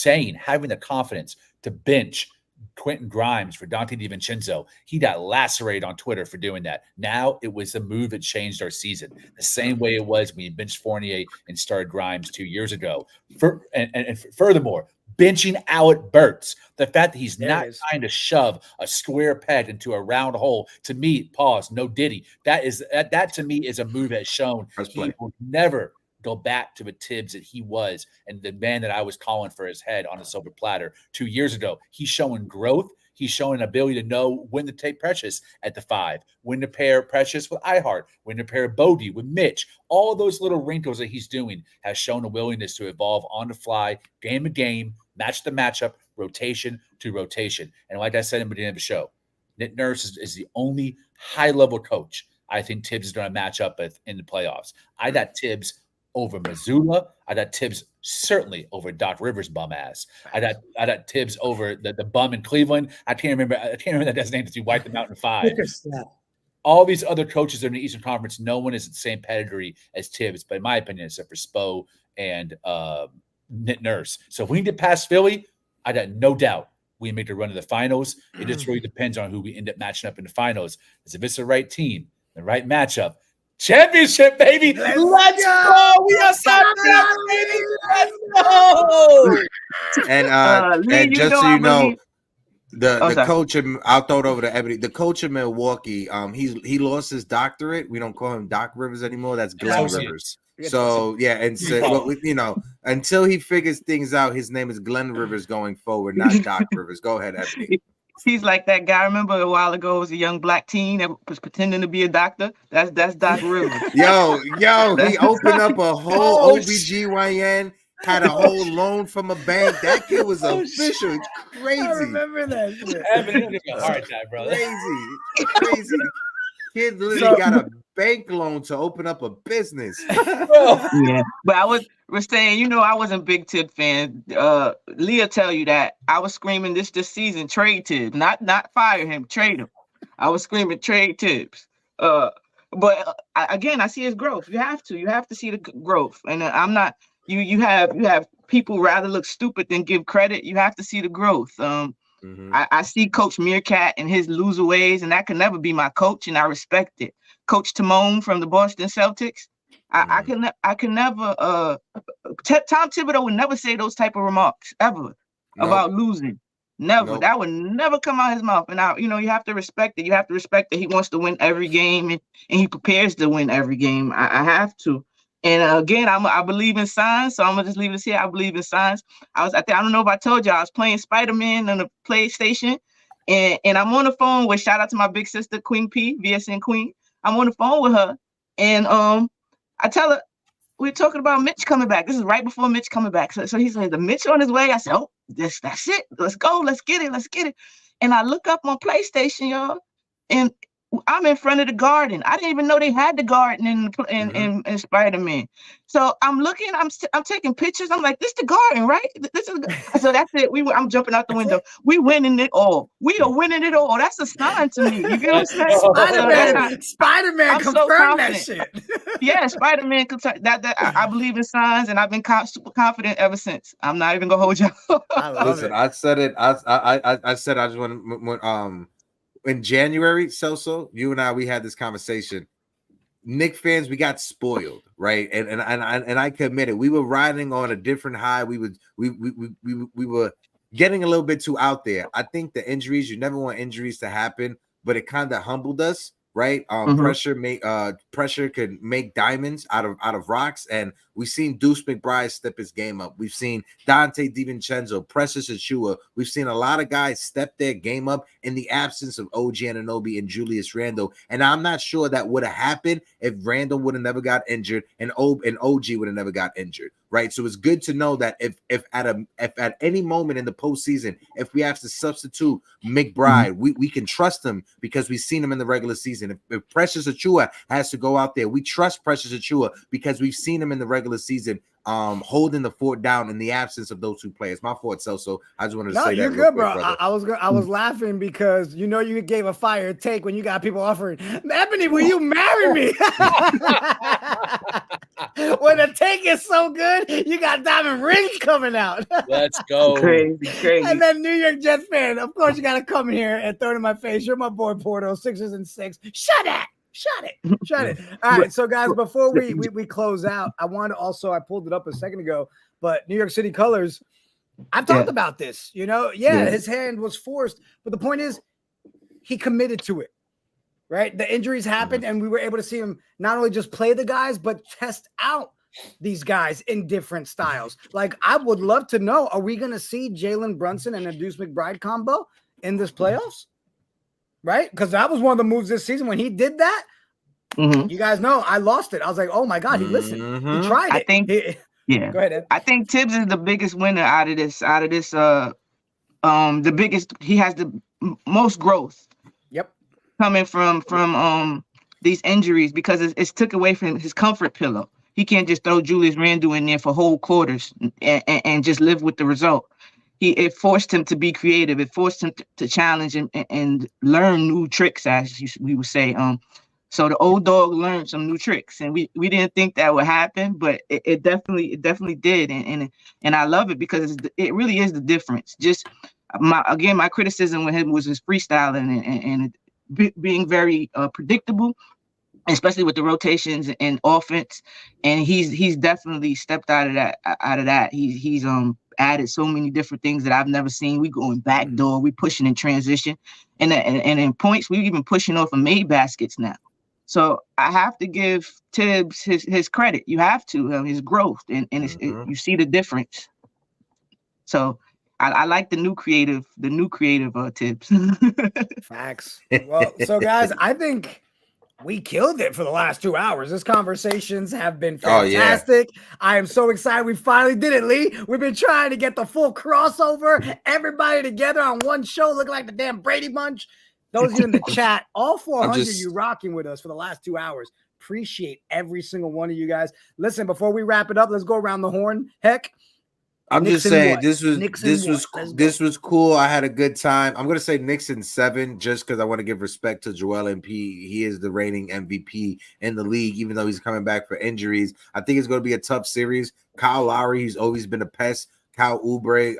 Having the confidence to bench Quentin Grimes for Dante DiVincenzo. He got lacerated on Twitter for doing that. Now it was the move that changed our season, the same way it was when you benched Fournier and started Grimes 2 years ago. Furthermore, benching Alec Burks, the fact that he's not trying to shove a square peg into a round hole, to me, no Diddy. That to me is a move that's shown he will never go back to the Tibbs that he was and the man that I was calling for his head on a silver platter 2 years ago. He's showing growth. He's showing an ability to know when to take Precious at the 5, when to pair Precious with iHeart, when to pair Bodie with Mitch. All those little wrinkles that he's doing has shown a willingness to evolve on the fly, game to game, match to matchup, rotation to rotation. And like I said in the beginning of the show, Nick Nurse is the only high-level coach I think Tibbs is going to match up with in the playoffs. I got Tibbs over Missoula. I got Tibbs certainly over Doc Rivers' bum ass. I got Tibbs over the bum in Cleveland. I can't remember that guy's name because he wiped them out in 5. All these other coaches in the Eastern Conference, no one is the same pedigree as Tibbs, but in my opinion, except for Spo and Nick Nurse. So if we can get past Philly, I got no doubt we make the run to the finals. It just really depends on who we end up matching up in the finals. Because if it's the right team, the right matchup, championship, baby. Let's go. We are baby. Let's go. Lee, and just so I you know, believe. the Sorry. coach of, I'll throw it over to Ebony. The coach of Milwaukee, he lost his doctorate. We don't call him Doc Rivers anymore. That's Glenn Associate. Rivers. So yeah, and so until he figures things out, his name is Glenn Rivers going forward, not Doc Rivers. Go ahead, Ebony. He's like that guy. Remember a while ago, was a young black teen that was pretending to be a doctor. That's Doc Rivers. Yo, he opened up a whole OBGYN. Had a whole loan from a bank. That kid was official. It's crazy. I remember that shit. Evan, give me a hard time, brother. Crazy. Kid literally got a bank loan to open up a business. Yeah, but I was saying, I wasn't a big Tib fan. Leah tell you that I was screaming this season, trade Tibbs, not fire him, trade him. I was screaming trade Tibbs. But again, I see his growth. You have to see the growth, and I'm not. You have people rather look stupid than give credit. You have to see the growth. I see Coach Meerkat and his loser ways, and that can never be my coach, and I respect it. Coach Timon from the Boston Celtics, I can never. Tom Thibodeau would never say those type of remarks ever about losing. Never. That would never come out of his mouth. And you have to respect it. You have to respect that he wants to win every game, and he prepares to win every game. I have to. And again, I believe in signs, so I'm gonna just leave this here. I believe in signs. I don't know if I told you, I was playing Spider-Man on the PlayStation, and I'm on the phone with, shout out to my big sister Queen P, VSN Queen. I'm on the phone with her, and I tell her we're talking about Mitch coming back. This is right before Mitch coming back. So he said, the Mitch on his way. I said, oh, that's it. Let's go. Let's get it. And I look up on PlayStation, y'all, and I'm in front of the garden. I didn't even know they had the garden in Spider-Man. So I'm looking, I'm taking pictures. I'm like, this the garden, right? So that's it. I'm jumping out the window. We winning it all. We are winning it all. That's a sign to me. You get what I'm saying? Spider-Man confirmed that shit. Yeah, Spider-Man. I believe in signs, and I've been super confident ever since. I'm not even gonna hold you. Listen, I said it. I said I just want in January, Celso, you and I, we had this conversation. Knicks fans, we got spoiled, right? And I commit it. We were riding on a different high. We were getting a little bit too out there. I think the injuries, you never want injuries to happen, but it kind of humbled us, right? Pressure could make diamonds out of rocks, and we've seen Deuce McBride step his game up. We've seen Dante DiVincenzo, Precious Achiuwa. We've seen a lot of guys step their game up in the absence of OG Anunoby and Julius Randle. And I'm not sure that would have happened if Randle would have never got injured and OG would have never got injured, right? So it's good to know that if at any moment in the postseason, if we have to substitute McBride, we can trust him because we've seen him in the regular season. If Precious Achiuwa has to go out there, we trust Precious Achiuwa because we've seen him in the regular season holding the fort down in the absence of those two players. My fault, so I just wanted to say that. You're good, bro. I was laughing because you gave a fire take when you got people offering, Ebony, will you marry me? When the take is so good, you got diamond rings coming out. Let's go. Crazy. And then New York Jets fan, of course you got to come here and throw it in my face. You're my boy Porto, 6 and 6. Shut it. All right, so guys, before we close out, I pulled it up a second ago, but New York City colors, I've talked about this, his hand was forced, but the point is he committed to it, right? The injuries happened, and we were able to see him not only just play the guys, but test out these guys in different styles. Like, I would love to know, are we going to see Jalen Brunson and a Deuce McBride combo in this playoffs? Right? Because that was one of the moves this season. When he did that, you guys know I lost it. I was like, oh my God, he listened. He tried it. I think, go ahead, Ed. I think Tibbs is the biggest winner out of this. The biggest, he has the most growth. Yep. Coming from these injuries, because it's took away from his comfort pillow. He can't just throw Julius Randle in there for whole quarters and just live with the result. It forced him to be creative. It forced him to challenge and learn new tricks, as we would say. So the old dog learned some new tricks, and we didn't think that would happen, but it definitely did, and I love it because it really is the difference. Just my criticism with him was his freestyling and being very predictable, especially with the rotations and offense. And he's definitely stepped out of that. He's added so many different things that I've never seen. We going backdoor, we pushing in transition, and in points, we even pushing off of made baskets now. So I have to give Tibbs his credit. You have to his growth, and you see the difference. So I like the new creative Tibbs. Facts. Well, so guys, I think we killed it for the last 2 hours. This conversations have been fantastic. I am so excited. We finally did it, Lee. We've been trying to get the full crossover, everybody together on one show, looking like the damn Brady Bunch. Those of you in the chat, all 400 you rocking with us for the last 2 hours. Appreciate every single one of you guys. Listen, before we wrap it up, let's go around the horn. Heck, I'm Knicks just and saying what? this was cool. I had a good time. I'm gonna say Knicks in 7 just because I want to give respect to Joel Embiid. He is the reigning MVP in the league, even though he's coming back for injuries. I think it's gonna be a tough series. Kyle Lowry, he's always been a pest. Kelly Oubre,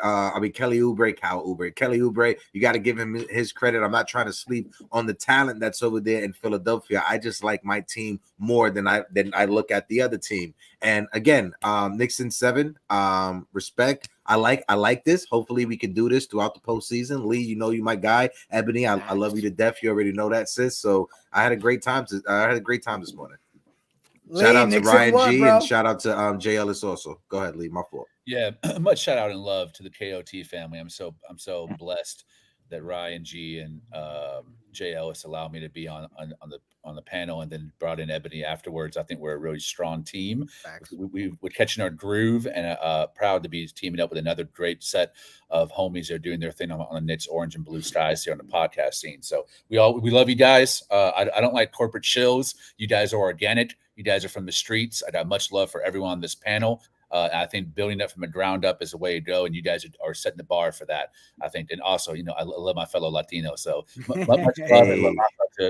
you got to give him his credit. I'm not trying to sleep on the talent that's over there in Philadelphia. I just like my team more than I look at the other team. And again, Knicks in 7, respect. I like this. Hopefully we can do this throughout the postseason. Lee, you know you my guy. Ebony, I love you to death. You already know that, sis. So I had a great time. I had a great time this morning. Shout out to Ryan G and shout out to Jay Ellis also. Go ahead, Lee. My fault. Yeah, much shout out and love to the KOT family. I'm so blessed that Ryan G and Jay Ellis allowed me to be on the panel, and then brought in Ebony afterwards. I think we're a really strong team. We're catching our groove, and proud to be teaming up with another great set of homies that are doing their thing on the Knicks orange and blue skies here on the podcast scene. So we love you guys. I don't like corporate shills. You guys are organic. You guys are from the streets. I got much love for everyone on this panel. I think building up from the ground up is the way to go, and you guys are setting the bar for that, I think. And also, I love my fellow Latino, so much love and love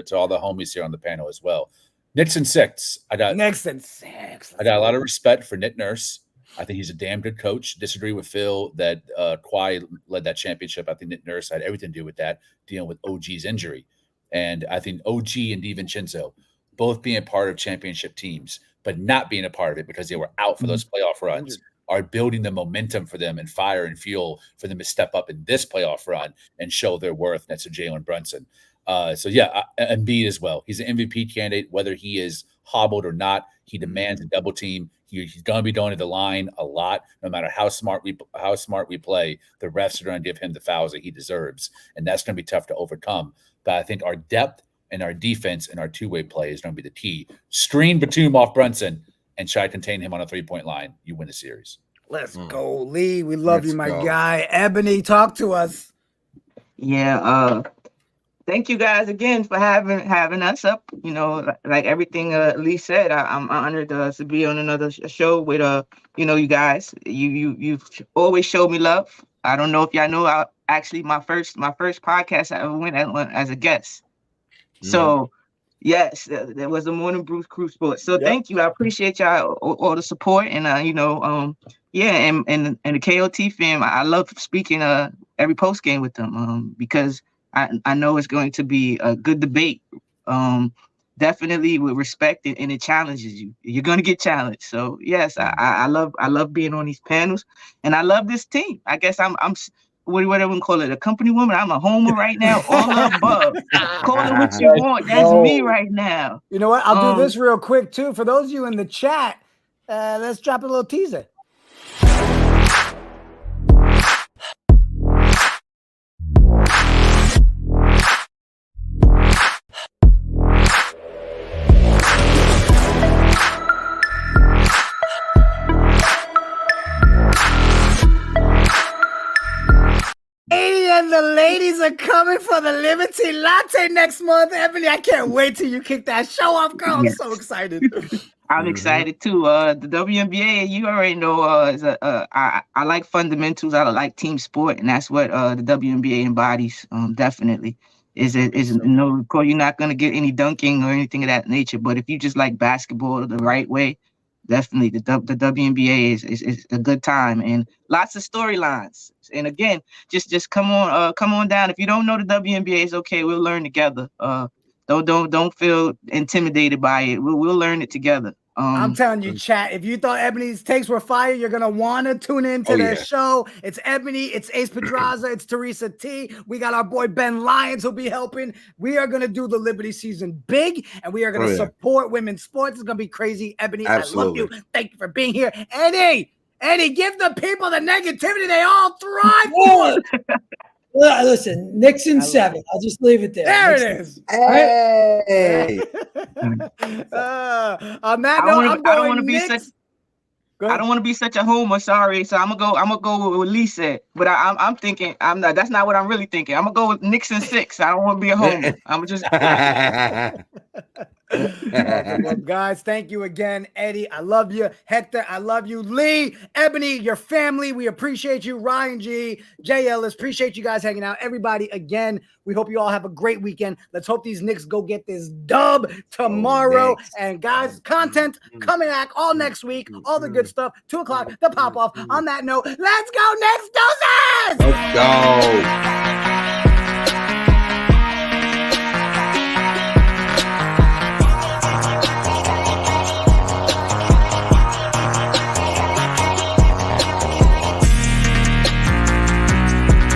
to all the homies here on the panel as well. Knicks in 6. I got a lot of respect for Nick Nurse. I think he's a damn good coach. Disagree with Phil that Kawhi led that championship. I think Nick Nurse had everything to do with that, dealing with OG's injury. And I think OG and DiVincenzo both being part of championship teams, but not being a part of it because they were out for those playoff runs, are building the momentum for them and fire and fuel for them to step up in this playoff run and show their worth. That's a Jalen Brunson. Embiid as well. He's an MVP candidate, whether he is hobbled or not. He demands a double team. He's going to be going to the line a lot, no matter how smart we play. The refs are going to give him the fouls that he deserves, and that's going to be tough to overcome. But I think our depth and our defense and our two-way play is going to be the key. Screen Batum off Brunson and try to contain him on a three-point line. You win the series. Let's go, Lee. We love you, my guy. Ebony, talk to us. Yeah. Thank you guys again for having us up. Like everything Lee said, I'm honored to be on another show with you guys. You've always showed me love. I don't know if y'all know. Actually, my first podcast I ever went as a guest. So, yes, there was a Morning Brew Crew Sports. So, Thank you. I appreciate y'all all the support, and and the KOT fam. I love speaking every post game with them because I know it's going to be a good debate. Definitely with respect, and it challenges you. You're going to get challenged. So, yes, I love being on these panels, and I love this team. I guess I'm whatever we call it, a company woman. I'm a homer right now, all above. Call it what you want. That's me right now. You know what? I'll do this real quick too. For those of you in the chat, let's drop a little teaser. And the ladies are coming for the Liberty Latte next month. Ebony, I can't wait till you kick that show off, girl. I'm so excited. I'm excited too. The WNBA, you already know, I like fundamentals. I like team sport, and that's what the WNBA embodies. Definitely, of course, you're not gonna get any dunking or anything of that nature. But if you just like basketball the right way, definitely the WNBA is a good time and lots of storylines. And again, just come on down. If you don't know the WNBA, it's okay. We'll learn together. Don't feel intimidated by it. We'll learn it together. I'm telling you, chat, if you thought Ebony's takes were fire, you're going to want to tune into their show. It's Ebony, it's Ace Pedraza, it's Teresa T. We got our boy Ben Lyons who'll be helping. We are going to do the Liberty season big, and we are going to support women's sports. It's going to be crazy. Ebony, Absolutely. I love you. Thank you for being here. Eddie, give the people the negativity they all thrive for. Well, listen, Knicks in 7. I'll just leave it there. There Knicks it is. Hey. On that note, I'm I don't going want to be Knicks. such. I don't want to be such a homer. Sorry, so I'm gonna go with what Lee said. But I'm thinking I'm not. That's not what I'm really thinking. I'm gonna go with Knicks in 6. I don't want to be a homer. I'm just. Well, guys, thank you again, Eddie. I love you. Hector, I love you. Lee, Ebony, your family, we appreciate you. Ryan G, Jay Ellis, appreciate you guys hanging out. Everybody, again, we hope you all have a great weekend. Let's hope these Knicks go get this dub tomorrow. And guys, content coming back all next week. All the good stuff. 2 o'clock, the pop off. On that note, let's go Knicks. Deuces! Let's go.